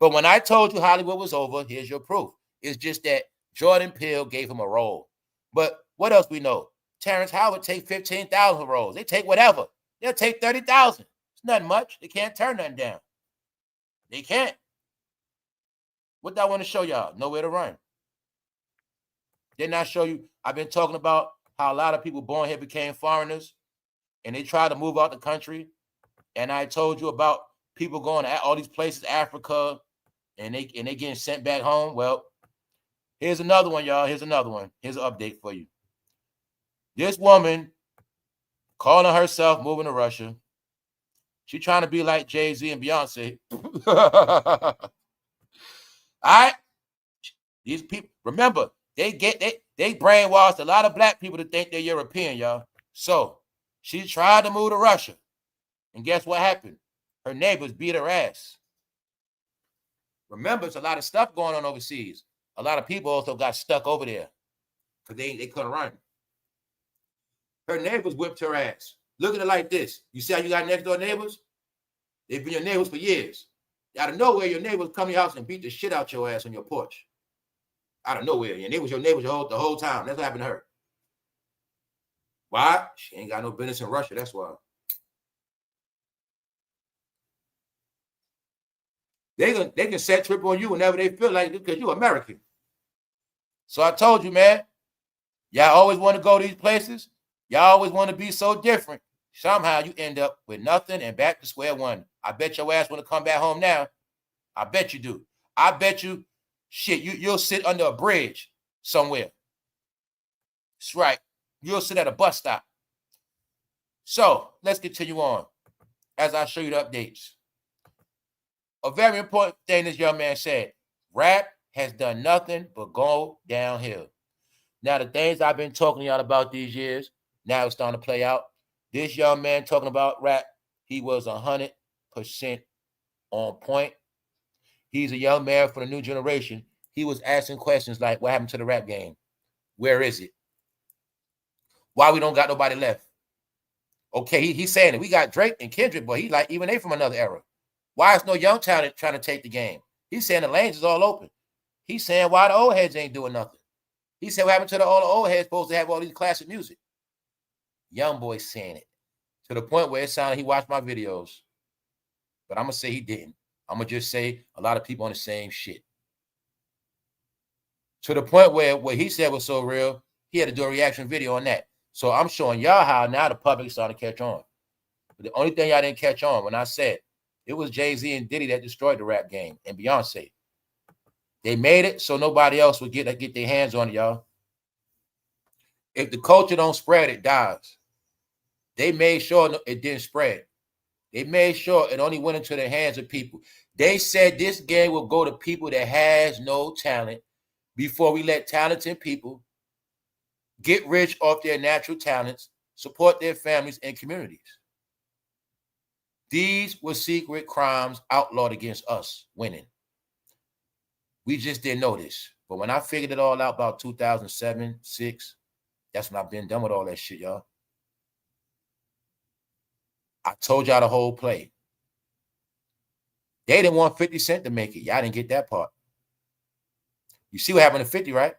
But when I told you Hollywood was over, here's your proof. It's just that Jordan Peele gave him a role. But what else we know? Terrence Howard take 15,000 roles. They take whatever. They'll take 30,000. It's nothing much. They can't turn nothing down. They can't. What do I want to show y'all? Nowhere to run. Didn't I show you? I've been talking about how a lot of people born here became foreigners and they tried to move out the country. And I told you about people going to all these places, Africa, and they getting sent back home. Well, here's another one, y'all. Here's another one. Here's an update for you. This woman calling herself moving to Russia. She trying to be like Jay-Z and Beyonce. All right? These people, remember, they brainwashed a lot of black people to think they're European, y'all. So she tried to move to Russia. And guess what happened? Her neighbors beat her ass. Remember, it's a lot of stuff going on overseas. A lot of people also got stuck over there because they couldn't run. Her neighbors whipped her ass. Look at it like this. You see how you got next door neighbors? They've been your neighbors for years. Out of nowhere, your neighbors come to your house and beat the shit out your ass on your porch. Out of nowhere. Your neighbors the whole time. That's what happened to her. Why? She ain't got no business in Russia. That's why. They can set trip on you whenever they feel like it because you're American. So I told you, man, y'all always want to go to these places. Y'all always want to be so different. Somehow you end up with nothing and back to square one. I bet your ass want to come back home now. I bet you do. I bet you, shit, you'll sit under a bridge somewhere. That's right. You'll sit at a bus stop. So let's continue on as I show you the updates. A very important thing this young man said, rap has done nothing but go downhill. Now, the things I've been talking to y'all about these years, now it's starting to play out. This young man talking about rap, he was 100% on point. He's a young man for the new generation. He was asking questions like, what happened to the rap game? Where is it? Why we don't got nobody left? Okay, he's saying it. We got Drake and Kendrick, but he like, even they from another era. Why is no young talent trying to take the game? He's saying the lanes is all open. He's saying why the old heads ain't doing nothing. He said what happened to all the old heads supposed to have all these classic music. Young boy saying it to the point where it sounded he watched my videos. But I'm going to say he didn't. I'm going to just say a lot of people on the same shit. To the point where what he said was so real, he had to do a reaction video on that. So I'm showing y'all how now the public is starting to catch on. But the only thing y'all didn't catch on when I said it was Jay-Z and Diddy that destroyed the rap game and Beyonce. They made it so nobody else would get their hands on it, y'all. If the culture don't spread, it dies. They made sure it didn't spread. They made sure it only went into the hands of people. They said this game will go to people that has no talent before we let talented people get rich off their natural talents, support their families and communities. These were secret crimes outlawed against us winning. We just didn't know this. But when I figured it all out about 2007, 6, that's when I've been done with all that shit, y'all. I told y'all the whole play. They didn't want 50 Cent to make it. Y'all didn't get that part. You see what happened to 50, right?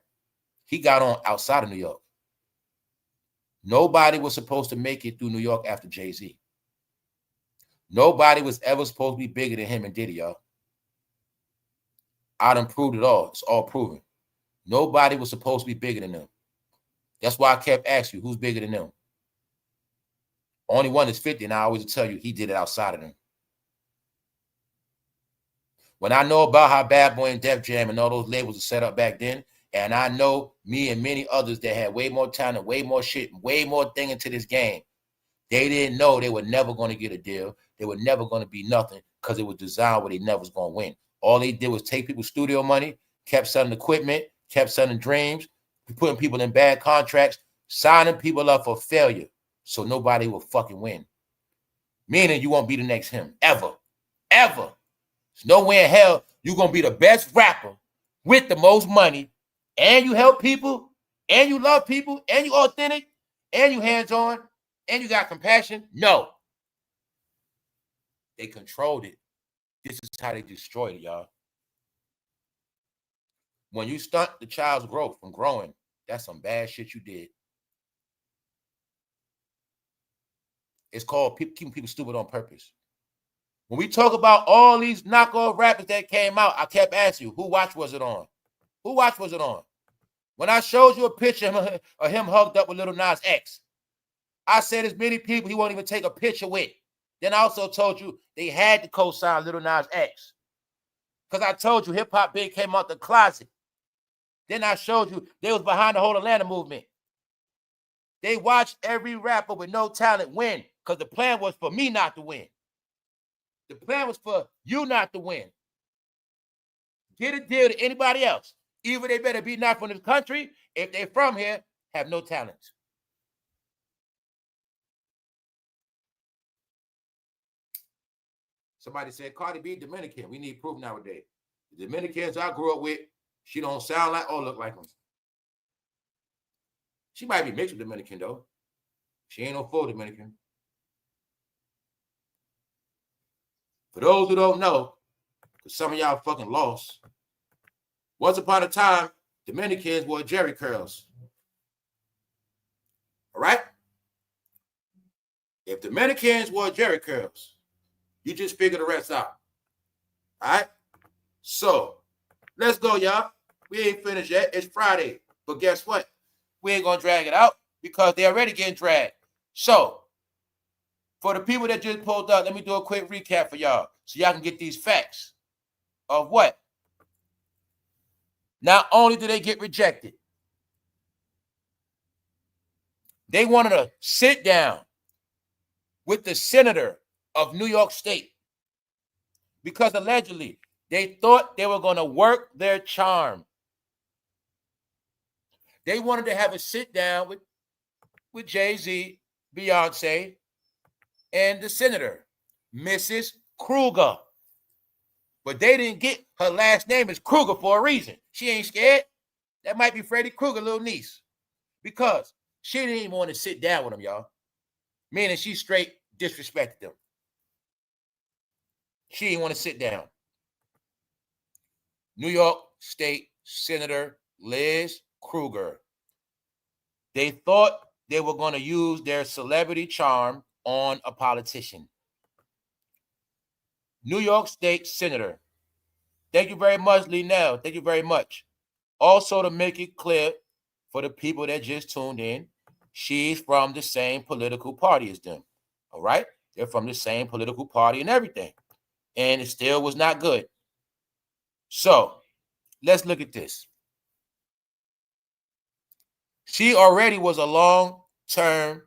He got on outside of New York. Nobody was supposed to make it through New York after Jay-Z. Nobody was ever supposed to be bigger than him and Diddy, y'all. I done proved it all. It's all proven. Nobody was supposed to be bigger than them. That's why I kept asking you, who's bigger than them? Only one is 50, and I always tell you he did it outside of them. When I know about how Bad Boy and Def Jam and all those labels were set up back then, and I know me and many others that had way more talent, way more shit, way more thing into this game, they didn't know they were never going to get a deal. They were never going to be nothing because it was designed where they never was going to win. All they did was take people's studio money, kept selling equipment, kept selling dreams, putting people in bad contracts, signing people up for failure so nobody will fucking win. Meaning you won't be the next him, ever, ever. There's no way in hell you're going to be the best rapper with the most money, and you help people, and you love people, and you authentic, and you hands-on, and you got compassion. No. They controlled it. This is how they destroyed it, y'all. When you stunt the child's growth from growing, that's some bad shit you did. It's called keeping people stupid on purpose. When we talk about all these knockoff rappers that came out, I kept asking you, who watch was it on? Who watch was it on? When I showed you a picture of him hugged up with Lil Nas X, I said there's many people he won't even take a picture with. Then I also told you they had to co-sign Lil Nas X. Because I told you hip-hop big came out the closet. Then I showed you they was behind the whole Atlanta movement. They watched every rapper with no talent win because the plan was for me not to win. The plan was for you not to win. Get a deal to anybody else. Either they better be not from this country, if they're from here, have no talent. Somebody said, Cardi B, Dominican. We need proof nowadays. The Dominicans I grew up with, she don't sound like or look like them. She might be mixed with Dominican, though. She ain't no full Dominican. For those who don't know, because some of y'all fucking lost, once upon a time, Dominicans wore Jerry curls. All right? If Dominicans wore Jerry curls, you just figure the rest out. All right? So, let's go, y'all. We ain't finished yet. It's Friday. But guess what? We ain't going to drag it out because they already getting dragged. So, for the people that just pulled up, let me do a quick recap for y'all so y'all can get these facts of what? Not only did they get rejected, they wanted to sit down with the senator of New York State because allegedly they thought they were going to work their charm. They wanted to have a sit down with Jay-Z, Beyonce, and the senator, Mrs. Kruger. But they didn't get her last name is Kruger for a reason. She ain't scared. That might be Freddy Krueger, little niece. Because she didn't even want to sit down with them, y'all. Meaning she straight disrespected them. She didn't want to sit down. New York State Senator Liz Kruger. They thought they were going to use their celebrity charm on a politician. New York State Senator. Thank you very much, Linnell. Thank you very much. Also, to make it clear for the people that just tuned in, she's from the same political party as them. All right? They're from the same political party and everything. And it still was not good. So, let's look at this. She already was a long-term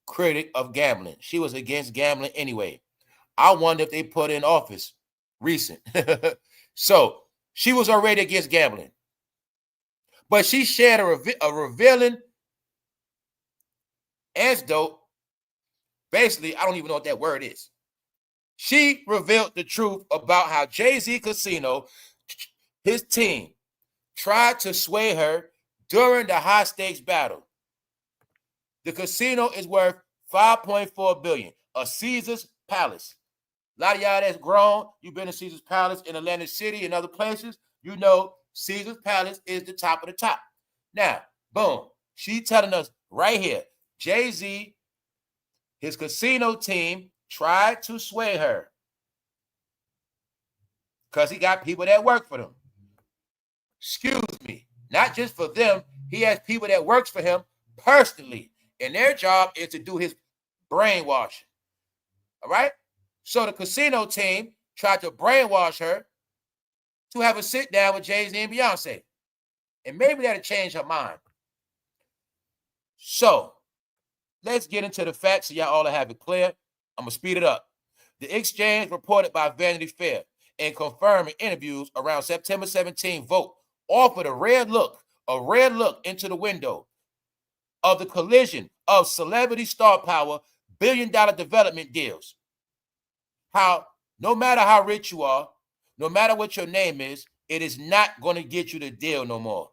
critic of gambling. She was against gambling anyway. I wonder if they put her in office recent. So, she was already against gambling. But she shared a revealing anecdote. Basically, I don't even know what that word is. She revealed the truth about how Jay-Z Casino, his team, tried to sway her during the high-stakes battle. The casino is worth $5.4 billion. a Caesar's Palace. A lot of y'all that's grown, you've been to Caesar's Palace in Atlantic City and other places. You know Caesar's Palace is the top of the top. Now, boom, she telling us right here, Jay-Z, his casino team tried to sway her because he got people that work for them. Excuse me, not just for them. He has people that works for him personally, and their job is to do his brainwashing. All right? So the casino team tried to brainwash her to have a sit down with Jay-Z and Beyonce. And maybe that'll change her mind. So let's get into the facts so y'all all have it clear. I'm going to speed it up. The exchange reported by Vanity Fair and confirmed in interviews around September 17 vote offered a rare look into the window of the collision of celebrity star power, billion-dollar development deals. How no matter how rich you are, no matter what your name is, it is not going to get you the deal no more,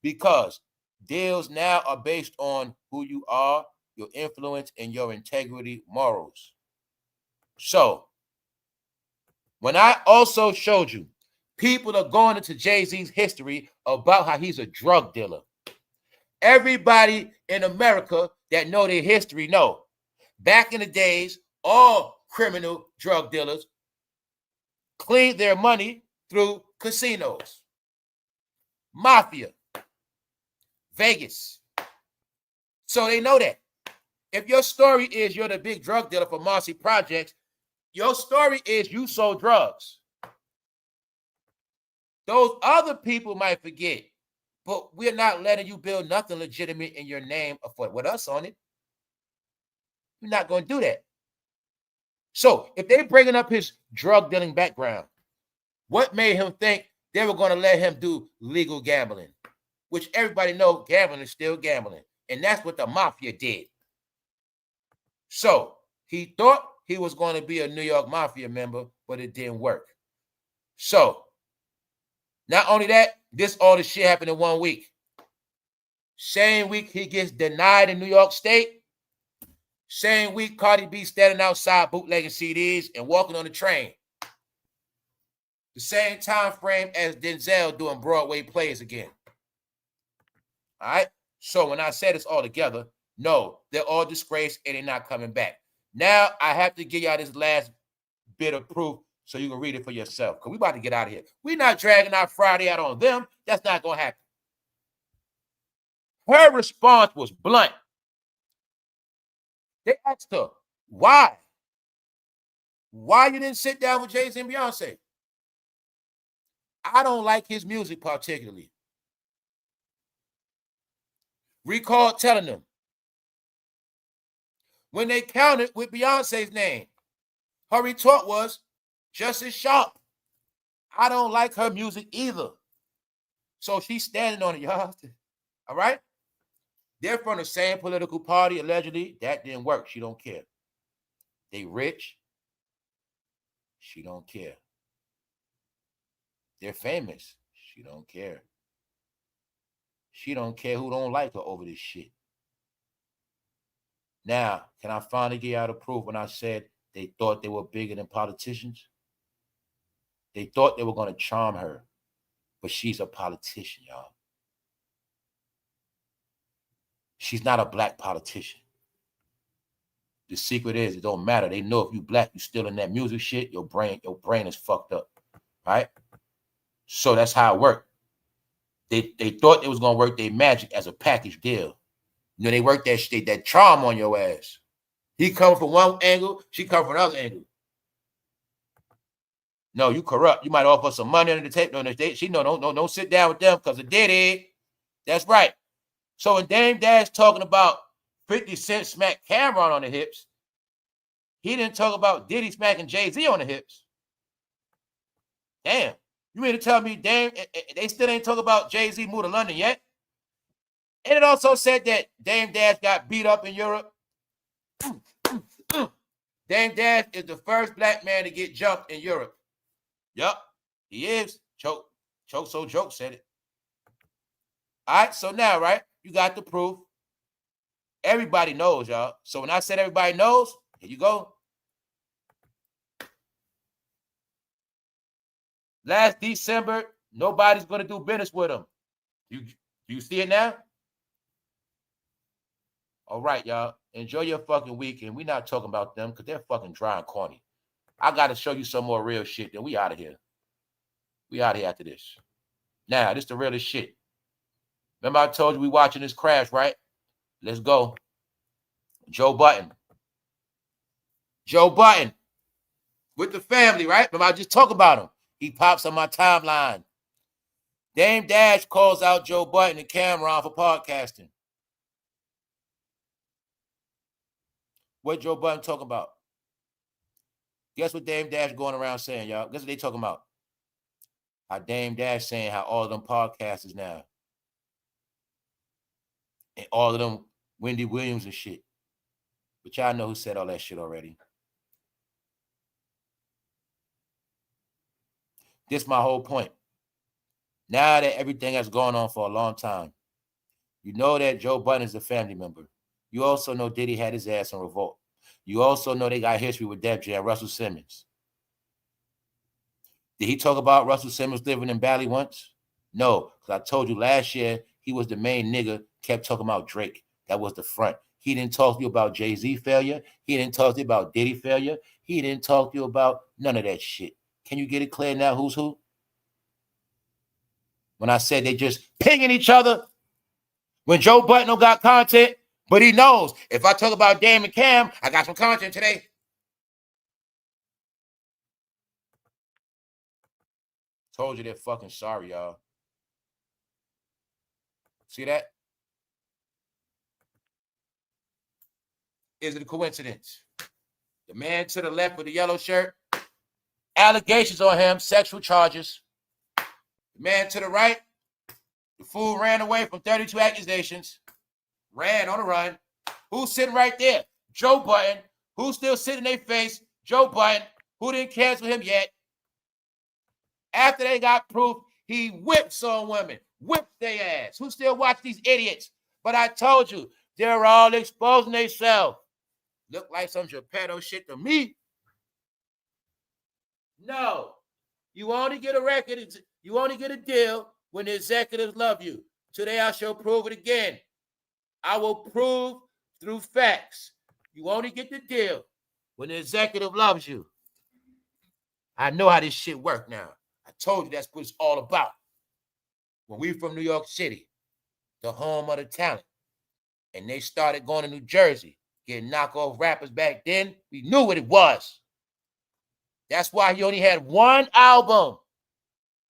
because deals now are based on who you are, your influence, and your integrity, morals. So when I also showed you, people are going into Jay-Z's history about how he's a drug dealer. Everybody in America that know their history know. Back in the days, all criminal drug dealers cleaned their money through casinos, mafia, Vegas. So they know that. If your story is you're the big drug dealer for Marcy Projects, your story is you sold drugs. Those other people might forget, but we're not letting you build nothing legitimate in your name with us on it. You're not going to do that. So if they're bringing up his drug dealing background, what made him think they were going to let him do legal gambling? Which everybody knows gambling is still gambling. And that's what the mafia did. So he thought he was going to be a New York mafia member, but it didn't work. So not only that, all this shit happened in 1 week. Same week he gets denied in New York State. Same week, Cardi B standing outside bootlegging CDs and walking on the train. The same time frame as Denzel doing Broadway plays again. All right? So when I said it's all together, no, they're all disgraced and they're not coming back. Now I have to give y'all this last bit of proof so you can read it for yourself, because we're about to get out of here. We're not dragging our Friday out on them. That's not going to happen. Her response was blunt. They asked her, why? Why you didn't sit down with Jay-Z and Beyonce? I don't like his music particularly. Recall telling them, when they countered with Beyonce's name, her retort was, just as sharp. I don't like her music either. So she's standing on it, y'all. All right? They're from the same political party, allegedly. That didn't work. She don't care. They rich. She don't care. They're famous. She don't care. She don't care who don't like her over this shit. Now, can I finally get out of proof when I said they thought they were bigger than politicians? They thought they were going to charm her, but she's a politician, y'all. She's not a black politician. The secret is it don't matter. They know if you black, you still in that music shit, your brain is fucked up. Right? So that's how it worked. They thought it was gonna work their magic as a package deal. You know, they worked that shit, that charm on your ass. He come from one angle, she come from another angle. No, you corrupt. You might offer some money under the table. No, she don't sit down with them because of Diddy. That's right. So when damedash talking about 50 Cent smack Cameron on the hips, he didn't talk about Diddy smacking Jay-Z on the hips. Damn. You mean to tell me they still ain't talk about Jay-Z moved to London yet? And it also said that damedash got beat up in Europe. Damedash is the first black man to get jumped in Europe. Yup, he is. Choke so joke said it. All right, so now, right, you got the proof. Everybody knows, y'all. So when I said everybody knows, here you go. Last December, nobody's going to do business with them. You see it now? All right, y'all. Enjoy your fucking week. And we're not talking about them because they're fucking dry and corny. I got to show you some more real shit. Then we out of here. We out of here after this. Now, this is the realest shit. Remember I told you we watching this crash, right? Let's go. Joe Budden. Joe Budden. With the family, right? Remember I just talked about him. He pops on my timeline. Damedash calls out Joe Budden and Cameron for podcasting. What Joe Budden talking about? Guess what Damedash going around saying, y'all? Guess what they talking about? How Damedash saying how all of them podcasters now. And all of them Wendy Williams and shit. But y'all know who said all that shit already. This is my whole point. Now that everything has gone on for a long time, you know that Joe Budden is a family member. You also know Diddy had his ass on Revolt. You also know they got history with Def Jam and Russell Simmons. Did he talk about Russell Simmons living in Bali once? No, because I told you last year he was the main nigga, kept talking about Drake. That was the front. He didn't talk to you about Jay-Z failure. He didn't talk to you about Diddy failure. He didn't talk to you about none of that shit. Can you get it clear now who's who? When I said they just pinging each other. When Joe Budden don't got content, but he knows if I talk about Dame and Cam, I got some content today. Told you they're fucking sorry, y'all. See that? Is it a coincidence? The man to the left with the yellow shirt, allegations on him, sexual charges. The man to the right, the fool ran away from 32 accusations, ran on the run. Who's sitting right there? Joe Budden. Who's still sitting in their face? Joe Budden. Who didn't cancel him yet? After they got proof, he whips on women, whips their ass. Who still watch these idiots? But I told you, they're all exposing themselves. Look like some Geppetto shit to me. No. You only get a record, you only get a deal when the executives love you. Today I shall prove it again. I will prove through facts. You only get the deal when the executive loves you. I know how this shit works now. I told you that's what it's all about. When we from New York City, the home of the talent, and they started going to New Jersey, getting knockoff rappers back then, we knew what it was. That's why he only had one album.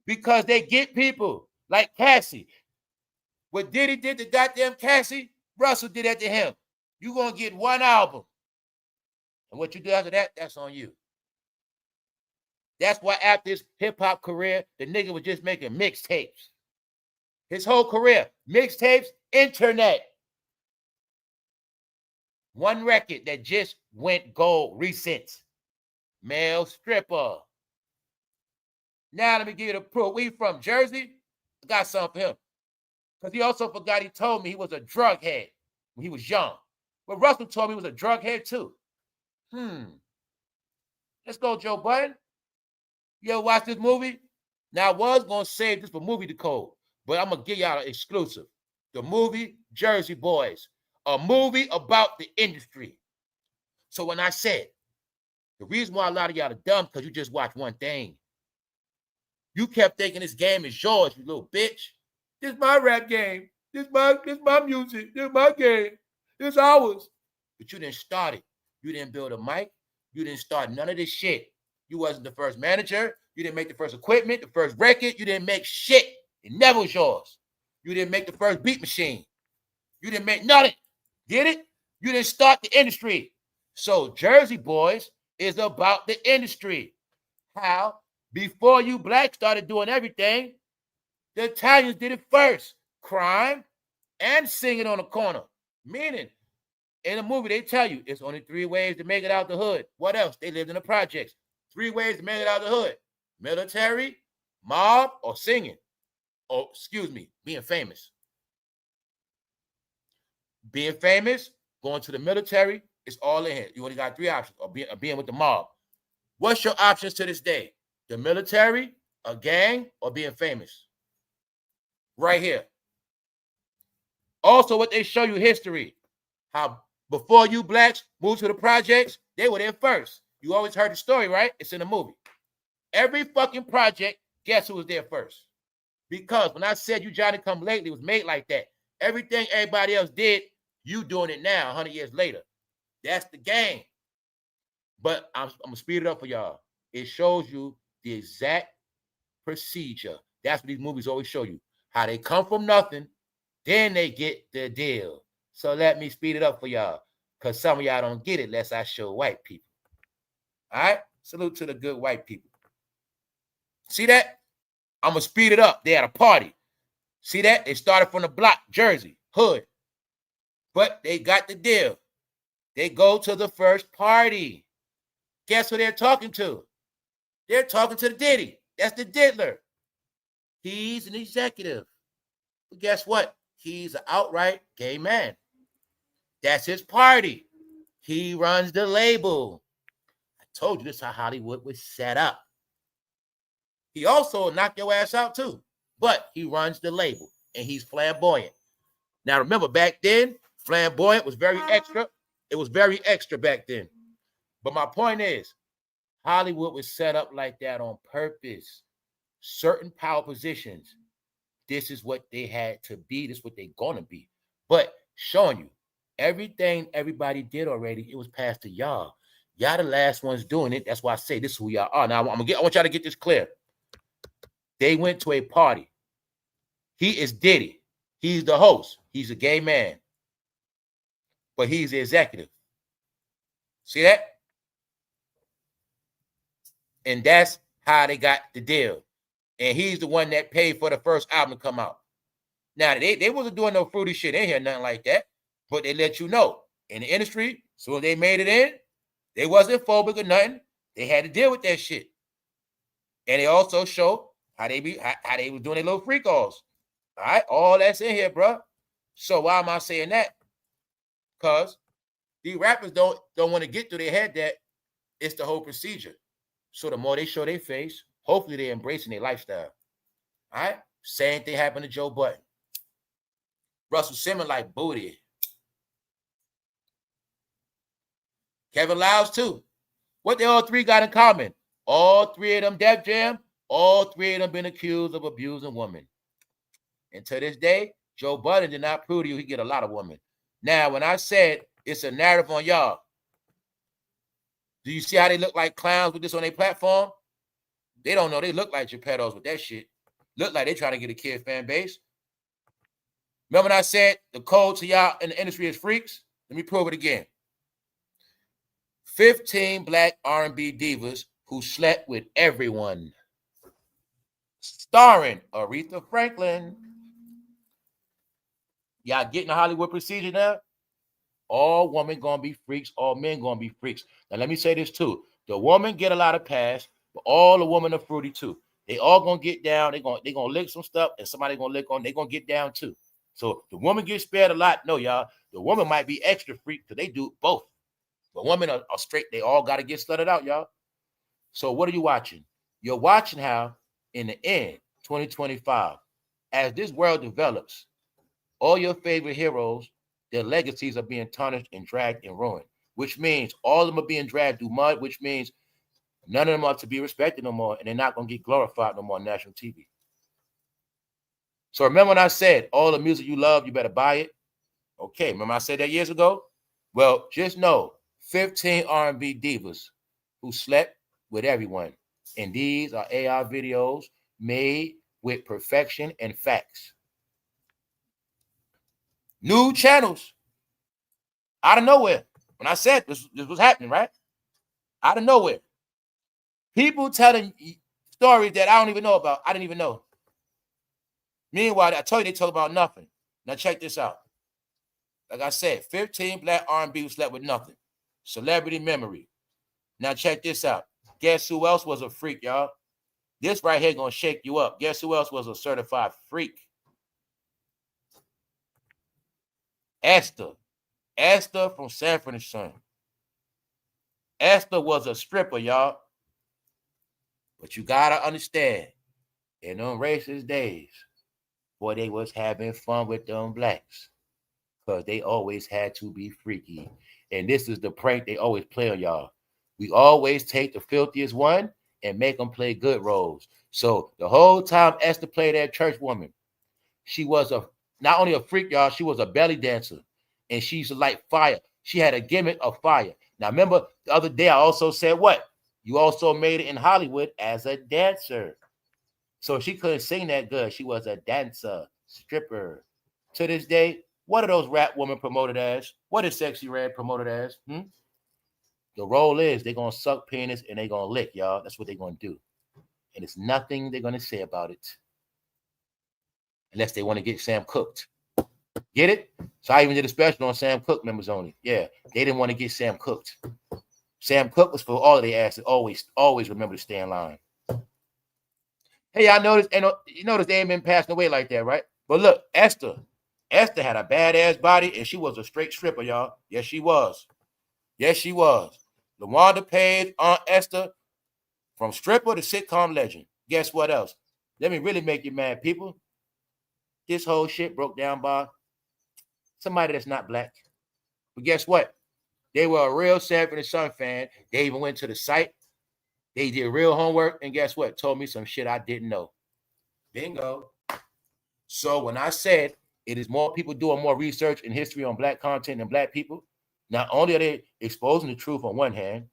Because they get people like Cassie. What Diddy did to goddamn Cassie, Russell did that to him. You're going to get one album. And what you do after that, that's on you. That's why after his hip-hop career, the nigga was just making mixtapes. His whole career, mixtapes, internet. One record that just went gold recent. Male stripper. Now let me give you the proof. We from Jersey? I got something for him. Because he also forgot he told me he was a drug head when he was young. But Russell told me he was a drug head too. Let's go, Joe Budden. You ever watch this movie? Now, I was going to save this for Movie Decode, but I'm going to give y'all an exclusive. The movie Jersey Boys. A movie about the industry. So when I said, the reason why a lot of y'all are dumb because you just watch one thing. You kept thinking this game is yours, you little bitch. This is my rap game. This is my music. This is my game. This is ours. But you didn't start it. You didn't build a mic. You didn't start none of this shit. You wasn't the first manager. You didn't make the first equipment, the first record. You didn't make shit. It never was yours. You didn't make the first beat machine. You didn't make nothing. Get it? You didn't start the industry. So Jersey Boys is about the industry. How? Before you blacks started doing everything, the Italians did it first. Crime and singing on the corner. Meaning, in the movie, they tell you it's only 3 ways to make it out the hood. What else? They lived in the projects. 3 ways to make it out the hood. Military, mob, or singing. Or, being famous. Being famous, going to the military, it's all in here. You only got 3 options. Or being with the mob. What's your options to this day? The military, A gang or being famous? Right here. Also, what they show you history. How before you blacks moved to the projects, they were there first. You always heard the story, right? It's in the movie. Every fucking project, guess who was there first? Because when I said you Johnny Come Lately, it was made like that. Everything everybody else did, you doing it now, 100 years later. That's the game. But I'm going to speed it up for y'all. It shows you the exact procedure. That's what these movies always show you. How they come from nothing, then they get the deal. So let me speed it up for y'all. Because some of y'all don't get it unless I show white people. All right? Salute to the good white people. See that? I'm going to speed it up. They had a party. See that? They started from the block, Jersey, hood. But they got the deal. They go to the first party. Guess who they're talking to? They're talking to the Diddy. That's the diddler. He's an executive. But guess what? He's an outright gay man. That's his party. He runs the label. I told you this is how Hollywood was set up. He also knocked your ass out too. But he runs the label. And he's flamboyant. Now remember, back then, flamboyant was very extra. It was very extra back then. But my point is, Hollywood was set up like that on purpose. Certain power positions, this is what they had to be. This is what they're going to be. But showing you, everything everybody did already, it was passed to y'all. Y'all the last ones doing it. That's why I say this is who y'all are. Now, I want y'all to get this clear. They went to a party. He is Diddy. He's the host. He's a gay man. But he's the executive. See that? And that's how they got the deal. And he's the one that paid for the first album to come out. Now, they wasn't doing no fruity shit in here, nothing like that. But they let you know. In the industry, so they made it in, they wasn't phobic or nothing. They had to deal with that shit. And they also show how they were doing their little freak offs. All right? All that's in here, bro. So why am I saying that? Because these rappers don't want to get through their head that it's the whole procedure. So the more they show their face, hopefully they're embracing their lifestyle. All right? Same thing happened to Joe Budden. Russell Simmons like booty. Kevin Liles too. What they all three got in common? All three of them Def Jam, all three of them been accused of abusing women. And to this day, Joe Budden did not prove to you he get a lot of women. Now, when I said it's a narrative on y'all, do you see how they look like clowns with this on their platform? They don't know. They look like Geppettos with that shit. Look like they trying to get a kid fan base. Remember when I said the code to y'all in the industry is freaks? Let me prove it again. 15 black R&B divas who slept with everyone. Starring Aretha Franklin. Y'all getting the Hollywood procedure now? All women gonna be freaks, all men gonna be freaks. Now let me say this too. The woman get a lot of pass, but all the women are fruity too. They all gonna get down, they gonna lick some stuff, and somebody gonna lick on, they gonna get down too. So the woman gets spared a lot. No, y'all, the woman might be extra freak because they do both. But women are straight, they all gotta get slutted out, y'all. So what are you watching? You're watching how, in the end, 2025, as this world develops, all your favorite heroes, their legacies are being tarnished and dragged and ruined, which means all of them are being dragged through mud, which means none of them are to be respected no more, and they're not going to get glorified no more on national TV. So remember when I said, all the music you love, you better buy it? Okay, remember I said that years ago? Well, just know, 15 R&B divas who slept with everyone. And these are AR videos made with perfection and facts. New channels. Out of nowhere. When I said this was happening, right? Out of nowhere. People telling stories that I don't even know about. I didn't even know. Meanwhile, I told you they talk about nothing. Now check this out. Like I said, 15 black R&B who slept with nothing. Celebrity memory. Now check this out. Guess who else was a freak, y'all? This right here gonna shake you up. Guess who else was a certified freak? Esther. Esther from Sanford and Son. Esther was a stripper, y'all. But you gotta understand, In them racist days, boy, they was having fun with them blacks because they always had to be freaky. And this is the prank they always play on y'all. We always take the filthiest one and make them play good roles. So the whole time Esther played that church woman, she was not only a freak, y'all, she was a belly dancer. And she used to light fire. She had a gimmick of fire. Now, remember the other day I also said what? You also made it in Hollywood as a dancer. So she couldn't sing that good. She was a dancer, stripper. To this day, what are those rap women promoted as? What is Sexy Red promoted as? The role is they're going to suck penis and they're going to lick, y'all. That's what they're going to do. And it's nothing they're going to say about it. Unless they want to get Sam cooked. Get it? So I even did a special on Sam Cooke members only. Yeah, they didn't want to get Sam cooked. Sam Cooke was for all of their asses. Always remember to stay in line. Hey, y'all notice, and you notice they ain't been passing away like that, right? But look, Esther had a badass body, and she was a straight stripper, y'all. Yes, she was. Yes, she was. LaWanda Page, Aunt Esther, from stripper to sitcom legend. Guess what else? Let me really make you mad, people. This whole shit broke down by somebody that's not black. But guess what? They were a real Sanford and Son fan. They even went to the site. They did real homework, and guess what? Told me some shit I didn't know. Bingo. So when I said it is more people doing more research and history on black content than black people, not only are they exposing the truth on one hand,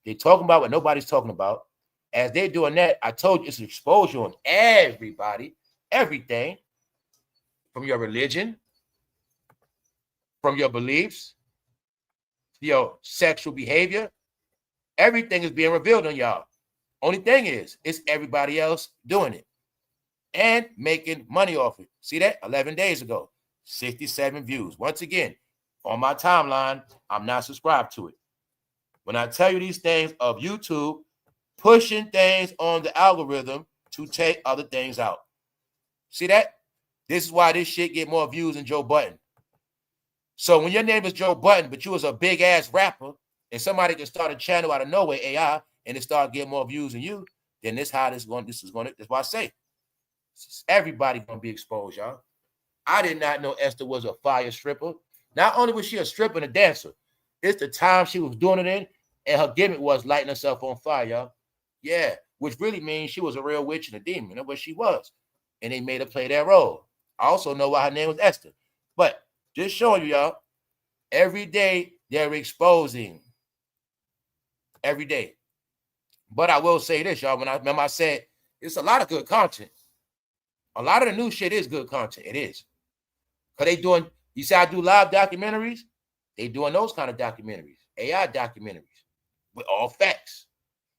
they're talking about what nobody's talking about. As they're doing that, I told you it's exposure on everybody, everything, from your religion, from your beliefs, your sexual behavior. Everything is being revealed on y'all. Only thing is, it's everybody else doing it and making money off it. See that? 11 days ago, 67 views. Once again, on my timeline, I'm not subscribed to it. When I tell you these things of YouTube, pushing things on the algorithm to take other things out. See that? This is why this shit get more views than Joe Budden. So when your name is Joe Budden, but you was a big ass rapper, and somebody can start a channel out of nowhere, AI, and it start getting more views than you, then this is how this is going. That's why I say everybody gonna be exposed, y'all. I did not know Esther was a fire stripper. Not only was she a stripper and a dancer, it's the time she was doing it in, and her gimmick was lighting herself on fire, y'all. Yeah, which really means she was a real witch and a demon. That's what she was. And they made her play that role. I also know why her name was Esther. But just showing you, y'all, every day they're exposing. Every day. But I will say this, y'all. When I remember I said it's a lot of good content. A lot of the new shit is good content. It is. Because they doing, you say I do live documentaries? They doing those kind of documentaries. AI documentaries. With all facts.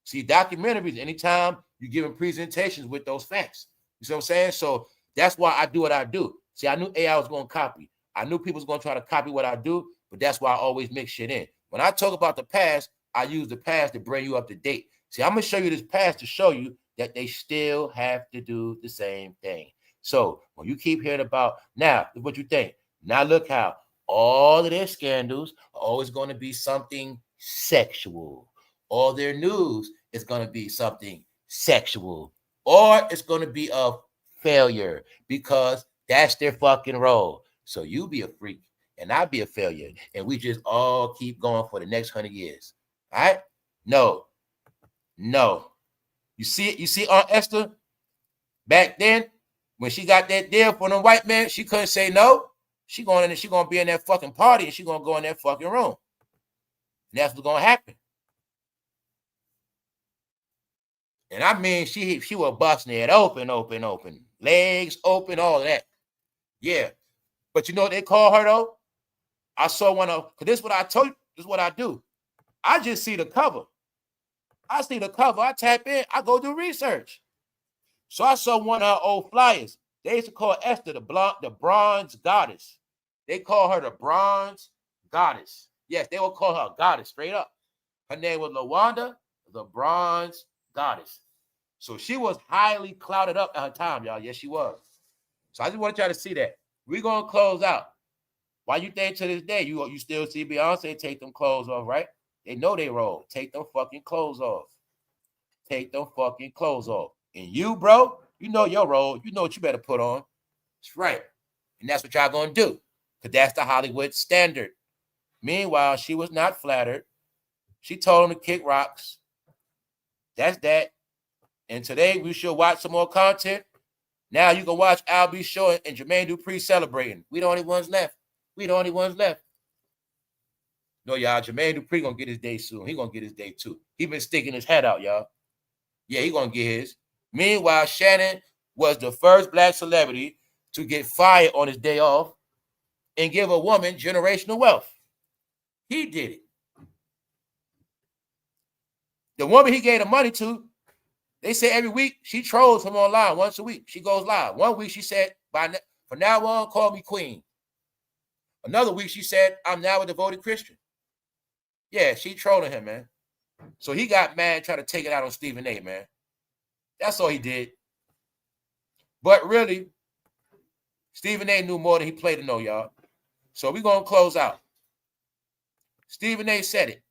See, documentaries, anytime you're giving presentations with those facts. You see what I'm saying? So that's why I do what I do. See, I knew AI was going to copy. I knew people was going to try to copy what I do, but that's why I always mix shit in. When I talk about the past, I use the past to bring you up to date. See, I'm going to show you this past to show you that they still have to do the same thing. So when you keep hearing about, now, what you think? Now look how all of their scandals are always going to be something sexual. All their news is going to be something sexual. Or it's going to be a failure because that's their fucking role. So you be a freak and I be a failure. And we just all keep going for the next 100 years. All right? No. You see Aunt Esther? Back then, when she got that deal for the white man, she couldn't say no. She going to be in that fucking party and she going to go in that fucking room. And that's what's going to happen. And I mean, she was busting it open. Legs open, all of that. Yeah. But you know what they call her, though? I saw one of, because this is what I told you, this is what I do. I just see the cover. I tap in, I go do research. So I saw one of her old flyers. They used to call Esther the bronze goddess. They call her the bronze goddess. Yes, they will call her a goddess straight up. Her name was LaWanda, the bronze goddess. So she was highly clouded up at her time, y'all. Yes, she was. So I just want y'all to see that. We're going to close out. Why you think to this day, you still see Beyonce take them clothes off, right? They know they roll. Take them fucking clothes off. And you, bro, You know your role. You know what you better put on. That's right. And that's what y'all going to do. Because that's the Hollywood standard. Meanwhile, she was not flattered. She told him to kick rocks. That's that. And today we should watch some more content. Now you can watch Albie Show and Jermaine Dupri celebrating. We the only ones left. We the only ones left. No, y'all, Jermaine Dupri gonna get his day soon. He gonna get his day too. He been sticking his head out, y'all. Yeah, he gonna get his. Meanwhile, Shannon was the first black celebrity to get fired on his day off and give a woman generational wealth. He did it. The woman he gave the money to, they say every week she trolls him online once a week. She goes live. 1 week she said, from now on, call me queen. Another week she said, I'm now a devoted Christian. Yeah, she trolling him, man. So he got mad, trying to take it out on Stephen A, man. That's all he did. But really, Stephen A knew more than he played to know, y'all. So we're going to close out. Stephen A said it.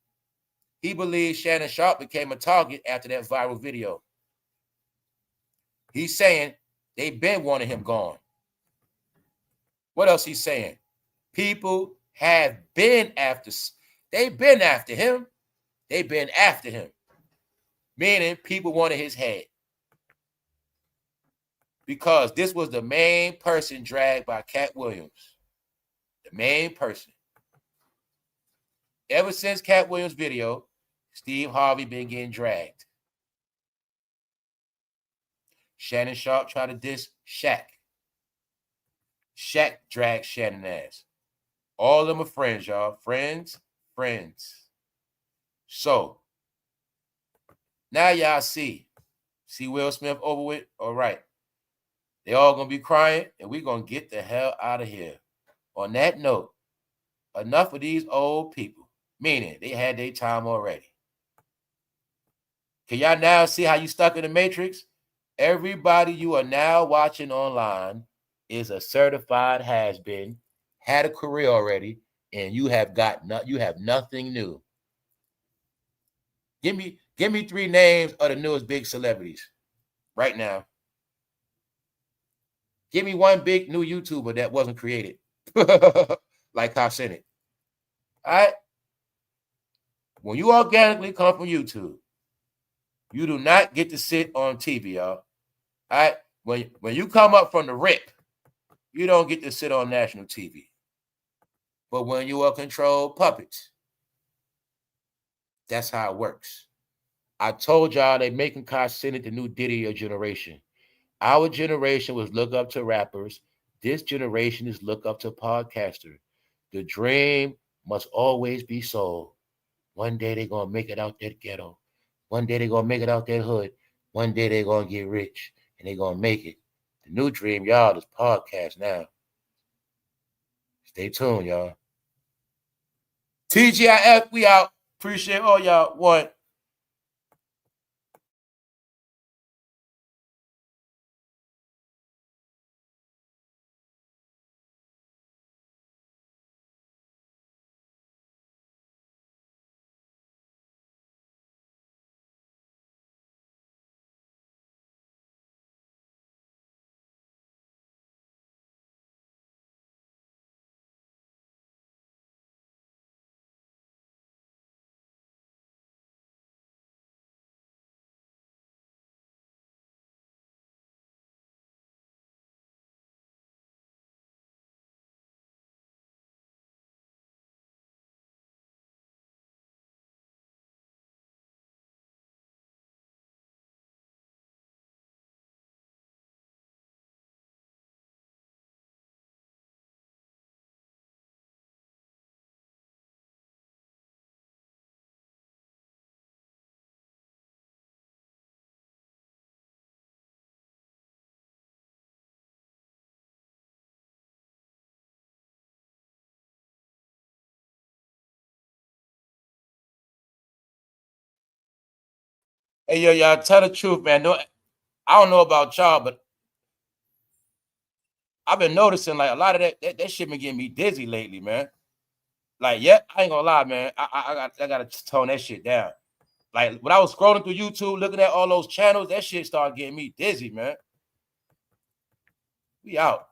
He believes Shannon Sharpe became a target after that viral video. He's saying they've been wanting him gone. What else he's saying? People have been after, they've been after him. They've been after him. Meaning people wanted his head. Because this was the main person dragged by Cat Williams. The main person. Ever since Cat Williams' video, Steve Harvey been getting dragged. Shannon Sharpe tried to diss Shaq. Shaq dragged Shannon ass. All of them are friends, y'all. Friends. So, now y'all see Will Smith over with? All right. They all going to be crying, and we're going to get the hell out of here. On that note, enough of these old people, meaning they had their time already. Can y'all now see how you stuck in the Matrix? Everybody you are now watching online is a certified has-been, had a career already, and you have nothing new. Give me 3 names of the newest big celebrities right now. Give me one big new YouTuber that wasn't created. Like kaicenat. All right? When you organically come from YouTube, you do not get to sit on TV, y'all. All right? When you come up from the rip, you don't get to sit on national TV. But when you are controlled puppets, that's how it works. I told y'all they making kaicenat the new Diddy generation. Our generation was look up to rappers. This generation is look up to podcasters. The dream must always be sold. One day they're going to make it out that ghetto. One day they're going to make it out that hood. One day they're going to get rich and they're going to make it. The new dream, y'all, is podcast now. Stay tuned, y'all. TGIF, we out. Appreciate all y'all. One. Hey, yo, y'all, tell the truth, man. No, I don't know about y'all, but I've been noticing like a lot of that shit been getting me dizzy lately, man. Like, yeah, I ain't gonna lie, man. I gotta tone that shit down. Like when I was scrolling through YouTube, looking at all those channels, that shit started getting me dizzy, man. We out.